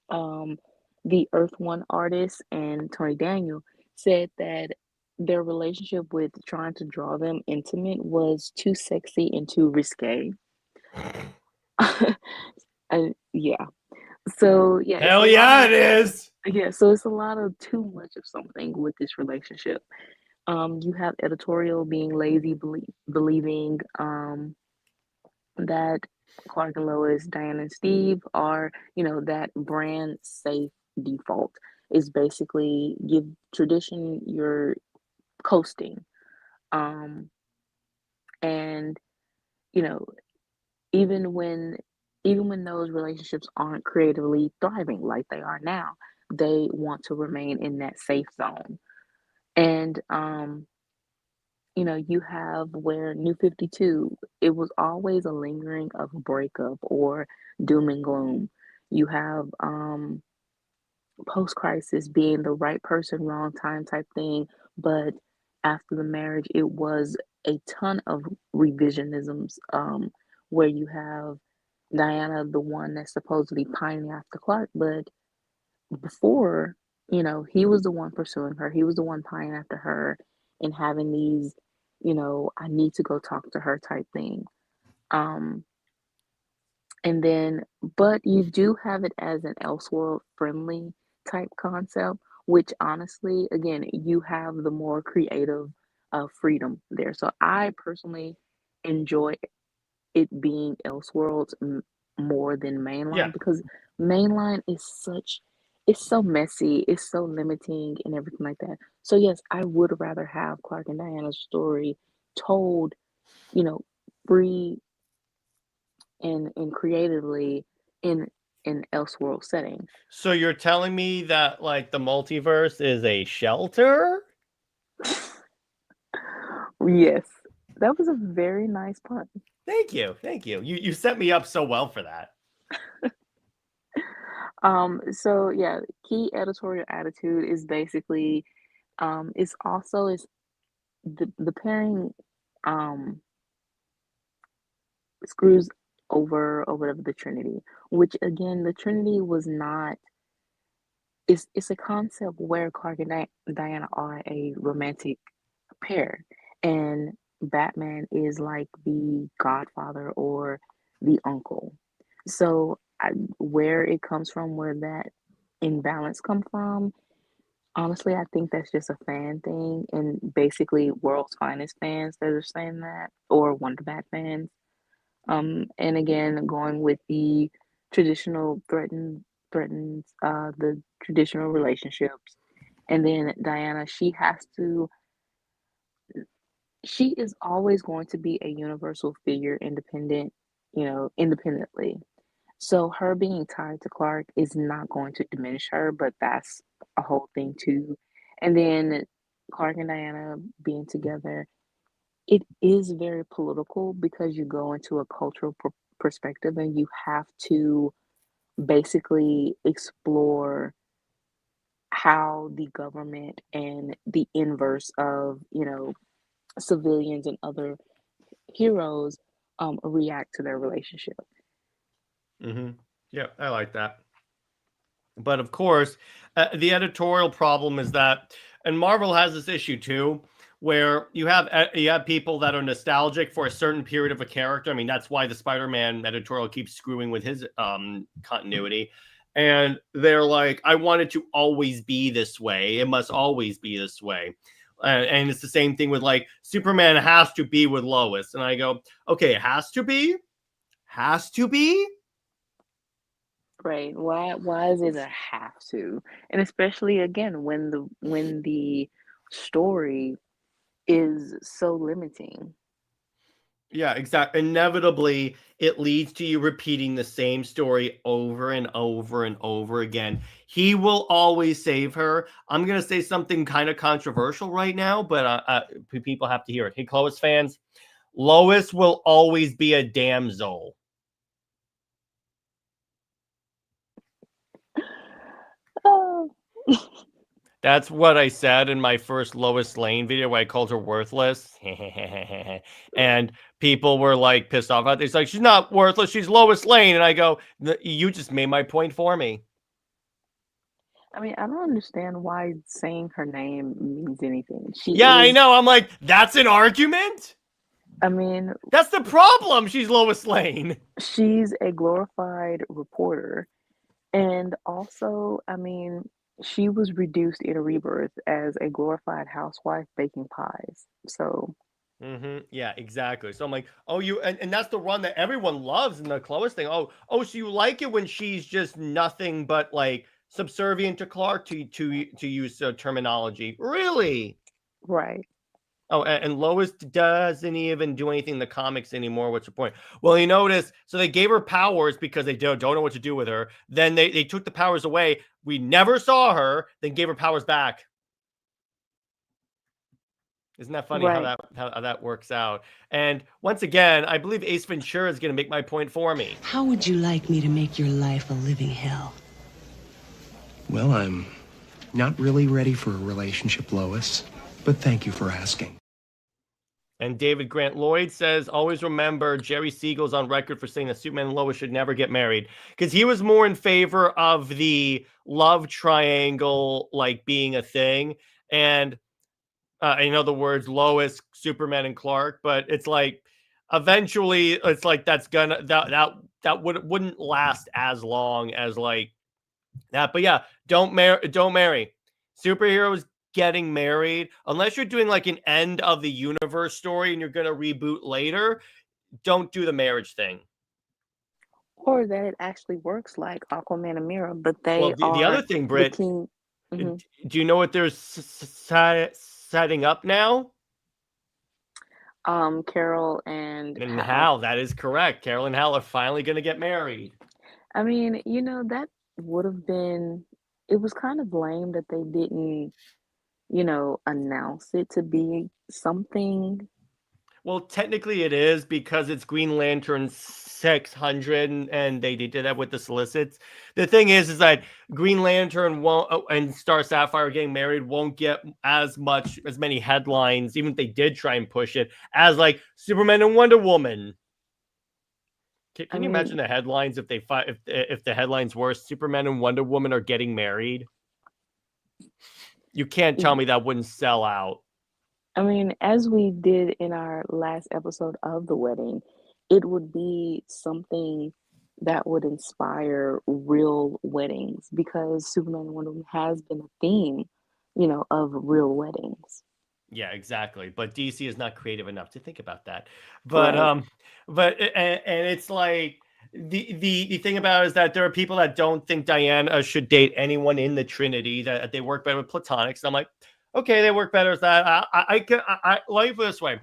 F: um, the Earth One artist, and Tony Daniel said that their relationship with trying to draw them intimate was too sexy and too risque. Yeah. So yeah, it's a
E: Hell
F: lot
E: yeah,
F: of
E: it is.
F: yeah, so it's a lot of too much of something with this relationship. You have editorial being lazy, believing that Clark and Lois, Diane and Steve are, that brand safe default is basically give tradition you're coasting. Um, and you know, even when those relationships aren't creatively thriving like they are now, they want to remain in that safe zone. And you have where New 52, it was always a lingering of a breakup or doom and gloom. You have post crisis being the right person, wrong time type thing, but after the marriage, it was a ton of revisionisms, where you have Diana, the one that's supposedly pining after Clark, but before, he was the one pursuing her, he was the one pining after her and having these, I need to go talk to her type thing. Um, and then, but you do have it as an Elseworld friendly type concept, which honestly, again, you have the more creative freedom there. So I personally enjoy it being Elseworlds more than
E: Yeah.
F: mainline, because mainline is it's so messy, it's so limiting and everything like that. So yes, I would rather have Clark and Diana's story told, you know, free and creatively in an Elseworld setting.
E: So you're telling me that like the multiverse is a shelter?
F: Yes, that was a very nice pun.
E: Thank you. Thank you. You set me up so well for that.
F: So yeah, key editorial attitude is basically, it's also is the pairing um screws over the Trinity, which again, the Trinity was not. It's a concept where Clark and Diana are a romantic pair, and Batman is like the godfather or the uncle. So where it comes from, where that imbalance come from, honestly, I think that's just a fan thing, and basically World's Finest fans that are saying that, or Wonder Bat fans. And again, going with the traditional threatens the traditional relationships, and then Diana, she is always going to be a universal figure, independently. So her being tied to Clark is not going to diminish her, but that's a whole thing too. And then Clark and Diana being together, it is very political because you go into a cultural perspective and you have to basically explore how the government and the inverse of, civilians and other heroes react to their relationship.
E: Mm-hmm. Yeah, I like that. But of course, the editorial problem is that, and Marvel has this issue too, where you have people that are nostalgic for a certain period of a character. I mean, that's why the Spider-Man editorial keeps screwing with his continuity. And they're like, I want it to always be this way. It must always be this way. And it's the same thing with like Superman has to be with Lois. And I go, okay, it has to be? Has to be?
F: Right. Why is it a have to? And especially again when the story is so limiting.
E: Yeah, exactly. Inevitably, it leads to you repeating the same story over and over and over again. He will always save her. I'm going to say something kind of controversial right now, but people have to hear it. Hey, Lois fans, Lois will always be a damsel.
F: Oh.
E: That's what I said in my first Lois Lane video where I called her worthless. And people were like pissed off about it. It's like, she's not worthless. She's Lois Lane. And I go, you just made my point for me.
F: I mean, I don't understand why saying her name means anything.
E: Yeah, I know. I'm like, that's an argument?
F: I mean,
E: That's the problem. She's Lois Lane.
F: she's a glorified reporter. And also, I mean, she was reduced in Rebirth as a glorified housewife baking pies. So,
E: Yeah, exactly. So I'm like, oh, and that's the run that everyone loves in the Clovis thing. So you like it when she's just nothing but like subservient to Clark, to use terminology. Really?
F: right.
E: Oh, and Lois doesn't even do anything in the comics anymore. What's the point? Well, you notice, so they gave her powers because they don't know what to do with her. Then they took the powers away. We never saw her, then gave her powers back. Isn't that funny
F: Right.
E: how that works out? And once again, I believe Ace Ventura is going to make my point for me.
G: How would you like me to make your life a living hell?
D: Well, I'm not really ready for a relationship, Lois, but thank you for asking.
E: And David Grant Lloyd says, always remember Jerry Siegel's on record for saying that Superman and Lois should never get married, because he was more in favor of the love triangle like being a thing. And in other words, Lois, Superman, and Clark. But it's like eventually it's like that wouldn't last as long as like that. But yeah, don't marry. Superheroes getting married, unless you're doing like an end of the universe story and you're going to reboot later, don't do the marriage thing.
F: Or that it actually works like Aquaman and Mira, but
E: Well,
F: they
E: the other
F: are
E: thing,
F: the
E: Britt,
F: king. Mhm.
E: do you know what they're setting up now?
F: Carol and
E: And
F: Hal.
E: Hal, that is correct. Carol and Hal are finally going to get married.
F: I mean, that would have been. It was kind of lame that they didn't, announce it to be something.
E: Well, technically it is because it's Green Lantern 600 and they did that with the solicits. The thing is that Green Lantern won't and Star Sapphire getting married won't get as many headlines, even if they did try and push it, as like Superman and Wonder Woman. Can you imagine the headlines if the headlines were Superman and Wonder Woman are getting married? You can't tell me that wouldn't sell out.
F: I mean, as we did in our last episode of The Wedding, it would be something that would inspire real weddings because Superman and Wonder Woman has been a theme, of real weddings.
E: Yeah, exactly. But DC is not creative enough to think about that. But and it's like the thing about it is that there are people that don't think Diana should date anyone in the Trinity, that they work better with platonics. And I'm like, okay, they work better as that. I let me put it this way.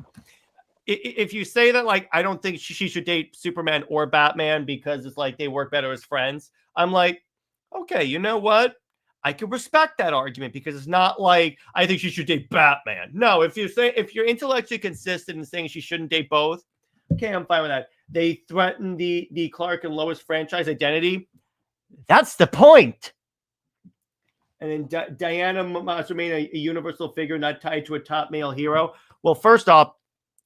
E: If you say that, like, I don't think she should date Superman or Batman because it's like they work better as friends, I'm like, okay, you know what? I can respect that argument because it's not like I think she should date Batman. No, if you're intellectually consistent in saying she shouldn't date both, okay, I'm fine with that. They threaten the Clark and Lois franchise identity. That's the point. And then Diana must remain a universal figure, not tied to a top male hero. Well, first off,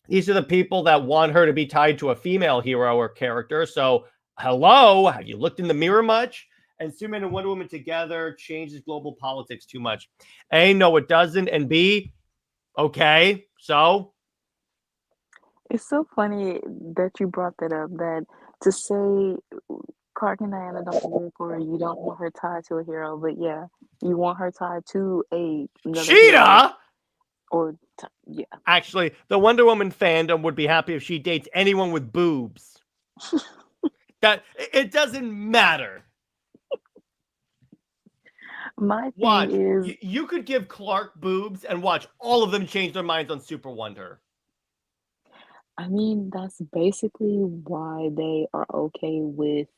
E: these are the people that want her to be tied to a female hero or character. So, hello, have you looked in the mirror much? And Superman and Wonder Woman together changes global politics too much. A, no, it doesn't. And B, okay, so.
F: It's so funny that you brought that up, that to say Clark and Diana don't work, or you don't want her tied to a hero, but yeah, you want her tied to another
E: Cheetah!
F: Or yeah.
E: Actually, the Wonder Woman fandom would be happy if she dates anyone with boobs. That it doesn't matter.
F: My
E: Watch,
F: thing is,
E: you could give Clark boobs and watch all of them change their minds on SuperWonder.
F: I mean, that's basically why they are okay with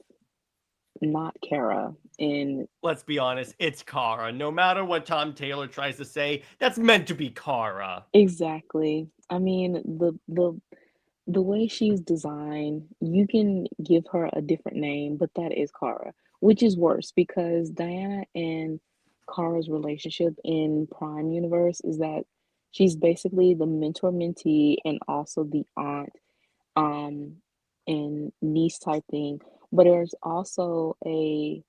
F: not Kara. And
E: let's be honest, it's Kara. No matter what Tom Taylor tries to say, that's meant to be Kara.
F: Exactly. I mean, the way she's designed, you can give her a different name, but that is Kara, which is worse because Diana and Kara's relationship in Prime Universe is that she's basically the mentor-mentee and also the aunt and niece type thing. But there's also a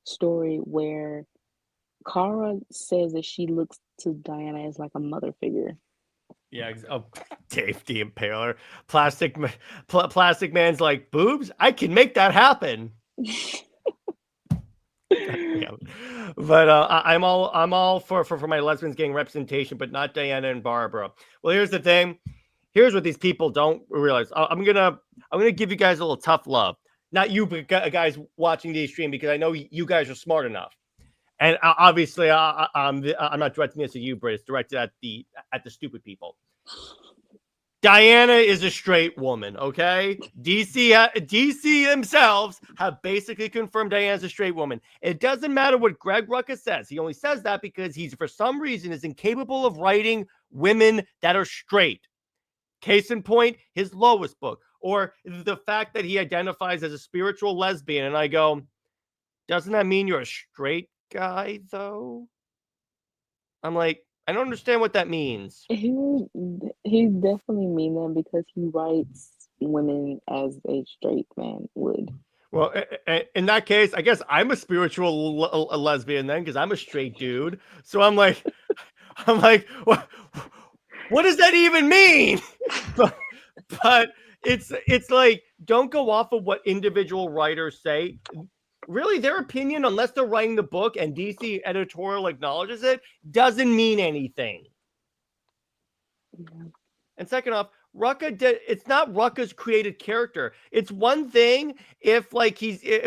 F: story where Kara says that she looks to Diana as like a mother figure.
E: Yeah, Dave the Impaler. Plastic Man's like, boobs? I can make that happen. Yeah. But I'm all for my lesbians getting representation, but not Diana and Barbara. Well, here's the thing. Here's what these people don't realize. I'm gonna give you guys a little tough love. Not you guys watching the stream, because I know you guys are smart enough. And obviously, I'm not directing this at you, Britt. It's directed at the stupid people. Diana is a straight woman, okay? DC themselves have basically confirmed Diana's a straight woman. It doesn't matter what Greg Rucka says. He only says that because he's, for some reason, is incapable of writing women that are straight. Case in point, his lowest book, or the fact that he identifies as a spiritual lesbian. And I go, doesn't that mean you're a straight guy, though? I'm like, I don't understand what that means.
F: He definitely mean that because he writes women as a straight man would.
E: Well, in that case, I guess I'm a spiritual lesbian then, because I'm a straight dude. So I'm like, what does that even mean? but it's like, don't go off of what individual writers say. Really, their opinion, unless they're writing the book and DC editorial acknowledges it, doesn't mean anything.
F: Yeah.
E: And second off, it's not Rucka's created character. It's one thing if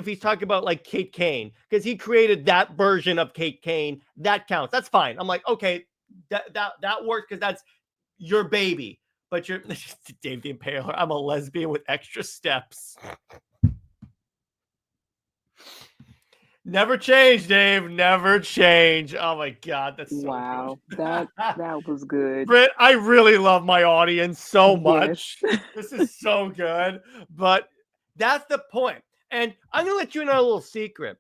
E: he's talking about like Kate Kane, because he created that version of Kate Kane. That counts. That's fine. I'm like, okay, that works because that's your baby. But you're Dave the Impaler. I'm a lesbian with extra steps. Never change, Dave. Never change. Oh my God, that's so
F: wow.
E: good.
F: That was good.
E: Britt, I really love my audience so much.
F: Yes.
E: This is so good. But that's the point. And I'm gonna let you know a little secret.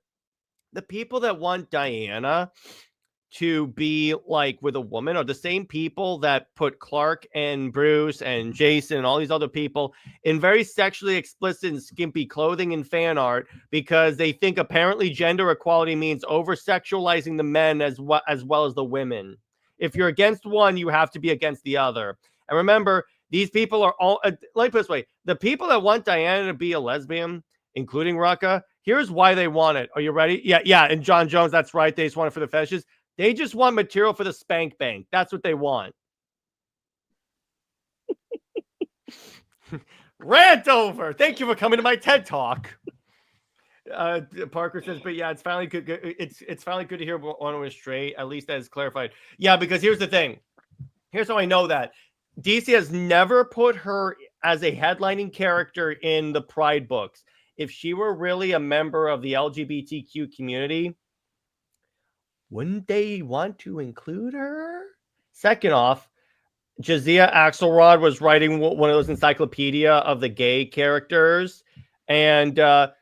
E: The people that want Diana to be like with a woman are the same people that put Clark and Bruce and Jason and all these other people in very sexually explicit and skimpy clothing and fan art because they think apparently gender equality means over-sexualizing the men as well as the women. If you're against one, you have to be against the other. And remember, these people are all, let me put it this way, the people that want Diana to be a lesbian, including Rucka, here's why they want it. Are you ready? Yeah. And John Jones, that's right. They just want it for the fetishes. They just want material for the spank bank. That's what they want. Rant over. Thank you for coming to my TED Talk. Parker says, but yeah, it's finally good. It's finally good to hear one was straight. At least that is clarified. Yeah, because here's the thing. Here's how I know that. DC has never put her as a headlining character in the Pride books. If she were really a member of the LGBTQ community, wouldn't they want to include her? Second off, Jazia Axelrod was writing one of those encyclopedia of the gay characters. And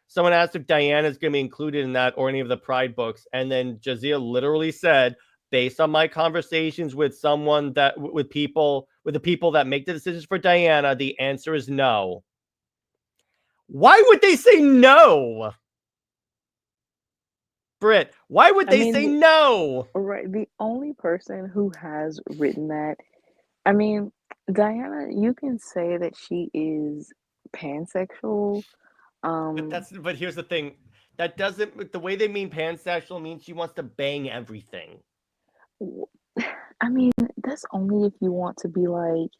E: someone asked if Diana is going to be included in that or any of the Pride books. And then Jazia literally said, based on my conversations with with the people that make the decisions for Diana, the answer is no. Why would they say no? Britt, why would they say no?
F: Right. The only person who has written that, I mean, Diana, you can say that she is pansexual.
E: But here's the thing. That doesn't, the way they mean pansexual means she wants to bang everything.
F: I mean, that's only if you want to be like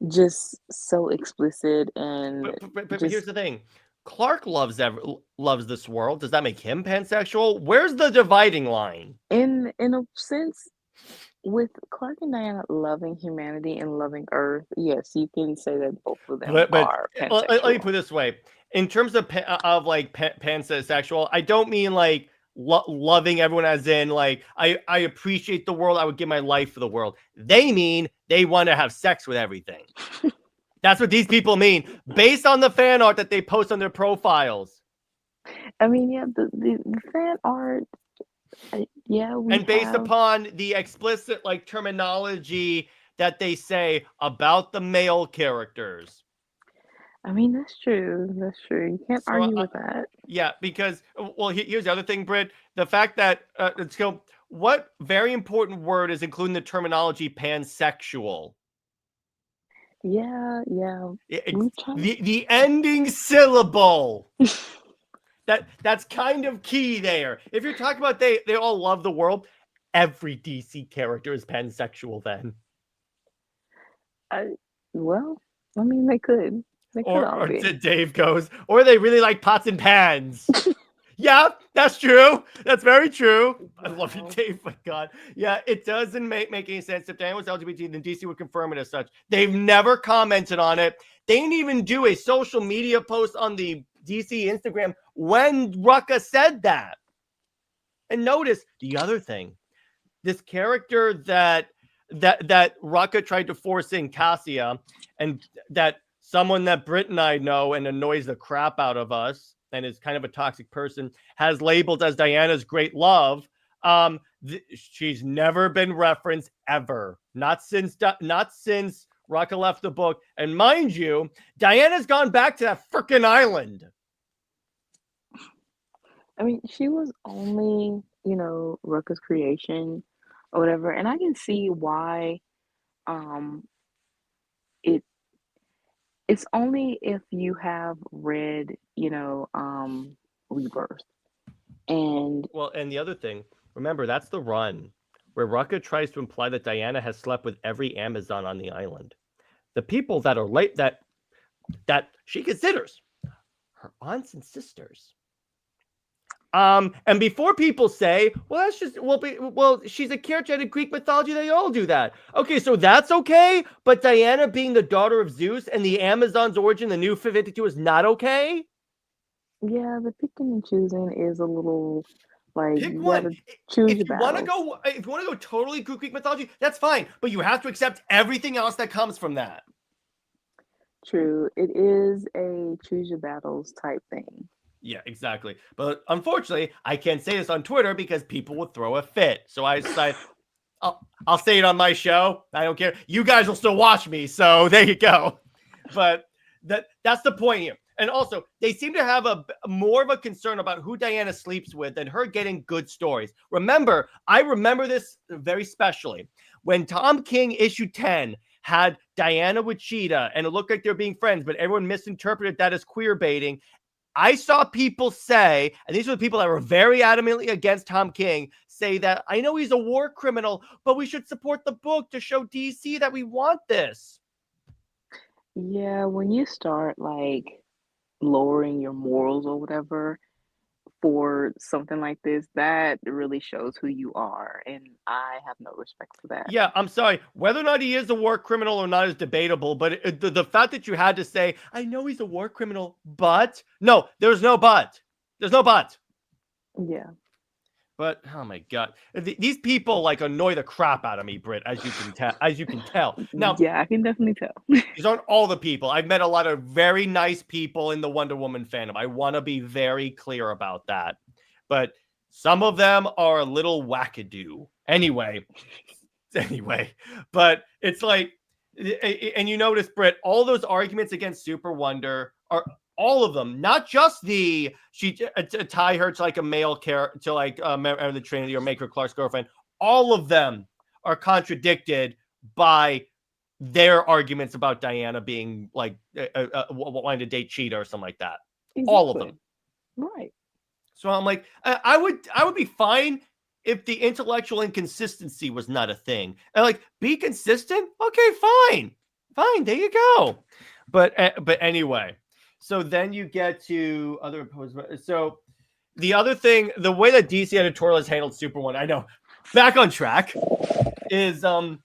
F: just so explicit and
E: but here's the thing. Clark loves this world. Does that make him pansexual? Where's the dividing line?
F: In a sense, with Clark and Diana loving humanity and loving Earth, yes, you can say that both of them are pansexual.
E: Let me put it this way. In terms of pansexual, I don't mean like loving everyone as in like I appreciate the world. I would give my life for the world. They mean they want to have sex with everything. That's what these people mean, based on the fan art that they post on their profiles.
F: I mean, yeah, the fan art, yeah,
E: and based upon the explicit like terminology that they say about the male characters.
F: I mean, that's true. That's true. You can't argue with that.
E: Yeah, because here's the other thing, Britt. The fact that let's go. What very important word is including the terminology pansexual?
F: Yeah.
E: The ending syllable. That's kind of key there. If you're talking about they all love the world, every DC character is pansexual then.
F: Well, I mean, they could.
E: Or Dave goes, or they really like pots and pans. Yeah, that's true. That's very true. Wow. I love you, Dave. My God. Yeah, it doesn't make any sense. If Diana was LGBT, then DC would confirm it as such. They've never commented on it. They didn't even do a social media post on the DC Instagram when Rucka said that. And notice the other thing. This character that that Rucka tried to force in Cassia, and that someone that Britt and I know and annoys the crap out of us and is kind of a toxic person has labeled as Diana's great love. She's never been referenced ever. Not since Rucka left the book. And mind you, Diana's gone back to that freaking island.
F: I mean, she was only, Rucka's creation or whatever, and I can see why um it it's only if you have read, Rebirth. And
E: Well, and the other thing, remember, that's the run where Rucka tries to imply that Diana has slept with every Amazon on the island. The people that are late that she considers her aunts and sisters. And before people say, well, that's just she's a character in Greek mythology, they all do that. Okay, so that's okay, but Diana being the daughter of Zeus and the Amazon's origin, the new 52, is not okay.
F: yeah, the picking and choosing is a little like
E: Pick
F: you
E: one.
F: gotta choose
E: If
F: your
E: you want to
F: battles.
E: go, if you want to go totally Greek mythology, that's fine. But you have to accept everything else that comes from that.
F: True, it is a choose your battles type thing.
E: Yeah, exactly. But unfortunately, I can't say this on Twitter because people would throw a fit. So I decided I'll say it on my show. I don't care. You guys will still watch me, so there you go. But that's the point here. And also, they seem to have more of a concern about who Diana sleeps with than her getting good stories. I remember this very specially. When Tom King issue 10 had Diana with Cheetah, and it looked like they're being friends, but everyone misinterpreted that as queer baiting. I saw people say, and these were the people that were very adamantly against Tom King, say that I know he's a war criminal, but we should support the book to show DC that we want this.
F: Yeah, when you start like lowering your morals or whatever for something like this, that really shows who you are, and I have no respect for that.
E: Yeah, I'm sorry. Whether or not he is a war criminal or not is debatable, but the fact that you had to say, I know he's a war criminal, but... No, there's no but. There's no but.
F: Yeah.
E: But, oh my God. These people, like, annoy the crap out of me, Britt, as you can tell. Now,
F: Yeah, I can definitely tell.
E: these aren't all the people. I've met a lot of very nice people in the Wonder Woman fandom. I want to be very clear about that. But some of them are a little wackadoo. Anyway, but it's like, and you notice, Britt, all those arguments against SuperWonder are all of them, not just tie her to like a male character, to like member of the Trinity or make her Clark's girlfriend. All of them are contradicted by their arguments about Diana being like wanting to date Cheetah or something like that.
F: Exactly.
E: All of them.
F: Right.
E: So I'm like, I would be fine if the intellectual inconsistency was not a thing. And like, be consistent. Okay, fine. There you go. But anyway, so then you get to other opposed. So the other thing, the way that DC editorial has handled SuperWonder, I know, back on track, is the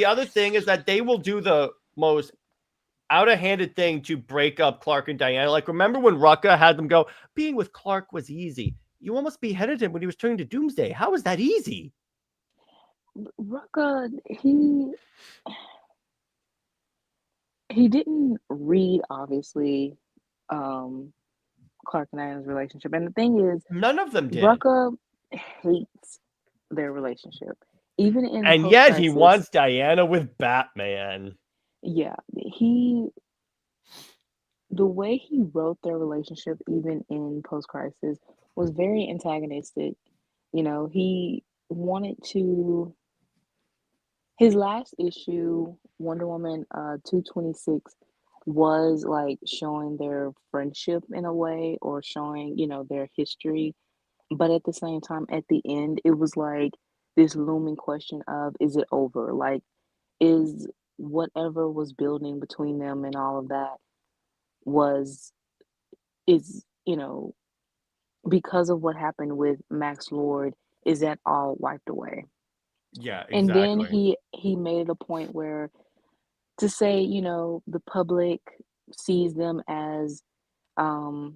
E: other thing is that they will do the most out-of-handed thing to break up Clark and Diana. Like, remember when Rucka had them go, being with Clark was easy. You almost beheaded him when he was turning to Doomsday. How was that easy?
F: Rucka, he didn't read, obviously, Clark and Diana's relationship. And the thing is,
E: none of them did.
F: Rucka hates their relationship. Even in
E: and yet he wants Diana with Batman.
F: Yeah, the way he wrote their relationship, even in post-crisis, was very antagonistic. He wanted to. His last issue, Wonder Woman 226, was like showing their friendship in a way, or showing, their history. But at the same time, at the end, it was like this looming question of, is it over? Like, is whatever was building between them and all of that is because of what happened with Max Lord, is that all wiped away?
E: Yeah, exactly.
F: And then he made it a point where to say, the public sees them as a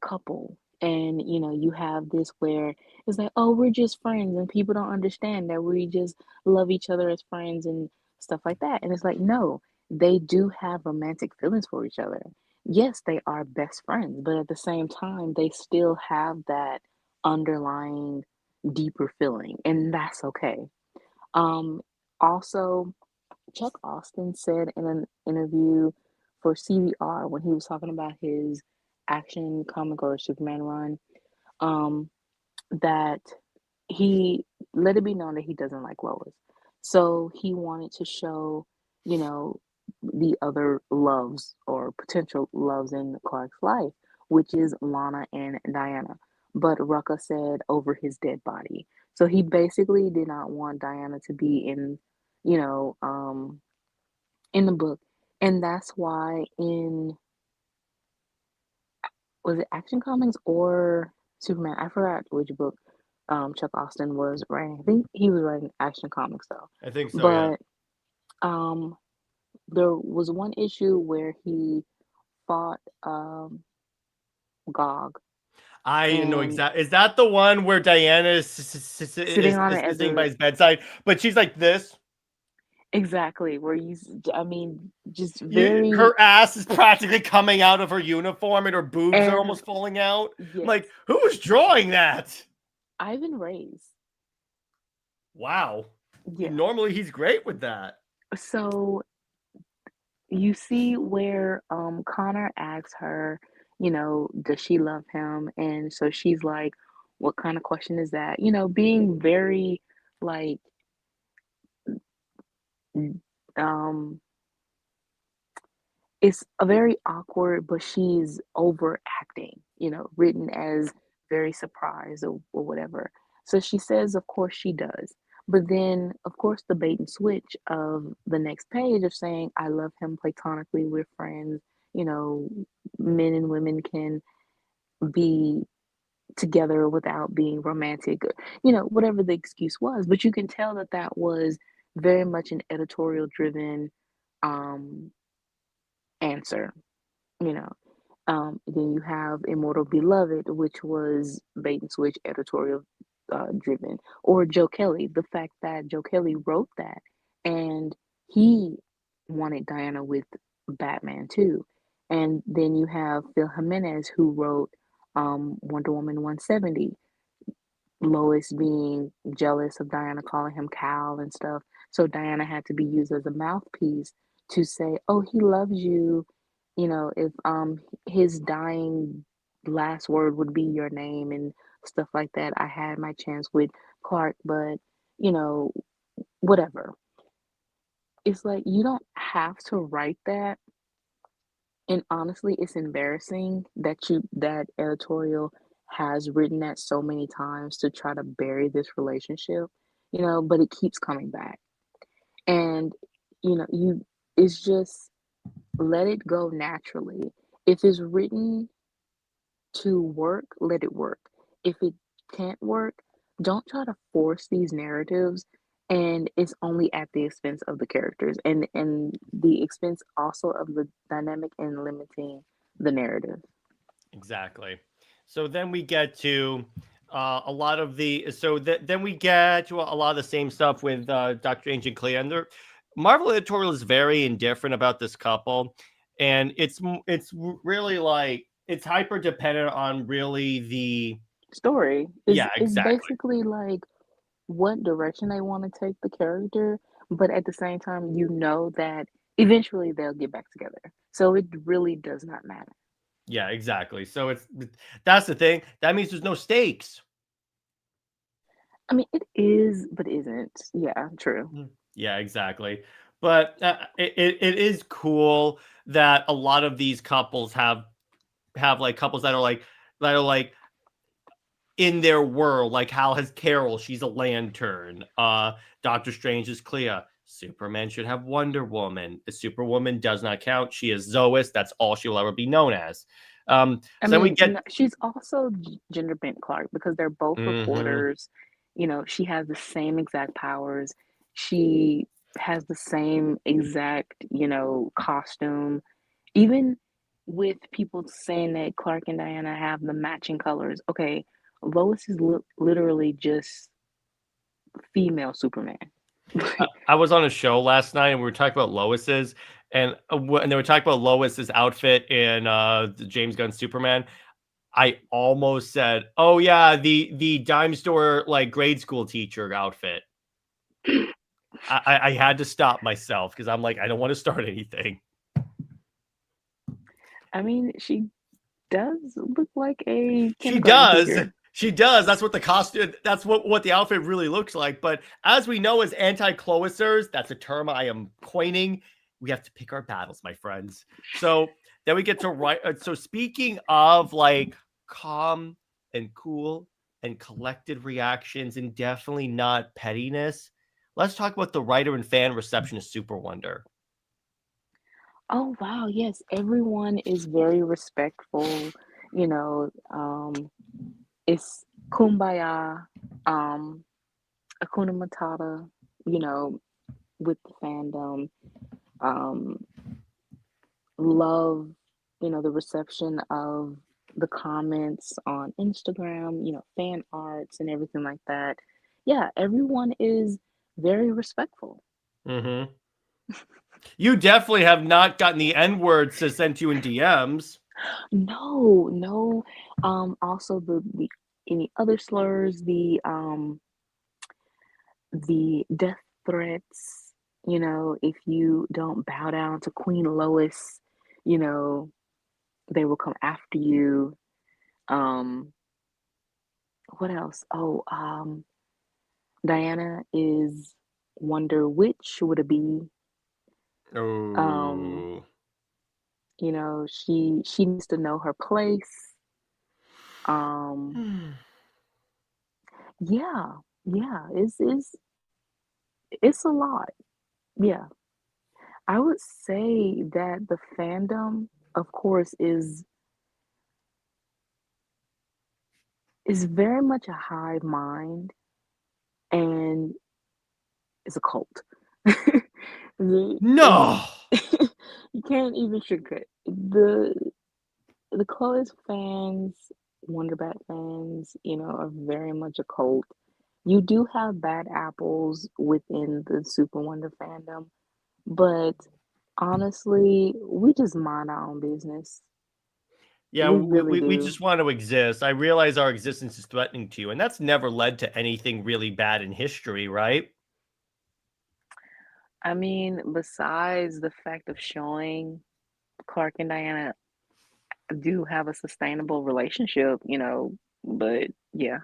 F: couple, And you have this where it's like, oh, we're just friends, and people don't understand that we just love each other as friends and stuff like that. And it's like, no, they do have romantic feelings for each other. Yes, they are best friends, but at the same time they still have that underlying deeper feeling, and that's okay. Um also, Chuck Austin said in an interview for CBR when he was talking about his Action Comic or Superman run, um, that he let it be known that he doesn't like Lois. So he wanted to show, you know, the other loves or potential loves in Clark's life, which is Lana and Diana. But Rucka said over his dead body. So he basically did not want Diana to be you know, um, in the book. And that's why in was it Action Comics or Superman? I forgot which book Chuck Austin was writing. I think he was writing Action Comics though.
E: I think so, yeah.
F: But um there was one issue where he fought Gog
E: I know
F: and
E: exactly. Is that the one where Diana
F: sitting on it
E: is
F: as
E: sitting by
F: a
E: his bedside, but she's like this?
F: exactly where I mean just
E: Her
F: very
E: ass is practically coming out of her uniform, and her boobs are
F: and
E: almost falling out. I'm
F: yes,
E: like, who's drawing that?
F: Ivan Reyes.
E: Wow.
F: Yeah.
E: Normally he's great with that.
F: So you see where Connor asks her, does she love him? And so she's like, what kind of question is that? Being very like um it's a very awkward, but she's overacting, written as very surprised or whatever. So she says, of course she does. But then, of course, the bait and switch of the next page of saying, I love him platonically, we're friends, you know, men and women can be together without being romantic, whatever the excuse was. But you can tell that that was very much an editorial driven um, answer, you know. Then you have Immortal Beloved, which was bait and switch editorial driven, or Joe Kelly. The fact that Joe Kelly wrote that and he wanted Diana with Batman too. And then you have Phil Jimenez, who wrote Wonder Woman 170. Lois being jealous of Diana calling him Cal and stuff. So Diana had to be used as a mouthpiece to say, "Oh, he loves you." If his dying last word would be your name and stuff like that. I had my chance with Clark, but you know, whatever. It's like you don't have to write that. And honestly, it's embarrassing that editorial has written that so many times to try to bury this relationship, but it keeps coming back. And you it's just let it go naturally. If it's written to work, let it work. If it can't work, don't try to force these narratives, and it's only at the expense of the characters and the expense also of the dynamic and limiting the narrative.
E: Exactly. So then we get to a lot of then we get to a lot of the same stuff with Doctor Strange and Clea. And Marvel editorial is very indifferent about this couple, and it's really like it's hyper dependent on really the
F: Story is
E: yeah,
F: is
E: exactly.
F: basically like what direction they want to take the character, but at the same time, that eventually they'll get back together. So it really does not matter.
E: Yeah, exactly. So that's the thing. That means there's no stakes.
F: I mean, it is, but isn't. Yeah, true.
E: Yeah, exactly. But it is cool that a lot of these couples have like couples that are like in their world. Like Hal has Carol, she's a lantern. Doctor Strange is Clea. Superman should have Wonder Woman. The Superwoman does not count. She is Zois. That's all she will ever be known as.
F: I
E: So then we
F: mean,
E: get
F: she's also gender bent Clark because they're both
E: mhm.
F: reporters. She has the same exact powers. She has the same exact, costume. Even with people saying that Clark and Diana have the matching colors. Okay, Lois is literally just female Superman.
E: I was on a show last night and we were talking about Lois's, and they were talking about Lois's outfit in the James Gunn Superman. I almost said, "Oh yeah, the dime store like grade school teacher outfit." I had to stop myself because I'm like, I don't want to start anything.
F: I mean, she does look like a
E: She
F: kindergarten
E: does.
F: teacher.
E: She does. That's what the costume. That's what the outfit really looks like. But as we know, as anti-cloisers, that's a term I am coining. We have to pick our battles, my friends. So then we get to write. So speaking of like calm and cool and collected reactions, and definitely not pettiness, let's talk about the writer and fan reception of SuperWonder.
F: Oh wow, yes, everyone is very respectful. You know, it's kumbaya, um, Akuna Matata, you know, with the fandom. Um, love, the reception of the comments on Instagram, fan arts and everything like that. Yeah, everyone is very respectful.
E: Mm-hmm. You definitely have not gotten the N-words to send you in DMs.
F: No, no. Also the any other slurs, the death threats, if you don't bow down to Queen Lois, you know, they will come after you. Um, what else? Oh, Diana is Wonder Witch would it be? Um,
E: Oh.
F: she needs to know her place. Um, yeah, yeah, it's a lot. Yeah. I would say that the fandom, of course, is very much a hive mind and is a cult.
E: No.
F: You can't even sugarcoat it. The Chloe's fans, Wonder Bat fans, are very much a cult. You do have bad apples within the Super Wonder fandom, but honestly, we just mind our own business.
E: Yeah,
F: We really
E: we
F: do.
E: just want to exist. I realize our existence is threatening to you, and that's never led to anything really bad in history, right?
F: I mean, besides the fact of showing Clark and Diana do have a sustainable relationship, but yeah.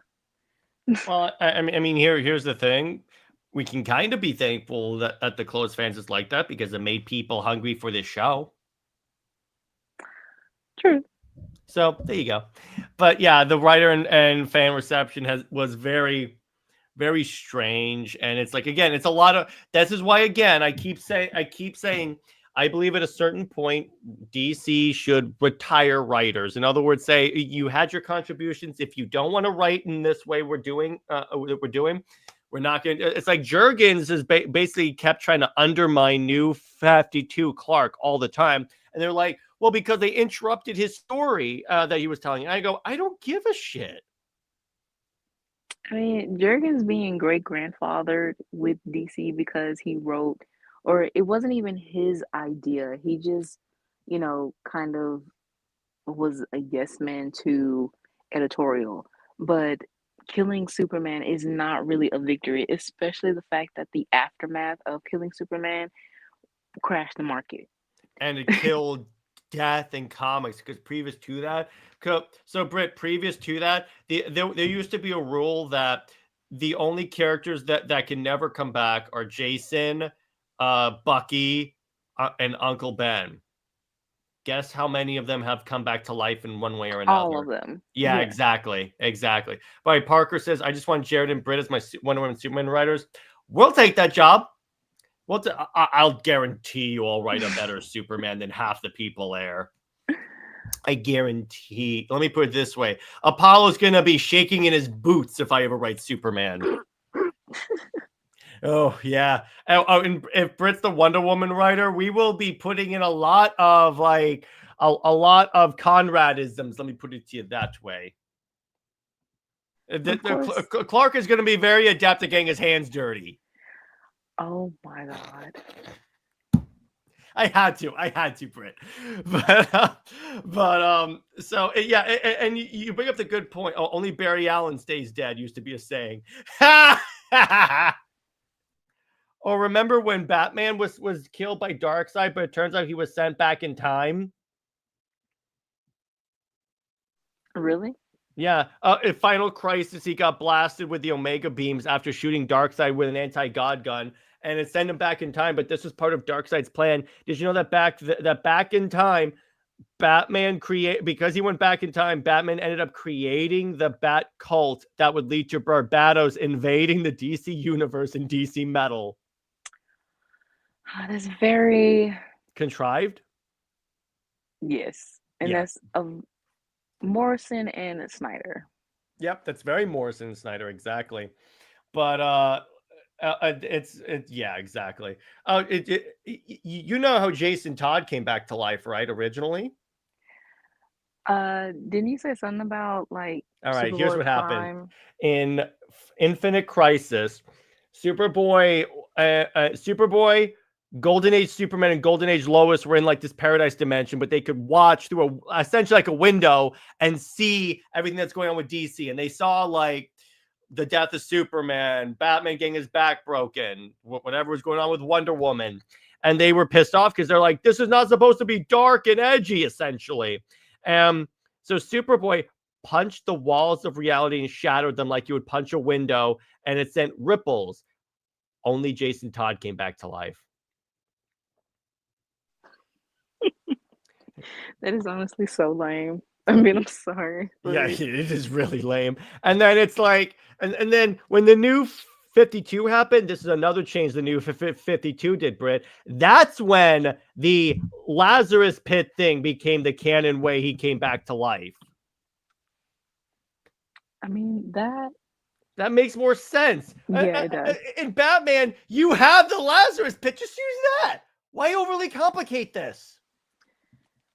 E: Well, I mean, here's the thing. We can kind of be thankful that the close fans is like that because it made people hungry for this show.
F: True.
E: So there you go. But yeah, the writer and fan reception was very, very strange. And it's like, again, it's a lot of, this is why, again, I keep saying, I believe at a certain point, DC should retire writers. In other words, say you had your contributions. If you don't want to write in this way we're doing, we're not going to. It's like Jurgens has basically kept trying to undermine New 52 Clark all the time. And they're like, well, because they interrupted his story that he was telling. And I go, I don't give a shit.
F: I mean, Jurgens being great grandfathered with DC because he wrote, or it wasn't even his idea. He just, kind of was a yes man to editorial. But killing Superman is not really a victory, especially the fact that the aftermath of killing Superman crashed the market.
E: And it killed death in comics because previous to that, so Britt, previous to that, there used to be a rule that the only characters that can never come back are Jason, Bucky, and Uncle Ben. Guess how many of them have come back to life in one way or another?
F: All of them.
E: Yeah, exactly. All right, Parker says, I just want Jared and Britt as my Wonder Woman Superman writers. We'll take that job. I'll guarantee you I'll write a better Superman than half the people there. I guarantee. Let me put it this way. Apollo's going to be shaking in his boots if I ever write Superman. Oh, yeah. And if Britt's the Wonder Woman writer, we will be putting in a lot of a lot of Conradisms. Let me put it to you that way. Clark is going to be very adept at getting his hands dirty.
F: Oh my God.
E: I had to, Britt. So yeah, and you bring up the good point. Oh, only Barry Allen stays dead used to be a saying. Or remember when Batman was killed by Darkseid, but it turns out he was sent back in time?
F: Really?
E: Yeah. In Final Crisis, he got blasted with the Omega beams after shooting Darkseid with an anti-God gun, and it sent him back in time. But this was part of Darkseid's plan. Did you know that back in time, because he went back in time, Batman ended up creating the Bat cult that would lead to Barbados invading the DC universe in DC Metal.
F: That's very
E: contrived.
F: Yes, and that's Morrison and Snyder.
E: Yep, that's very Morrison and Snyder, exactly. But yeah, exactly. You know how Jason Todd came back to life, right? Originally.
F: Didn't you say something about like?
E: All right,
F: Superboy
E: here's what
F: Prime?
E: happened in Infinite Crisis. Superboy, Golden Age Superman, and Golden Age Lois were in like this paradise dimension, but they could watch through essentially like a window and see everything that's going on with DC. And they saw like the death of Superman, Batman getting his back broken, whatever was going on with Wonder Woman. And they were pissed off because they're like, this is not supposed to be dark and edgy, essentially. So Superboy punched the walls of reality and shattered them like you would punch a window, and it sent ripples. Only Jason Todd came back to life.
F: That is honestly so lame. I mean, I'm sorry.
E: Yeah, it is really lame. And then it's like, and then when the new 52 happened, this is another change the new 52 did, Britt. That's when the Lazarus Pit thing became the canon way he came back to life.
F: I mean,
E: that makes more sense.
F: Yeah, it does.
E: In Batman, you have the Lazarus Pit. Just use that. Why overly complicate this?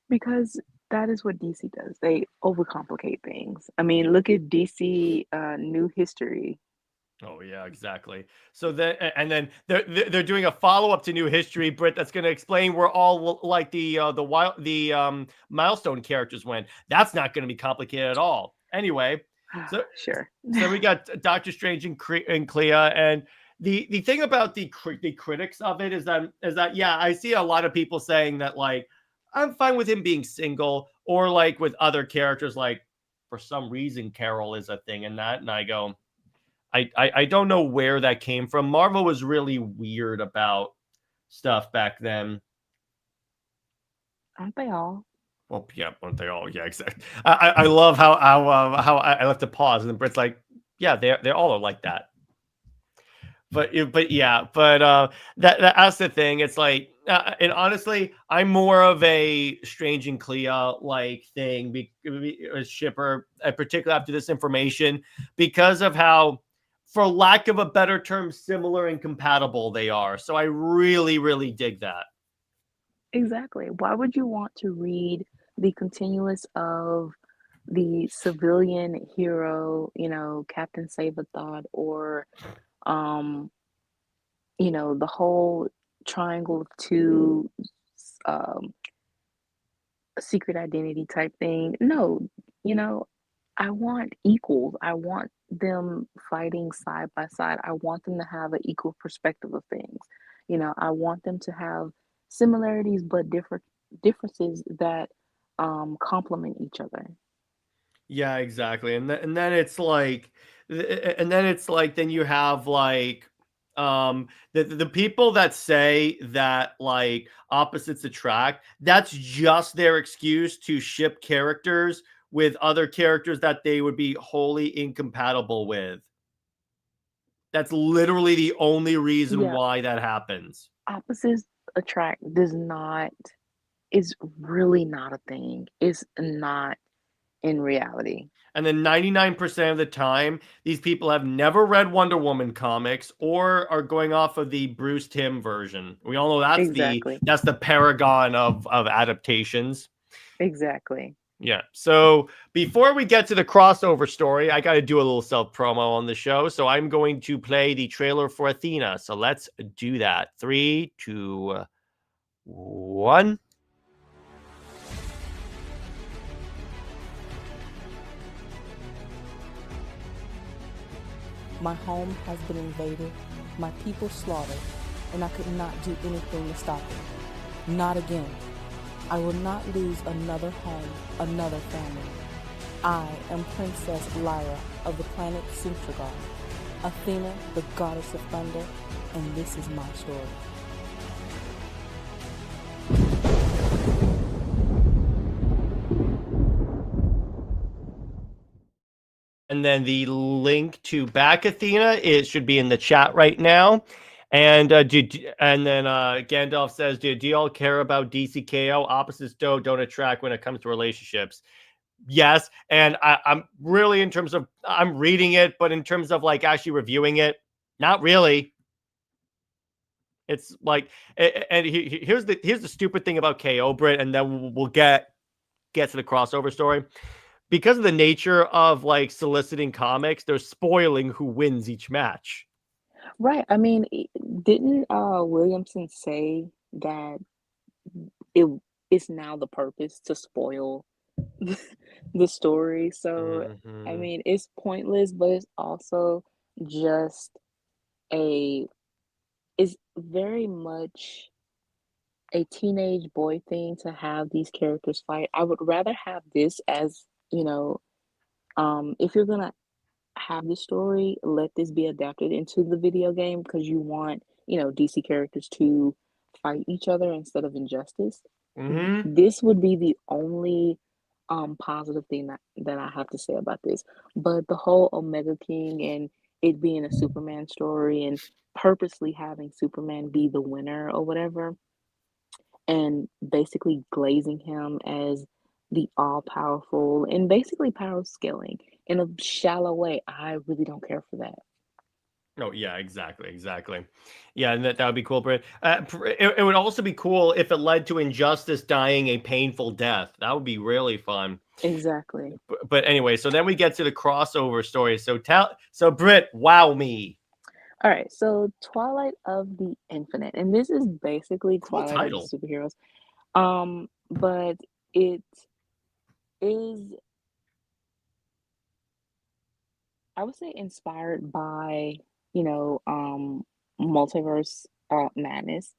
F: Because that is what DC does. They overcomplicate things. I mean, look at DC New History.
E: Oh yeah, exactly. So then they're doing a follow-up to New History, Britt, that's going to explain where all like the milestone characters went. That's not going to be complicated at all. Anyway, so
F: sure.
E: So we got Doctor Strange and Clea, and the thing about the critics of it is that yeah, I see a lot of people saying that like I'm fine with him being single, or like with other characters, like for some reason Carol is a thing and that, and I go, I don't know where that came from. Marvel was really weird about stuff back then.
F: Aren't they all?
E: Well, yeah, aren't they all? Yeah, exactly. I love how I left a pause, and then Britt's like, yeah, they all are like that. But that's the thing. It's like, and honestly, I'm more of a Strange and Clea like thing, a shipper, particularly after this information, because of how, for lack of a better term, similar and compatible they are. So I really, really dig that.
F: Exactly. Why would you want to read the continuous of the civilian hero, Captain Save-A-Thought, or the whole triangle of two, secret identity type thing? No, I want equals. I want them fighting side by side. I want them to have an equal perspective of things. I want them to have similarities but differences that complement each other.
E: Yeah, exactly. And then it's like, then you have like the people that say that like opposites attract, that's just their excuse to ship characters with other characters that they would be wholly incompatible with. That's literally the only reason why that happens.
F: Opposites attract is really not a thing. It's not in reality.
E: And then 99% of the time, these people have never read Wonder Woman comics or are going off of the Bruce Timm version. We all know that's that's the paragon of adaptations.
F: Exactly.
E: Yeah. So before we get to the crossover story, I got to do a little self promo on the show. So I'm going to play the trailer for Athena. So let's do that. 3, 2, 1.
H: My home has been invaded, my people slaughtered, and I could not do anything to stop it. Not again. I will not lose another home, another family. I am Princess Lyra of the planet Sintragar, Athena, the goddess of thunder, and this is my story.
E: And then the link to back Athena, it should be in the chat right now. And then Gandalf says, do y'all care about DCKO? Opposites don't attract when it comes to relationships. Yes, and I'm really, in terms of, I'm reading it, but in terms of like actually reviewing it, not really. It's like, and here's the stupid thing about KO, Britt, and then we'll get to the crossover story. Because of the nature of like soliciting comics, they're spoiling who wins each match.
F: Right. I mean, didn't Williamson say that it's now the purpose to spoil the story? So, I mean, it's pointless, but it's also just it's very much a teenage boy thing to have these characters fight. I would rather have this as, if you're gonna have the story, let this be adapted into the video game because you want, DC characters to fight each other instead of injustice. This would be the only positive thing that I have to say about this. But the whole Omega King and it being a Superman story and purposely having Superman be the winner or whatever, and basically glazing him as the all powerful and basically power scaling in a shallow way. I really don't care for that.
E: Oh yeah, exactly. Yeah, and that would be cool. But it would also be cool if it led to Injustice dying a painful death. That would be really fun.
F: Exactly.
E: But anyway, so then we get to the crossover story. So Britt, wow me.
F: All right, so Twilight of the Infinite, and this is basically
E: Cool
F: Twilight
E: title.
F: of the superheroes. But it is, I would say, inspired by, multiverse madness,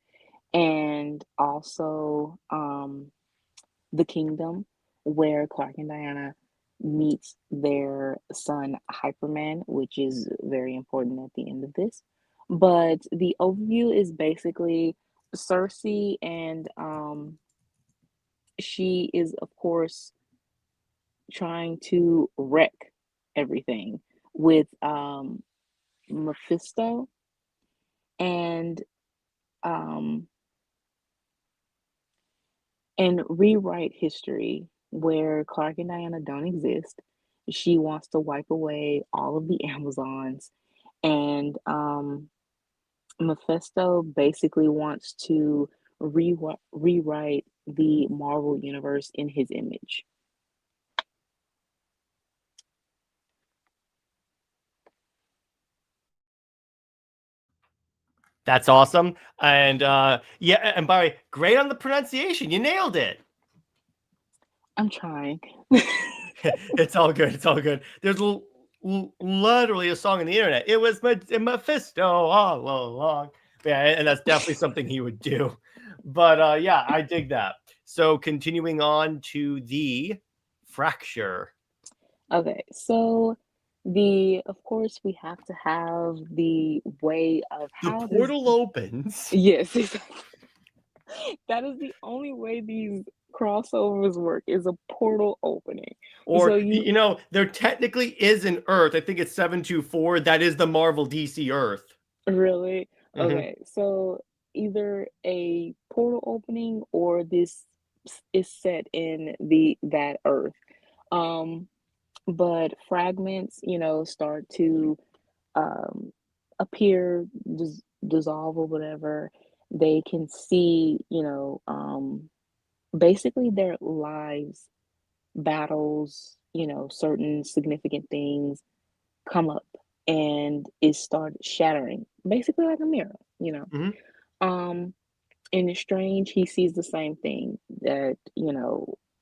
F: and also the Kingdom, where Clark and Diana meets their son Hyperman, which is very important at the end of this. But the overview is basically Cersei, and she is, of course, trying to wreck everything with Mephisto and um, rewrite history where Clark and Diana don't exist. She wants to wipe away all of the Amazons, and Mephisto basically wants to rewrite the Marvel universe in his image.
E: That's awesome. And yeah, and by the way, great on the pronunciation. You nailed it.
F: I'm trying.
E: It's all good. There's literally a song on the internet. It was Mephisto all along. Yeah, and that's definitely something he would do. But yeah, I dig that. So continuing on to the fracture.
F: Okay, so of course we have to have the way of how
E: the portal opens.
F: Yes, exactly. That is the only way these crossovers work, is a portal opening.
E: Or,
F: So
E: there technically is an Earth. I think it's 724. That is the Marvel DC Earth.
F: Really?
E: Mm-hmm.
F: Okay, so either a portal opening or this is set in that Earth. But fragments, start to appear, dissolve or whatever. They can see, basically their lives, battles, certain significant things come up and it started shattering, basically like a mirror.
E: Hmm.
F: Um, in Strange, he sees the same thing that,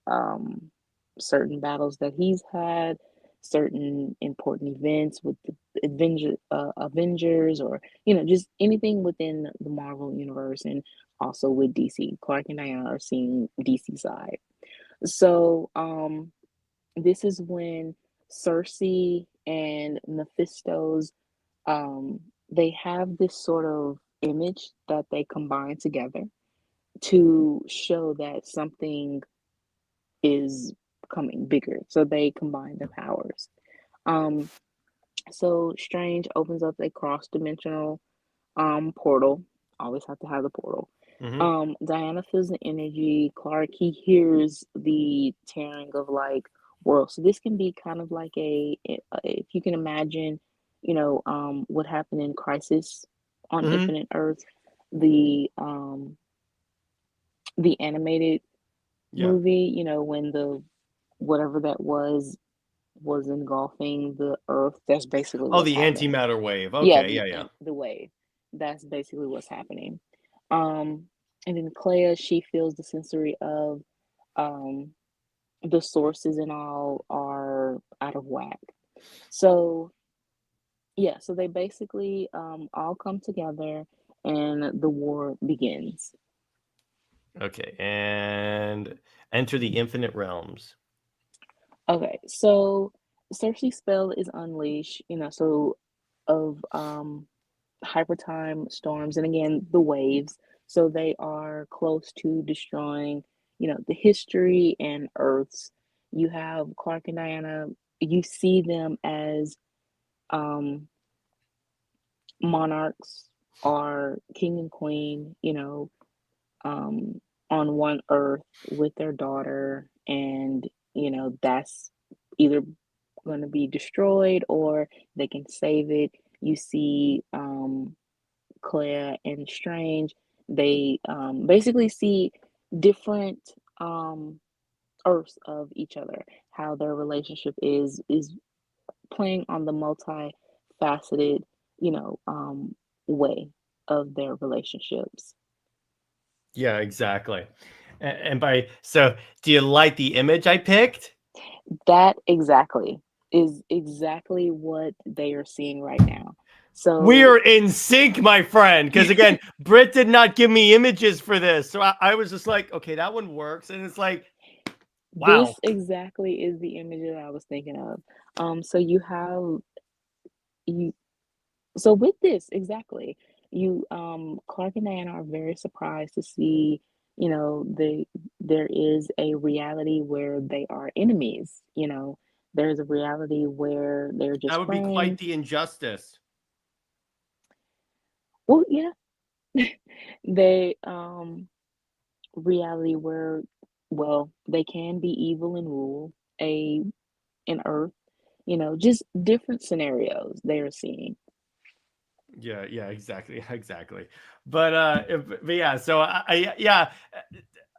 F: um, certain battles that he's had, certain important events with the Avengers, or, just anything within the Marvel universe, and also with DC. Clark and Diana are seeing DC side. So, this is when Cersei and Mephisto's, um, they have this sort of image that they combine together to show that something is becoming bigger. So they combine their powers. Um, so Strange opens up a cross dimensional portal. Always have to have the portal.
E: Hmm.
F: Diana feels the energy. Clark, he hears the tearing of like worlds. So this can be kind of like if you can imagine, what happened in Crisis on
E: Hmm.
F: Infinite Earth, the um the animated
E: Yeah.
F: movie, when the whatever that was engulfing the earth. That's basically
E: Oh,
F: what's
E: the
F: happening.
E: antimatter wave.
F: Yeah,
E: Okay.
F: the
E: Yeah. Yeah.
F: the wave. That's basically what's happening. Um, and then Clea, she feels the sensory of um the sources and all are out of whack. So yeah, so they basically all come together and the war begins.
E: Okay. And enter the infinite realms.
F: Okay, so Cersei's spell is unleash, so of hyper time storms and again the waves. So they are close to destroying, the history and Earths. You have Clark and Diana, you see them as um monarchs or king and queen, um on one Earth with their daughter, and that's either going to be destroyed or they can save it. You see Clea and Strange, they basically see different um Earths of each other, how their relationship is playing on the multifaceted, way of their relationships.
E: Yeah, exactly. And by so, do you like the image I picked?
F: That exactly is exactly what they are seeing right now.
E: We
F: So
E: are in sync, my friend. Because again, Britt did not give me images for this, so I was just like, okay, that one works, and it's like, wow.
F: this exactly is the image that I was thinking of. So you have you so with this exactly, you Clark and Diana are very surprised to see, there is a reality where they are enemies. There's a reality where they're
E: That
F: just
E: would be quite
F: friends.
E: the injustice.
F: Well, yeah, they reality where, well, they can be evil and rule a an earth, just different scenarios they're seeing.
E: Yeah, yeah, exactly, exactly. But yeah, so yeah,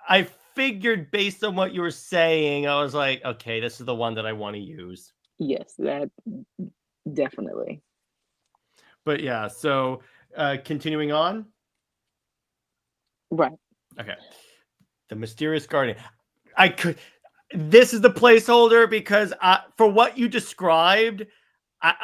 E: I figured based on what you were saying, I was like, okay, this is the one that I want to use.
F: Yes, that definitely.
E: But yeah, so continuing on.
F: Right.
E: Okay, the mysterious guardian. I could. This is the placeholder because for what you described, I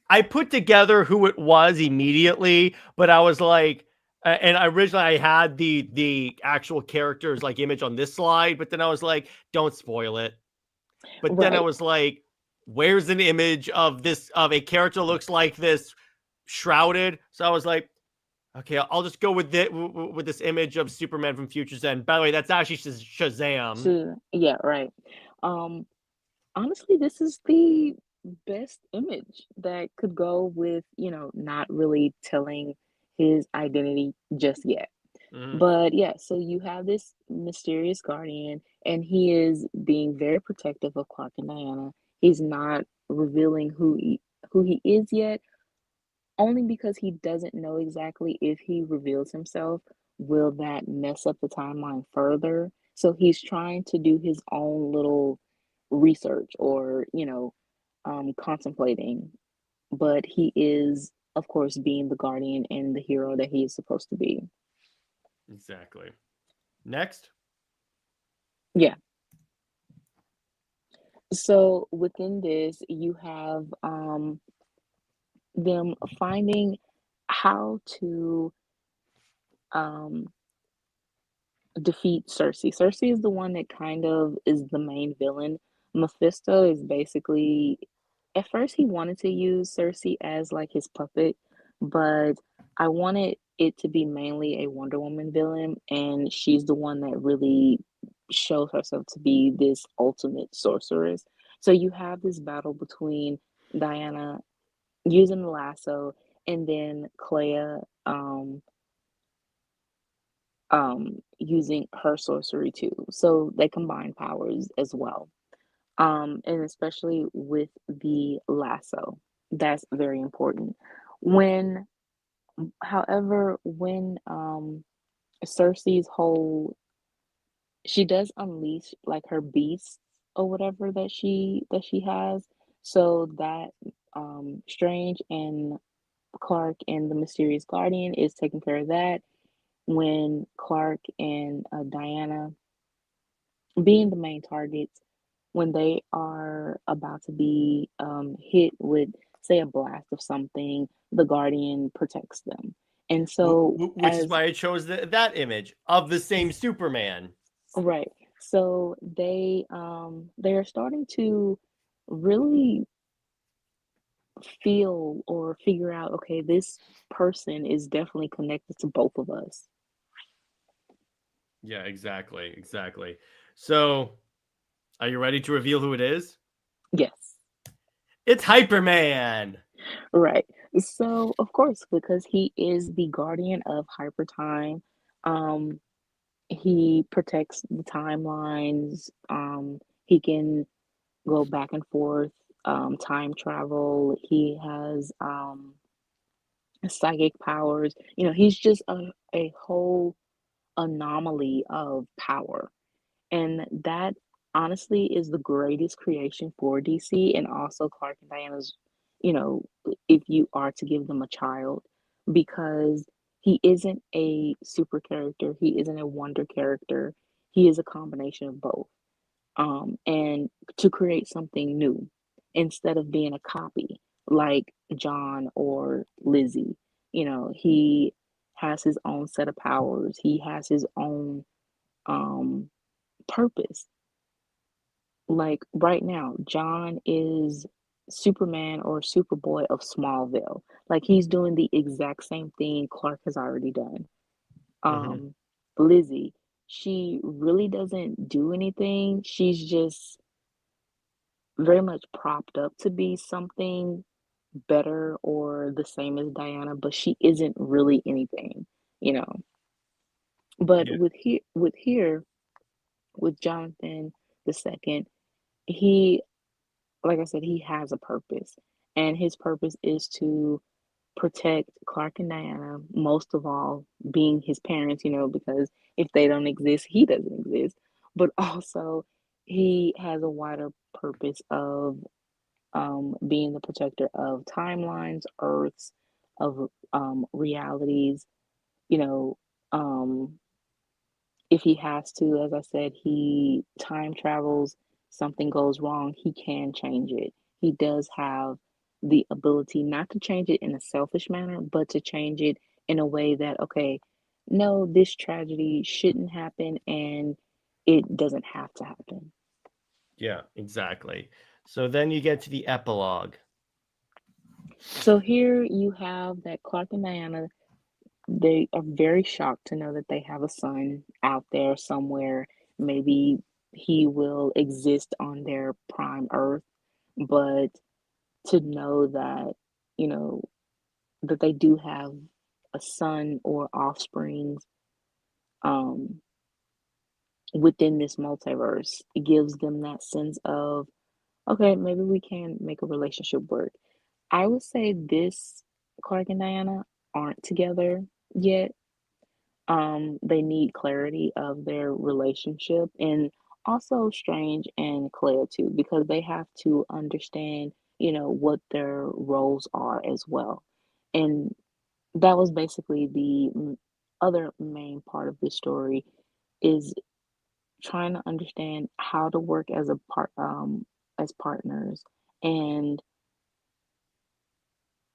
E: I put together who it was immediately, but I was like, and originally I had the actual characters like image on this slide, but then I was like, don't spoil it. But then I
F: Right.
E: was like, where's an image of this of a character looks like this shrouded? So I was like, okay, I'll just go with with this image of Superman from Future's End. By the way, that's actually Shazam.
F: Yeah, right. Um, Honestly, this is the best image that could go with, not really telling his identity just yet.
E: Mhm.
F: But yeah, so you have this mysterious guardian, and he is being very protective of Clark and Diana. He's not revealing who he is yet, only because he doesn't know exactly if he reveals himself will that mess up the timeline further? So he's trying to do his own little research or, contemplating, but he is, of course, being the guardian and the hero that he is supposed to be.
E: Exactly. Next.
F: Yeah. So within this, you have them finding how to um, defeat Cersei. Cersei is the one that kind of is the main villain. Mephisto is basically, at first he wanted to use Cersei as like his puppet, but I wanted it to be mainly a Wonder Woman villain, and she's the one that really shows herself to be this ultimate sorceress. So you have this battle between Diana using the lasso and then Clea using her sorcery too. So they combine powers as well. And especially with the lasso, that's very important. When, however, when Cersei's whole, she does unleash like her beasts or whatever that she has, so that Strange and Clark and the Mysterious Guardian is taking care of that. When Clark and Diana being the main targets, when they are about to be hit with, say, a blast of something, the Guardian protects them. And so,
E: Which is
F: as
E: why I chose that image of the same Superman.
F: right, so they are starting to really feel or figure out, okay, this person is definitely connected to both of us.
E: Yeah, exactly. So, are you ready to reveal who it is?
F: Yes.
E: It's Hyperman.
F: Right. So, of course, because he is the guardian of hypertime, um, he protects the timelines. He can go back and forth, time travel. He has psychic powers. He's just a whole anomaly of power. And that honestly is the greatest creation for DC and also Clark and Diana's, you know, if you are to give them a child, because he isn't a super character, he isn't a wonder character, he is a combination of both. And to create something new instead of being a copy like John or Lizzie, he has his own set of powers, he has his own um purpose. Like right now, John is Superman or Superboy of Smallville. Like he's doing the exact same thing Clark has already done.
E: Mm-hmm.
F: Lizzie, she really doesn't do anything. She's just very much propped up to be something better or the same as Diana, but she isn't really anything, you know. But
E: Yeah.
F: with Jonathan the second, he like I said, he has a purpose, and his purpose is to protect Clark and Diana, most of all, being his parents, because if they don't exist, he doesn't exist. But also, he has a wider purpose of being the protector of timelines, Earths, of realities, you know. Um, if he has to, as I said, he time travels, something goes wrong, he can change it. He does have the ability not to change it in a selfish manner, but to change it in a way that, okay, no, this tragedy shouldn't happen and it doesn't have to happen.
E: Yeah, exactly. So then you get to the epilogue.
F: So here you have that Clark and Diana, they are very shocked to know that they have a son out there somewhere. Maybe he will exist on their prime Earth, but to know that, you know, that they do have a son or offsprings um, within this multiverse, it gives them that sense of, okay, maybe we can make a relationship work. I would say this Clark and Diana aren't together yet. They need clarity of their relationship, and also Strange and Clea too, because they have to understand, what their roles are as well. And that was basically the other main part of the story is trying to understand how to work as a as partners, and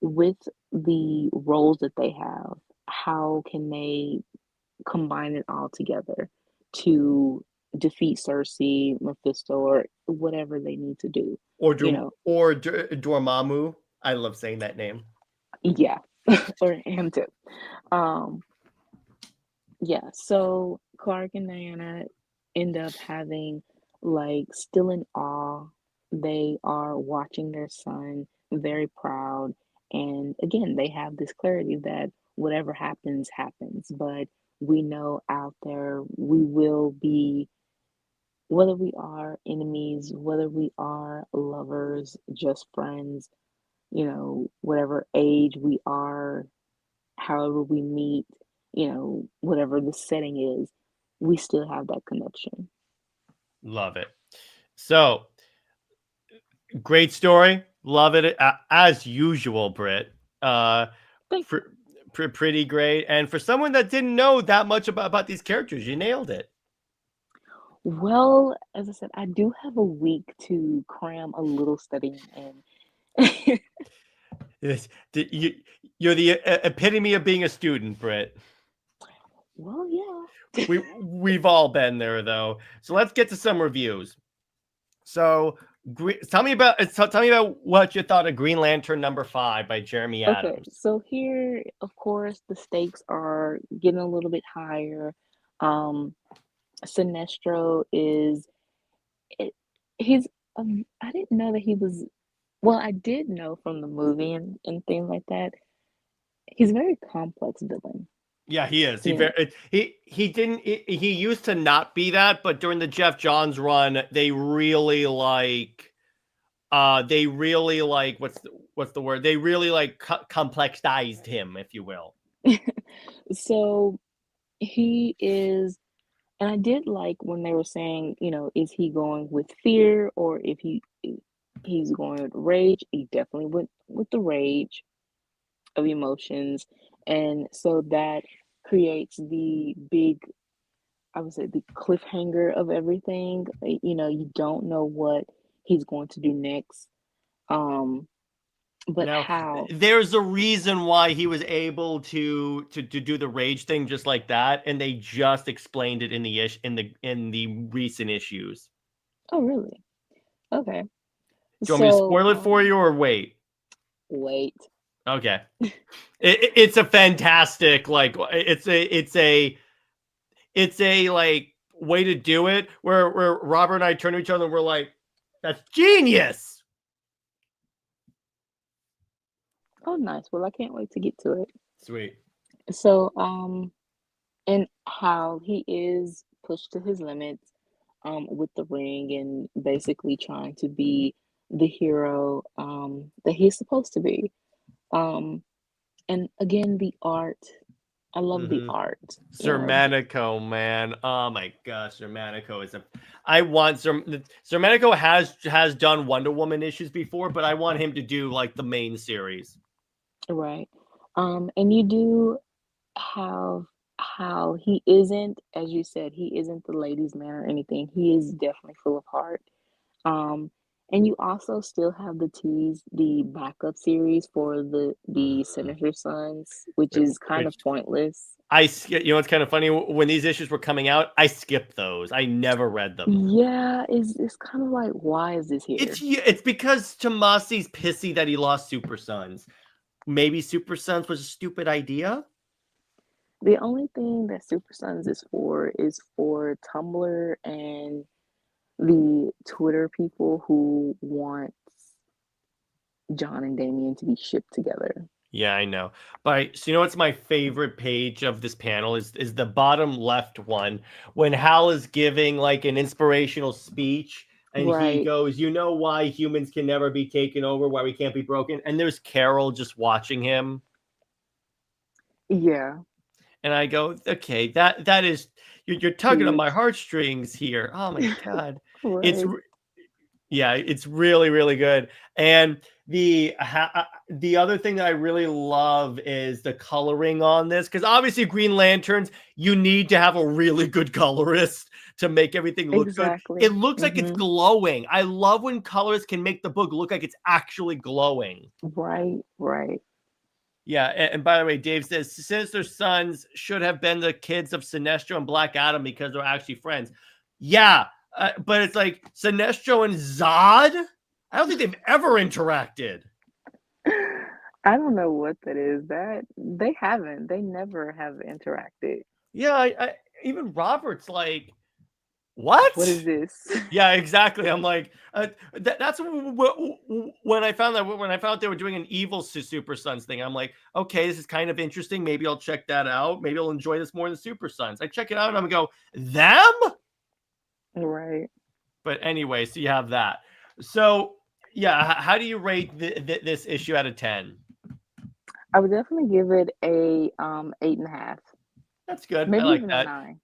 F: with the roles that they have, how can they combine it all together to defeat Cersei, Mephisto, or whatever they need to do.
E: Or
F: You know,
E: Dormammu. I love saying that name.
F: yeah, or him too. Um, yeah. So Clark and Diana end up having like still in awe. They are watching their son, very proud, and again, they have this clarity that whatever happens, happens. But we know out there we will be, whether we are enemies, whether we are lovers, just friends, whatever age we are, however we meet, whatever the setting is, we still have that connection.
E: Love it. So great story. Love it as usual, Britt.
F: Thank
E: Pretty great. And for someone that didn't know that much about these characters, you nailed it.
F: Well, as I said, I do have a week to cram a little studying in.
E: Yes, you're the epitome of being a student, Britt.
F: Well, yeah.
E: We've all been there though. So let's get to some reviews. So tell me about what you thought of Green Lantern #5 by Jeremy
F: Okay,
E: Adams.
F: so here, of course, the stakes are getting a little bit higher. Sinestro is he's I didn't know that he was, well, I did know from the movie and things like that. He's a very complex villain.
E: Yeah, he is.
F: Yeah.
E: He used to not be that, but during the Jeff Johns run, they really like what's the word? They really like complexized him, if you will.
F: So he is, and I did like when they were saying, is he going with fear or if he's going with rage? He definitely went with the rage of emotions, and so that creates the big, I would say, the cliffhanger of everything. You don't know what he's going to do next. But
E: Now,
F: how?
E: there's a reason why he was able to do the rage thing just like that, and they just explained it in the recent issues.
F: Oh, really? Okay.
E: Do you want me to spoil it for you or wait?
F: Wait.
E: Okay. It's a fantastic, like, it's a like way to do it where Robert and I turn to each other and we're like, that's genius.
F: Oh, nice. Well, I can't wait to get to it.
E: Sweet.
F: So, and how he is pushed to his limits, with the ring and basically trying to be the hero, that he's supposed to be. And again, the art. I love the art.
E: Manico, man. Oh my gosh, Manico is I want Manico has done Wonder Woman issues before, but I want him to do like the main series.
F: Right. And you do have how he isn't, as you said, he isn't the ladies' man or anything. He is definitely full of heart. And you also still have the backup series for the Senator Sons, which is kind of pointless.
E: It's kind of funny when these issues were coming out, I skipped those. I never read them.
F: Yeah, it's kind of like, why is this here?
E: It's because Tomasi's pissy that he lost Super Sons. Maybe Super Sons was a stupid idea.
F: The only thing that Super Sons is for Tumblr and the Twitter people who want John and Damien to be shipped together.
E: Yeah, I know. But so you know what's my favorite page of this panel is the bottom left one when Hal is giving like an inspirational speech and he goes, "You know why humans can never be taken over, why we can't be broken?" And there's Carol just watching him.
F: Yeah.
E: And I go, okay, that is you're tugging on my heartstrings here. Oh my god, it's
F: Right.
E: yeah, it's really really good. And the other thing that I really love is the coloring on this, because obviously Green Lanterns, you need to have a really good colorist to make everything look good.
F: Exactly.
E: It looks like it's glowing. I love when colorists can make the book look like it's actually glowing.
F: Right, right.
E: Yeah, and by the way, Dave says Sinister Sons should have been the kids of Sinestro and Black Adam because they're actually friends. Yeah, but it's like Sinestro and Zod. I don't think they've ever interacted.
F: I don't know what that is. That they haven't. They never have interacted.
E: Yeah, I even Robert's like, what?
F: What is this?
E: Yeah, exactly. I'm like, that's when I found out they were doing an evil Super Sons thing. I'm like, okay, this is kind of interesting. Maybe I'll check that out. Maybe I'll enjoy this more than Super Sons. I check it out and I'm gonna go, them?
F: Right.
E: But anyway, so you have that. So yeah, how do you rate this issue out of 10?
F: I would definitely give it a 8.5.
E: That's good.
F: Maybe
E: I like
F: even
E: that.
F: a 9.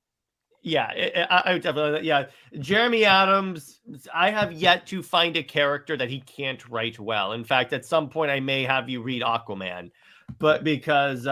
E: Yeah, I would definitely. Yeah, Jeremy Adams. I have yet to find a character that he can't write well. In fact, at some point, I may have you read Aquaman, but because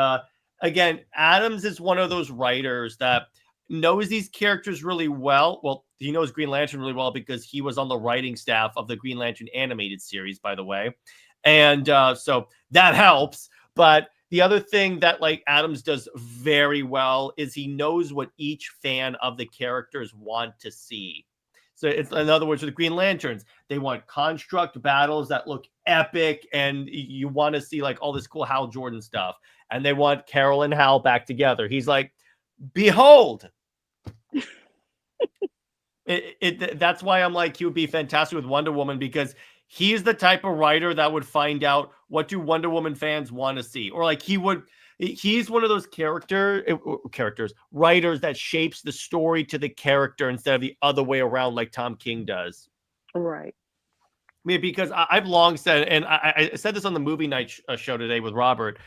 E: again, Adams is one of those writers that knows these characters really well. Well, he knows Green Lantern really well because he was on the writing staff of the Green Lantern animated series, by the way, and so that helps. But the other thing that like Adams does very well is he knows what each fan of the characters want to see. So it's, in other words, with the Green Lanterns, they want construct battles that look epic, and you want to see like all this cool Hal Jordan stuff. And they want Carol and Hal back together. He's like, behold. That's why I'm like, he would be fantastic with Wonder Woman, because he's the type of writer that would find out what do Wonder Woman fans want to see. Or like he's one of those writers that shapes the story to the character instead of the other way around like Tom King does.
F: Right.
E: I mean, because I've long said, and I said this on the movie night show today with Robert,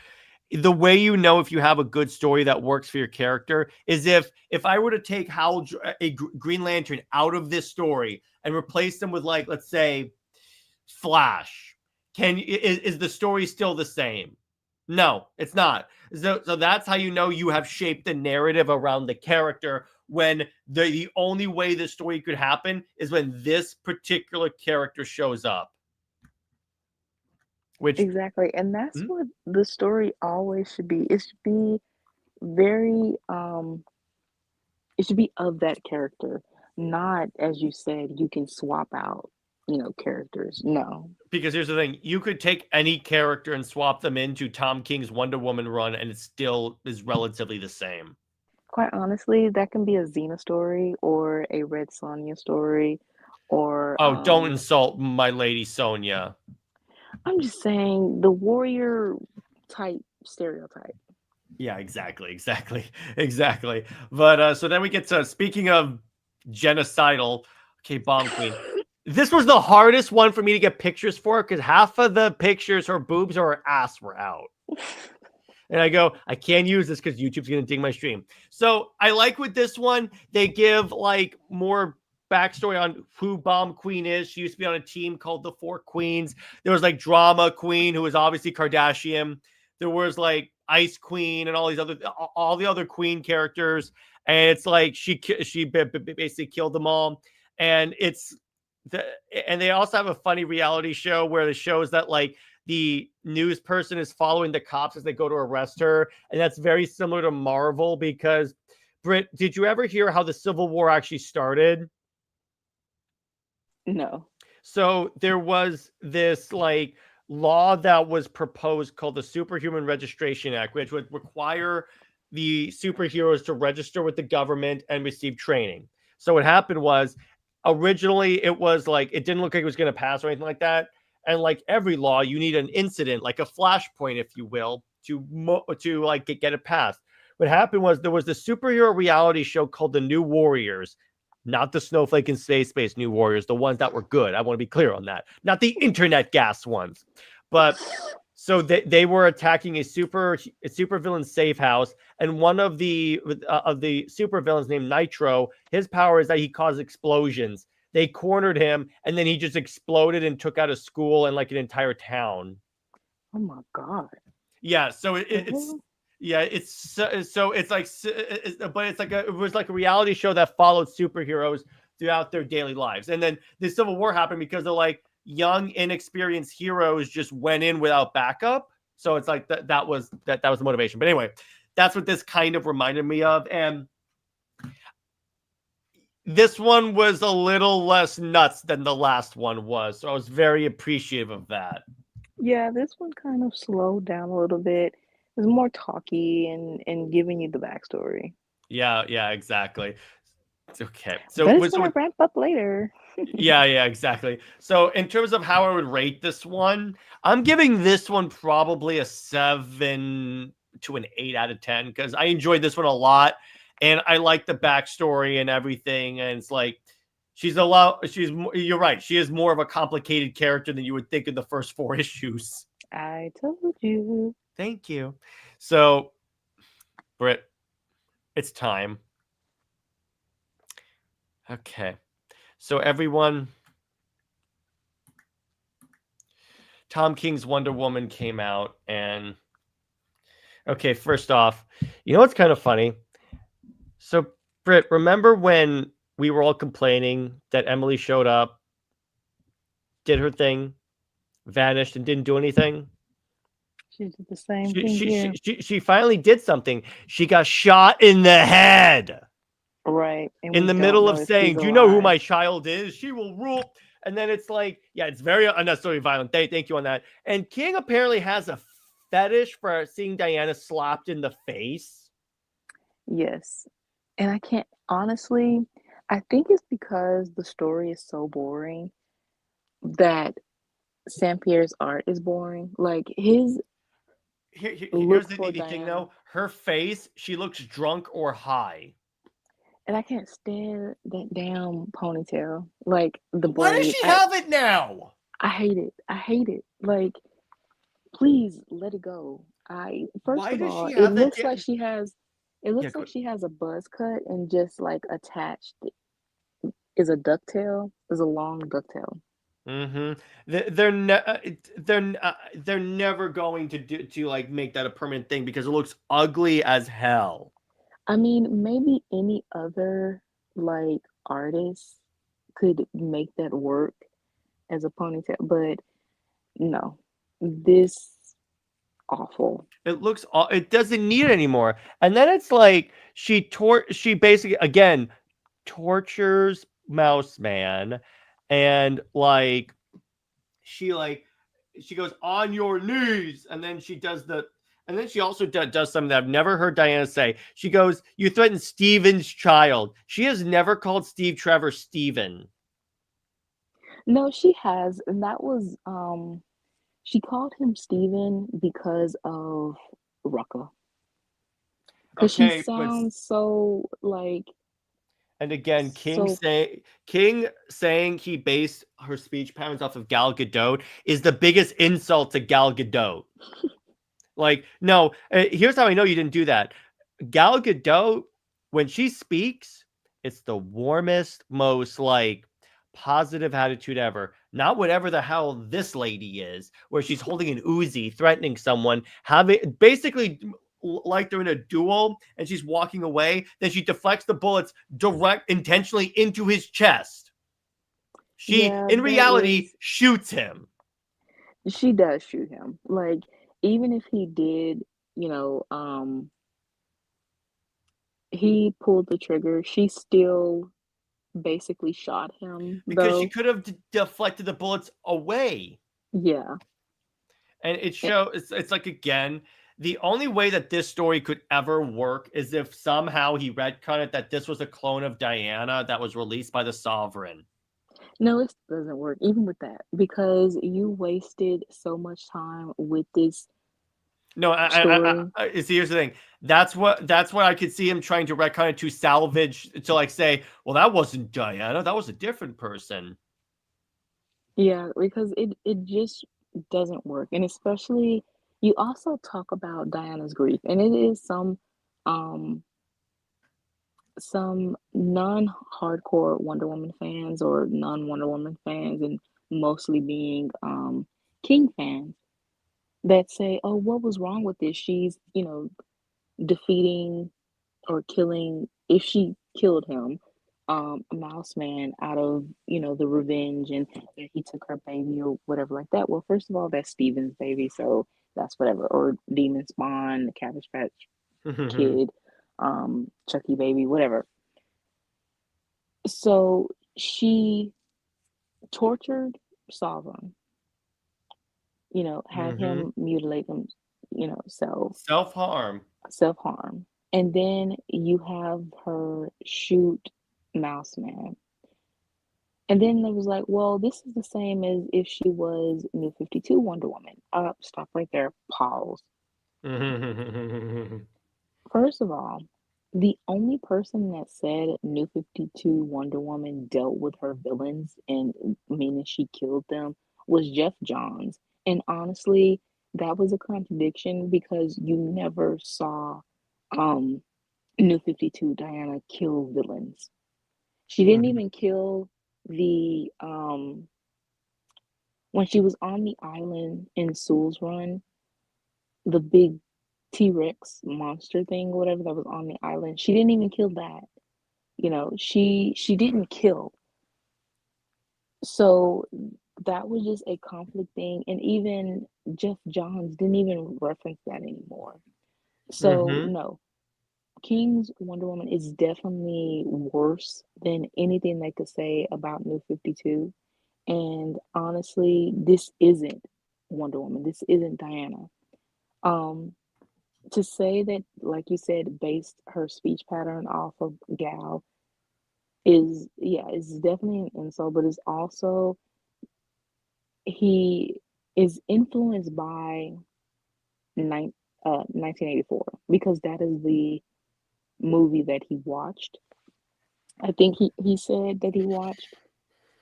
E: the way you know if you have a good story that works for your character is if I were to take Green Lantern out of this story and replace them with, like, let's say, Flash, is the story still the same? No, it's not. So that's how you know you have shaped the narrative around the character, when the only way the story could happen is when this particular character shows up. Which
F: Exactly. And that's what the story always should be. It should be very it should be of that character, not, as you said, you can swap out, characters. No.
E: Because here's the thing, you could take any character and swap them into Tom King's Wonder Woman run and it still is relatively the same.
F: Quite honestly, that can be a Xena story or a Red Sonja story, or
E: don't insult my lady Sonya.
F: I'm just saying the warrior type stereotype.
E: Yeah, exactly. But so then we get to, speaking of genocidal, okay, Bomb Queen. This was the hardest one for me to get pictures for, because half of the pictures, her boobs or her ass were out. And I go, I can't use this because YouTube's going to ding my stream. So I like with this one, they give like more backstory on who Bomb Queen is. She used to be on a team called the Four Queens. There was like Drama Queen, who was obviously Kardashian. There was like Ice Queen and all the other Queen characters. And it's like she basically killed them all. And and they also have a funny reality show where the shows that like the news person is following the cops as they go to arrest her. And that's very similar to Marvel, because Britt, did you ever hear how the Civil War actually started?
F: No.
E: So there was this like law that was proposed called the Superhuman Registration Act, which would require the superheroes to register with the government and receive training. So what happened was, originally it was like, it didn't look like it was going to pass or anything like that. And like every law, you need an incident, like a flashpoint, if you will, to like get it passed. What happened was, there was the superhero reality show called The New Warriors. Not the Snowflake and Space New Warriors, the ones that were good. I want to be clear on that. Not the internet gas ones. But So they were attacking a super villain safe house, and one of the super villains named Nitro, his power is that he causes explosions. They cornered him, and then he just exploded and took out a school and like an entire town.
F: Oh my god.
E: Yeah, so it's yeah, it's so it's like, but it's like it was like a reality show that followed superheroes throughout their daily lives, and then the Civil War happened because they're like young, inexperienced heroes just went in without backup. So it's like that was the motivation. But anyway, that's what this kind of reminded me of, and this one was a little less nuts than the last one was, so I was very appreciative of that.
F: Yeah, this one kind of slowed down a little bit. It was more talky and giving you the backstory.
E: Yeah, exactly. Okay, so
F: but it's gonna ramp up later.
E: yeah, exactly. So in terms of how I would rate this one, I'm giving this one probably a 7 to an 8 out of 10 because I enjoyed this one a lot, and I like the backstory and everything. And it's like you're right. She is more of a complicated character than you would think in the first 4 issues.
F: I told you.
E: Thank you. So, Britt, it's time. Okay. So everyone, Tom King's Wonder Woman came out, and okay, first off, you know what's kind of funny? So, Britt, remember when we were all complaining that Emily showed up, did her thing, vanished, and didn't do anything?
F: She did the same thing here.
E: She finally did something. She got shot in the head.
F: Right.
E: In the middle of saying, do you know who my child is? She will rule. And then it's like, yeah, it's very unnecessarily violent. Thank you on that. And King apparently has a fetish for seeing Diana slapped in the face.
F: Yes. And I can't, honestly, I think it's because the story is so boring that Saint Pierre's art is boring. Like his
E: here's the thing though. Her face, she looks drunk or high.
F: And I can't stand that damn ponytail. Like the braid.
E: Why does she have it now?
F: I hate it. Like, please let it go. First of all, it looks like she has she has a buzz cut and just like attached is a ducktail, is a long ducktail.
E: Mm-hmm. They're never going to like make that a permanent thing because it looks ugly as hell.
F: I mean, maybe any other like artist could make that work as a ponytail, but no, this awful.
E: It looks, it doesn't need it anymore. And then it's like she basically again tortures Mouse Man, and like she goes on your knees, and then she does and then she also does something that I've never heard Diana say. She goes, you threatened Steven's child. She has never called Steve Trevor Steven.
F: No, she has. And that was, she called him Steven because of Rucka. Because she sounds so like...
E: And again, King saying he based her speech patterns off of Gal Gadot is the biggest insult to Gal Gadot. Like, no, here's how I know you didn't do that. Gal Gadot, when she speaks, it's the warmest, most like positive attitude ever. Not whatever the hell this lady is, where she's holding an Uzi, threatening someone, basically like they're in a duel, and she's walking away. Then she deflects the bullets intentionally into his chest. She, in reality, shoots him.
F: She does shoot him. Like, even if he did, he pulled the trigger, she still basically shot him.
E: Because she could have deflected the bullets away.
F: Yeah.
E: And it shows, it's like, again, the only way that this story could ever work is if somehow he retconned it that this was a clone of Diana that was released by the Sovereign.
F: No, it doesn't work, even with that, because you wasted so much time with this.
E: No, see, here's the thing. That's what I could see him trying to retcon it to salvage, to like say, well, that wasn't Diana, that was a different person.
F: Yeah, because it just doesn't work, and especially You also talk about Diana's grief, and it is um some non-hardcore Wonder Woman fans or non-Wonder Woman fans, and mostly being King fans that say, "Oh, what was wrong with this? She's, defeating or killing, if she killed him, Mouse Man out of, the revenge and that he took her baby or whatever like that." Well, first of all, that's Steven's baby, so that's whatever. Or Demon Spawn, the Cabbage Patch Kid, Chucky baby, whatever. So she tortured Sovereign, had him mutilate him,
E: Self-harm.
F: self harm. And then you have her shoot Mouse Man. And then it was like, well, this is the same as if she was New 52 Wonder Woman. Stop right there. Pause. First of all, the only person that said New 52 Wonder Woman dealt with her villains and meaning she killed them was Jeff Johns. And honestly, that was a contradiction because you never saw um, New 52 Diana kill villains. She didn't even kill the when she was on the island in Soul's Run, the big T-Rex monster thing, whatever that was on the island. She didn't even kill that. She didn't kill. So that was just a conflict thing, and even Jeff Johns didn't even reference that anymore. So no, King's Wonder Woman is definitely worse than anything they could say about New 52. And honestly, this isn't Wonder Woman. This isn't Diana. Um, to say that, like you said, based her speech pattern off of Gal is, yeah, it's definitely an insult, but it's also, he is influenced by 1984 because that is the movie that he watched. I think he said that he watched.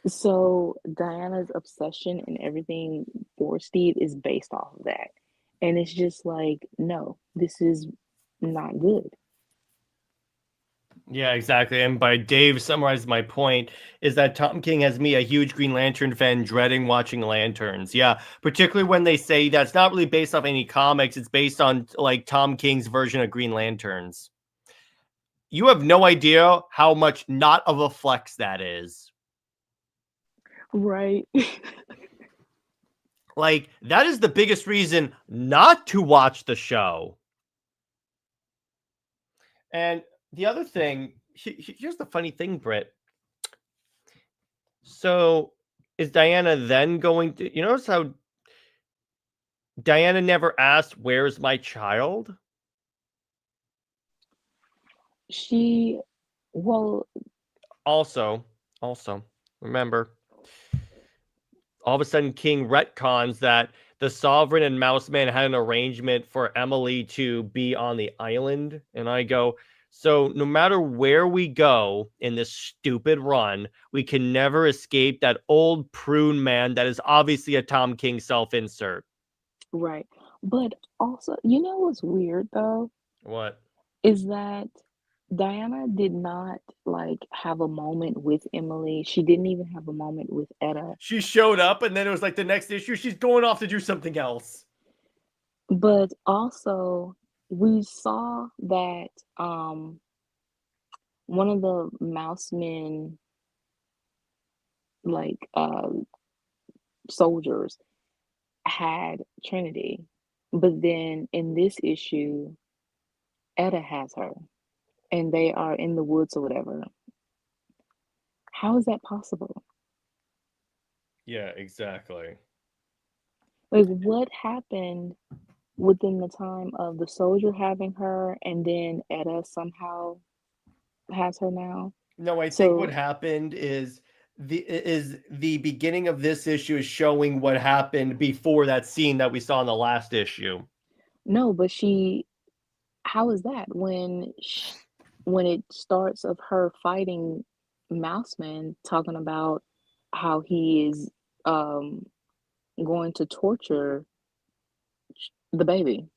F: So Diana's obsession and everything for Steve is based off of that. And it's just like, no, this is not good.
E: Yeah, exactly. And by Dave summarized my point is that Tom King has me, a huge Green Lantern fan, dreading watching Lanterns. Yeah, particularly when they say that's not really based off any comics. It's based on like Tom King's version of Green Lanterns. You have no idea how much not of a flex that is.
F: Right.
E: Like, that is the biggest reason not to watch the show. And the other thing, here's the funny thing, Britt. So, is Diana then going to, you notice how Diana never asked, "Where's my child?"
F: She, well,
E: Also, remember, all of a sudden King retcons that the Sovereign and Mouseman had an arrangement for Emily to be on the island. And I go, so no matter where we go in this stupid run, we can never escape that old prune man that is obviously a Tom King self-insert.
F: right. But also, you know what's weird though?
E: What?
F: Is that Diana did not like have a moment with Emily. She didn't even have a moment with Etta.
E: She showed up and then it was like the next issue, she's going off to do something else.
F: But also, we saw that one of the mouse men, like soldiers, had Trinity, but then in this issue Etta has her and they are in the woods or whatever. How is that possible?
E: Yeah, exactly.
F: Like, what happened within the time of the soldier having her and then Etta somehow has her now?
E: No, I think what
F: So
E: happened is the beginning of this issue is showing what happened before that scene that we saw in the last issue.
F: no, but how is that when it starts of her fighting Mouseman, talking about how he is going to torture The baby.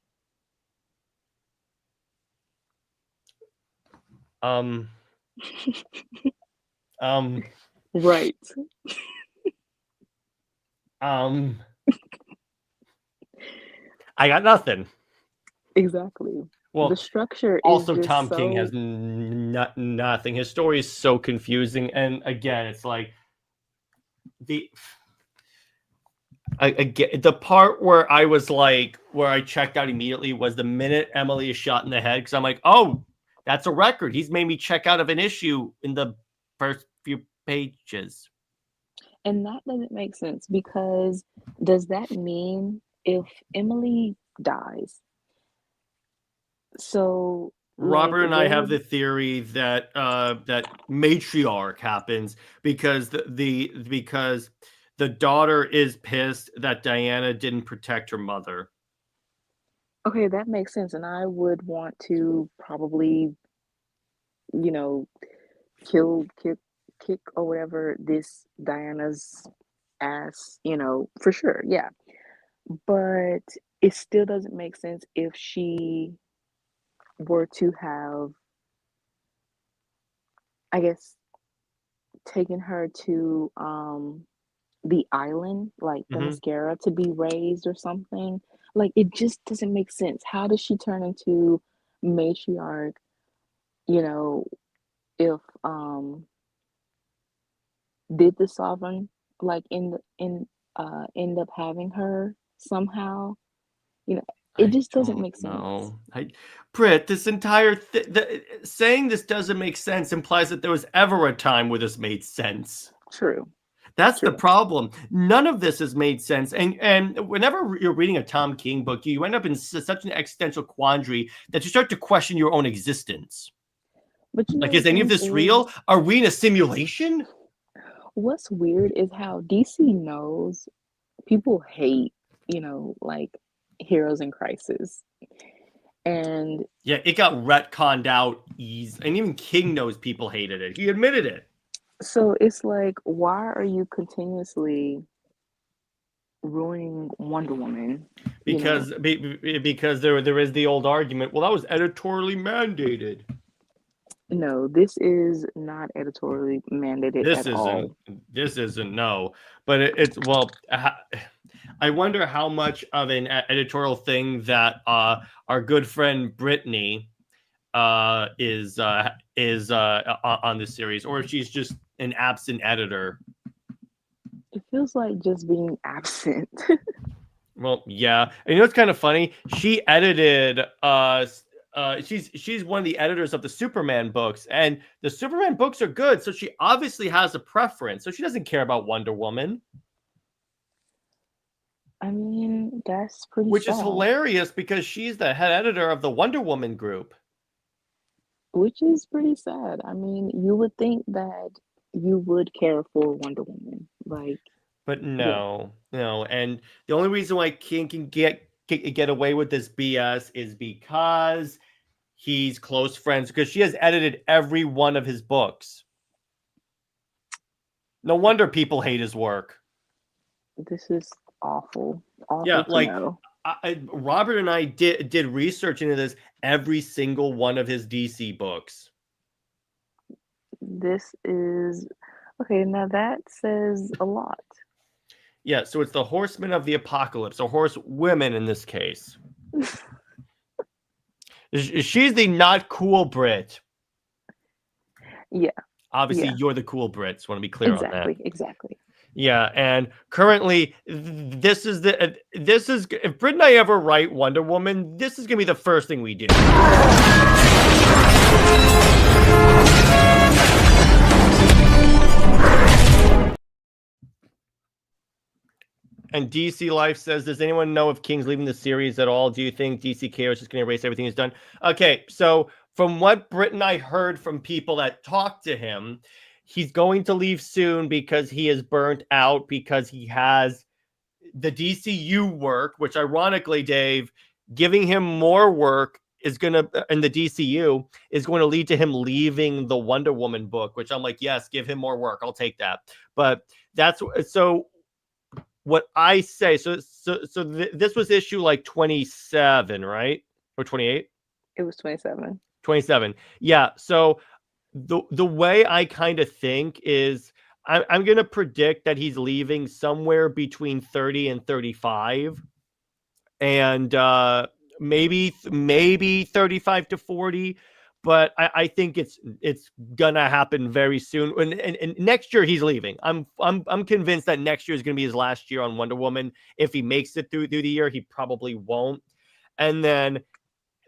E: Um,
F: Right.
E: I got nothing.
F: Exactly.
E: Well,
F: The structure is
E: also
F: just
E: Tom King has
F: so
E: nothing. His story is so confusing, and again, it's like I get the part where I was like, where I checked out immediately was the minute Emily is shot in the head, because I'm like, oh, that's a record. He's made me check out of an issue in the first few pages.
F: and that doesn't make sense because does that mean if Emily dies, so like
E: Robert and I have
F: what
E: the theory that that matriarch happens because because the daughter is pissed that Diana didn't protect her mother.
F: okay, that makes sense, and I would want to probably, you know, kick or whatever this Diana's ass, for sure, yeah. But it still doesn't make sense if she were to have, I guess, taken her to the island, like the
E: Mhm.
F: mascara to be raised or something. Like it just doesn't make sense. How does she turn into matriarch, you know, if did the sovereign like end up having her somehow? You know, it
E: I
F: just doesn't
E: don't
F: make sense.
E: know. Britt, this entire saying this doesn't make sense implies that there was ever a time where this made sense.
F: True,
E: That's the
F: true.
E: problem. None of this has made sense. And whenever you're reading a Tom King book, you end up in such an existential quandary that you start to question your own existence.
F: But
E: Like,
F: the
E: is any of
F: thing
E: this real?
F: is,
E: Are we in a simulation?
F: what's weird is how DC knows people hate, like heroes in crisis. And
E: Yeah, it got retconned out easy. And even King knows people hated it. He admitted it.
F: so it's like, why are you continuously ruining Wonder Woman?
E: Because because there is the old argument, well, that was editorially mandated.
F: No, this is not editorially mandated
E: This
F: at all.
E: isn't no, but it's well, I wonder how much of an editorial thing that our good friend Brittany is on this series, or if she's just an absent editor.
F: It feels like just being absent.
E: Well, yeah, and you know what's kind of funny? She edited she's one of the editors of the Superman books, and the Superman books are good, so she obviously has a preference. So she doesn't care about Wonder Woman,
F: I mean, that's pretty
E: which is
F: sad.
E: hilarious because she's the head editor of the Wonder Woman group.
F: Which is pretty sad. I mean, you would think that you would care for Wonder Woman. Like,
E: But
F: yeah.
E: no. And the only reason why King can get away with this BS is because he's close friends, because she has edited every one of his books. No wonder people hate his work.
F: This is awful.
E: Yeah,
F: Awful to
E: like
F: know.
E: Robert and I did research into this, every single one of his DC books.
F: This is okay. Now that says a lot.
E: Yeah, so it's the Horsemen of the Apocalypse, or Horsewomen in this case. She's the not cool Brit.
F: Yeah.
E: Obviously,
F: Yeah.
E: you're the cool Brit. Just want to be clear on that.
F: Exactly.
E: Yeah, and currently, this is if Britt and I ever write Wonder Woman, this is gonna be the first thing we do. And DC Life says, does anyone know if King's leaving the series at all? Do you think DC Chaos is just going to erase everything he's done? Okay, so from what Britt and I heard from people that talked to him, he's going to leave soon because he is burnt out, because he has the DCU work, which ironically, Dave, giving him more work is going to, in the DCU, is going to lead to him leaving the Wonder Woman book, which I'm like, yes, give him more work. I'll take that. But that's so. what I say, this was issue like 27, right? Or 28?
F: It was 27.
E: 27. Yeah. So the way I kind of think is I'm going to predict that he's leaving somewhere between 30 and 35, and maybe 35 to 40. But I think it's gonna happen very soon. And next year he's leaving. I'm convinced that next year is gonna be his last year on Wonder Woman. If he makes it through the year, he probably won't. And then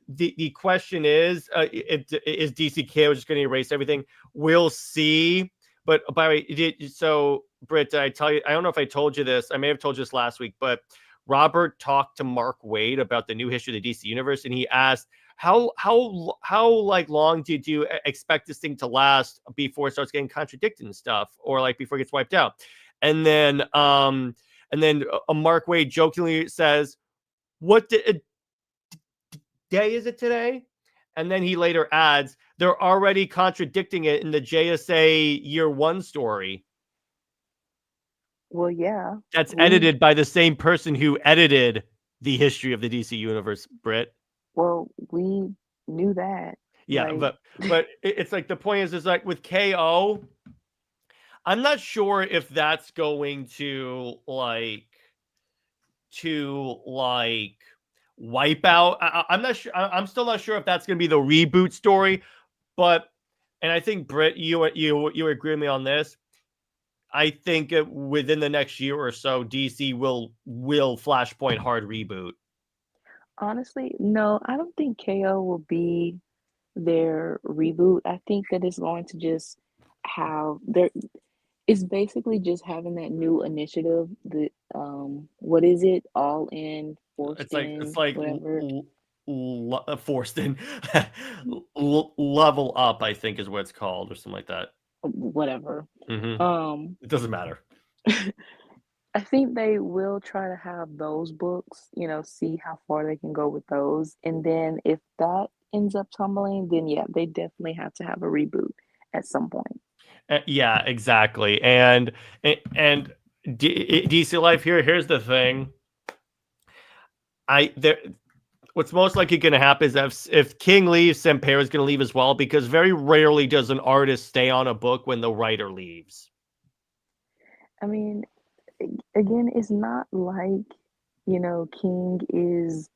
E: the question is DCKO just going to erase everything? We'll see. But by the way, so Britt, I tell you, I don't know if I told you this. I may have told you this last week, but Robert talked to Mark Waid about the new history of the DC universe, and he asked how like long did you expect this thing to last before it starts getting contradicted and stuff, or like before it gets wiped out? And then Mark Waid jokingly says, "What day is it today?" And then he later adds, they're already contradicting it in the JSA Year One story.
F: Well, yeah.
E: That's edited by the same person who edited the history of the DC universe, Britt.
F: Well, we knew that.
E: Yeah,
F: like...
E: but it's like the point is like with KO, I'm not sure if that's going to wipe out. I'm not sure. I'm still not sure if that's going to be the reboot story, and I think Britt, you agree with me on this. I think within the next year or so, DC will Flashpoint hard reboot.
F: Honestly, no, I don't think KO will be their reboot. I think that it's going to just have it's basically just having that new initiative. The what is it? All in, forced
E: It's like
F: in,
E: it's like
F: whatever.
E: Forced in, level up, I think is what it's called, or something like that.
F: Whatever.
E: Mm-hmm. It doesn't matter.
F: I think they will try to have those books, see how far they can go with those. And then if that ends up tumbling, then yeah, they definitely have to have a reboot at some point.
E: Yeah, exactly. And DC Life here's the thing. What's most likely going to happen is if King leaves, Sampere is going to leave as well, because very rarely does an artist stay on a book when the writer leaves.
F: I mean, again, it's not like, King is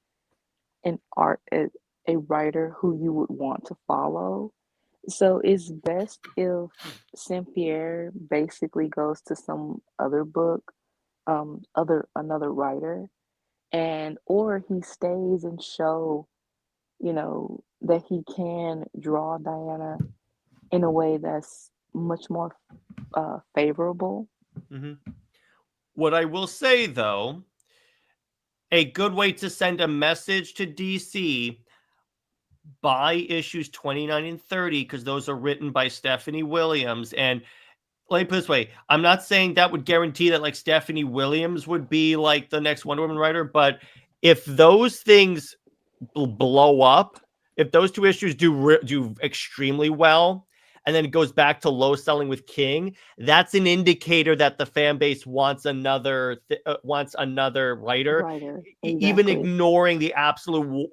F: a writer who you would want to follow. So it's best if Saint-Pierre basically goes to some other book, another writer, or he stays and show, that he can draw Diana in a way that's much more favorable.
E: Mm-hmm. What I will say, though, a good way to send a message to DC: buy issues 29 and 30, because those are written by Stephanie Williams. And let me put it this way, I'm not saying that would guarantee that like Stephanie Williams would be like the next Wonder Woman writer, but if those things blow up, if those two issues do extremely well, and then it goes back to low selling with King, that's an indicator that the fan base wants another writer.
F: Exactly.
E: Even ignoring the absolute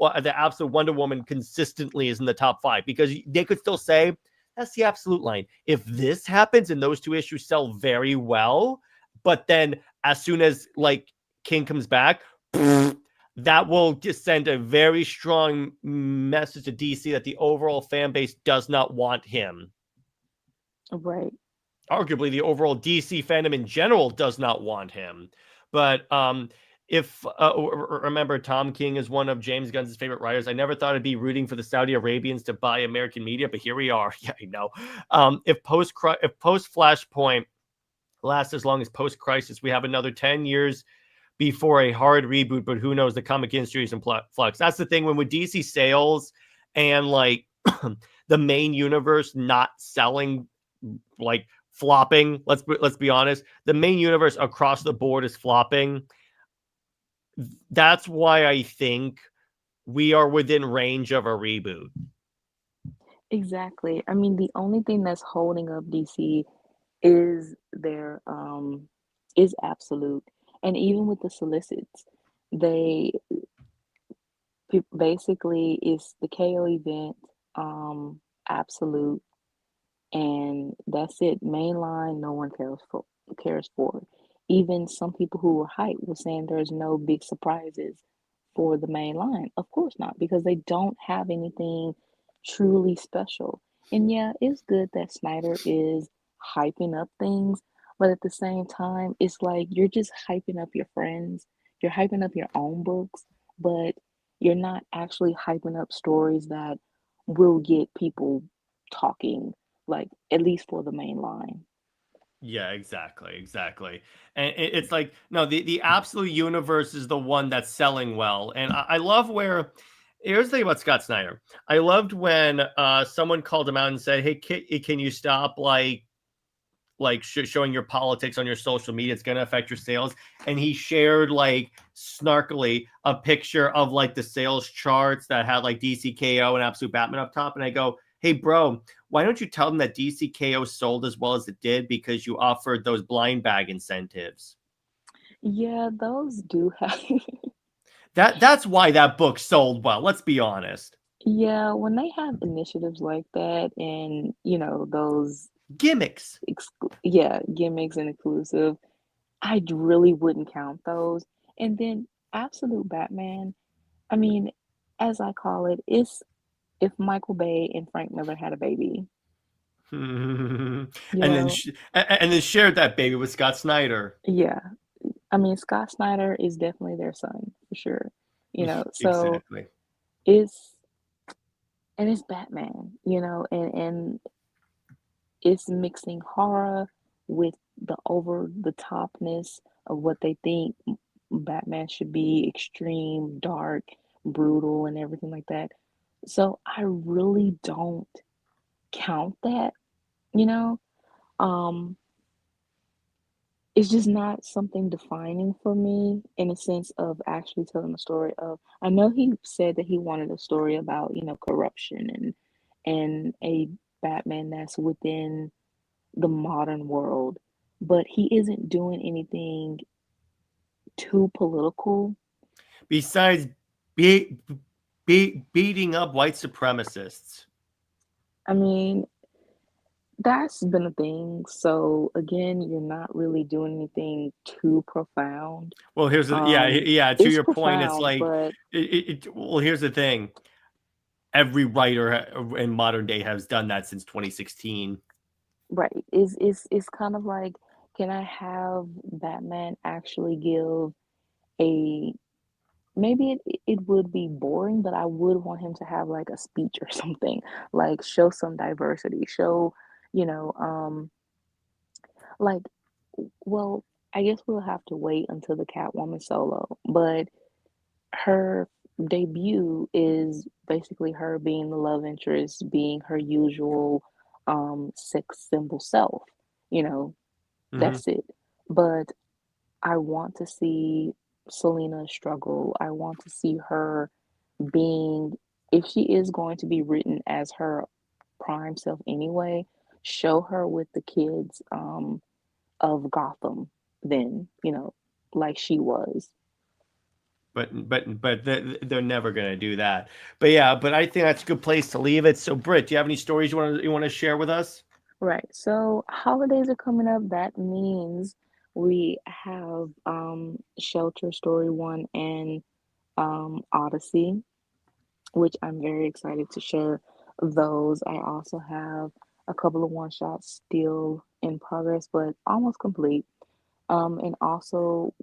E: Wonder Woman consistently is in the top 5, because they could still say that's the absolute line. If this happens and those two issues sell very well, but then as soon as like King comes back, that will just send a very strong message to DC that the overall fan base does not want him.
F: Right.
E: Arguably, the overall DC fandom in general does not want him. But remember, Tom King is one of James Gunn's favorite writers. I never thought I'd be rooting for the Saudi Arabians to buy American media, but here we are. Yeah, I know. If post Flashpoint lasts as long as post Crisis, we have another 10 years before a hard reboot. But who knows? The comic industry is in flux. That's the thing. When with DC sales and like the main universe not selling, like flopping, let's be honest, the main universe across the board is flopping. That's why I think we are within range of a reboot.
F: Exactly. I mean, the only thing that's holding up DC is their is Absolute. And even with the solicits, they basically it's the KO event, absolute, and that's it. Mainline, no one cares for. Even some people who were hyped were saying there's no big surprises for the main line. Of course not, because they don't have anything truly special. And yeah, it's good that Snyder is hyping up things, but at the same time, it's like you're just hyping up your friends, you're hyping up your own books, but you're not actually hyping up stories that will get people talking, like at least for the main line.
E: Yeah, exactly. And it's like, no, the absolute universe is the one that's selling well. And I love where here's the thing about Scott Snyder. I loved when someone called him out and said, "Hey, can you stop showing your politics on your social media? It's going to affect your sales." And he shared like snarkily a picture of like the sales charts that had like DCKO and Absolute Batman up top. And I go, "Hey, bro, why don't you tell them that DCKO sold as well as it did because you offered those blind bag incentives?"
F: Yeah, those do have.
E: That's why that book sold well. Let's be honest.
F: Yeah, when they have initiatives like that and, those
E: Gimmicks.
F: yeah, gimmicks and exclusive, I really wouldn't count those. And then Absolute Batman, I mean, as I call it, it's if Michael Bay and Frank Miller had a baby,
E: and
F: you know?
E: then shared that baby with Scott Snyder.
F: Yeah. I mean, Scott Snyder is definitely their son for sure, so
E: Exactly.
F: it's and it's Batman, and it's mixing horror with the over the topness of what they think Batman should be, extreme, dark, brutal, and everything like that. So I really don't count that, you know? Um, it's just not something defining for me in a sense of actually telling a story of I know he said that he wanted a story about, corruption and a Batman that's within the modern world, but he isn't doing anything too political.
E: Besides beating up white supremacists.
F: I mean, that's been a thing. So again, you're not really doing anything too profound.
E: Well, here's the
F: Um,
E: yeah. To
F: it's
E: your point, it's
F: profound,
E: like
F: but
E: well, here's the thing. Every writer in modern day has done that since 2016.
F: right, is kind of like, can I have Batman actually give a maybe it would be boring, but I would want him to have like a speech or something, like show some diversity, show, you know, like, well, I guess we'll have to wait until the Catwoman solo, but her debut is basically her being the love interest, being her usual sex symbol self, you know,
E: Hmm.
F: that's it. But I want to see Selena struggle. I want to see her being, if she is going to be written as her prime self anyway, show her with the kids of Gotham then, like she was.
E: But they're never gonna do that. But yeah, but I think that's a good place to leave it. So, Britt, do you have any stories you want to share with us?
F: Right. So holidays are coming up. That means we have Shelter Story 1 and Odyssey, which I'm very excited to share those. I also have a couple of one shots still in progress, but almost complete. And also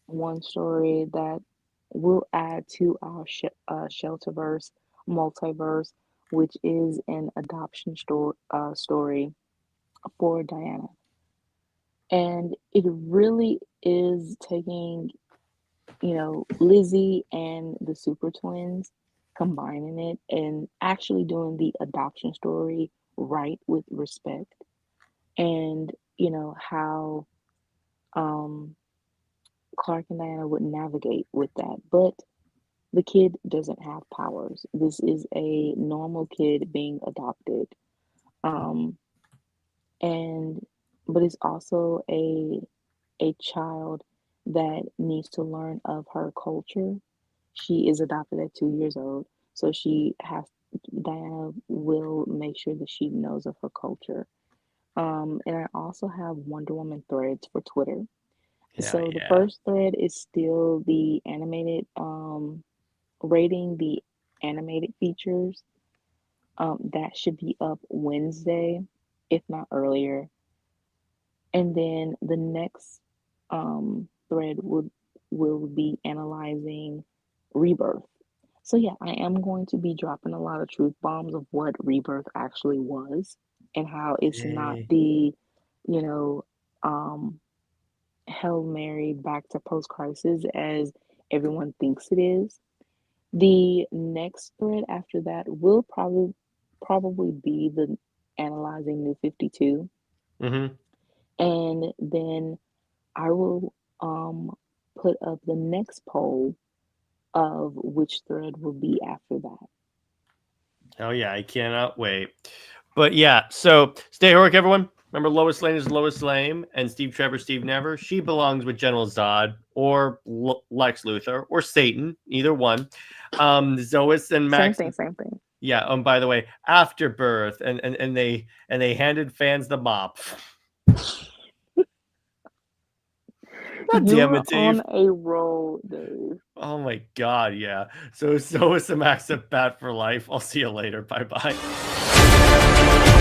F: one story that will add to our Shelterverse multiverse, which is an adoption story for Diana. And it really is taking, Lizzie and the Super Twins, combining it and actually doing the adoption story right with respect. And, how um, Clark and Diana would navigate with that. But the kid doesn't have powers. This is a normal kid being adopted. Um, and but it's also a child that needs to learn of her culture. She is adopted at 2 years old, so Diana will make sure that she knows of her culture. And I also have Wonder Woman threads for Twitter.
E: Yeah,
F: So the
E: yeah.
F: first thread is still the animated, rating the animated features. That should be up Wednesday, if not earlier. And then the next thread will be analyzing Rebirth. So yeah, I am going to be dropping a lot of truth bombs of what Rebirth actually was and how it's not
E: Yay.
F: the, you know, Hail Mary back to post crisis as everyone thinks it is. The next thread after that will probably be the analyzing New 52.
E: Mm-hmm.
F: And then I will put up the next poll of which thread will be after that.
E: Oh yeah, I cannot wait. But yeah, so stay heroic, everyone. Remember, Lois Lane is Lois Lane, and Steve Trevor, Steve Never. She belongs with General Zod or Lex Luthor or Satan, either one. Zois and Max.
F: Same thing.
E: Yeah. By the way, Afterbirth, and they handed fans the mop. God damn
F: You're
E: it, Dave.
F: on a roll, Dave.
E: Oh my God, yeah. So is some Max a bat for life. I'll see you later. Bye bye.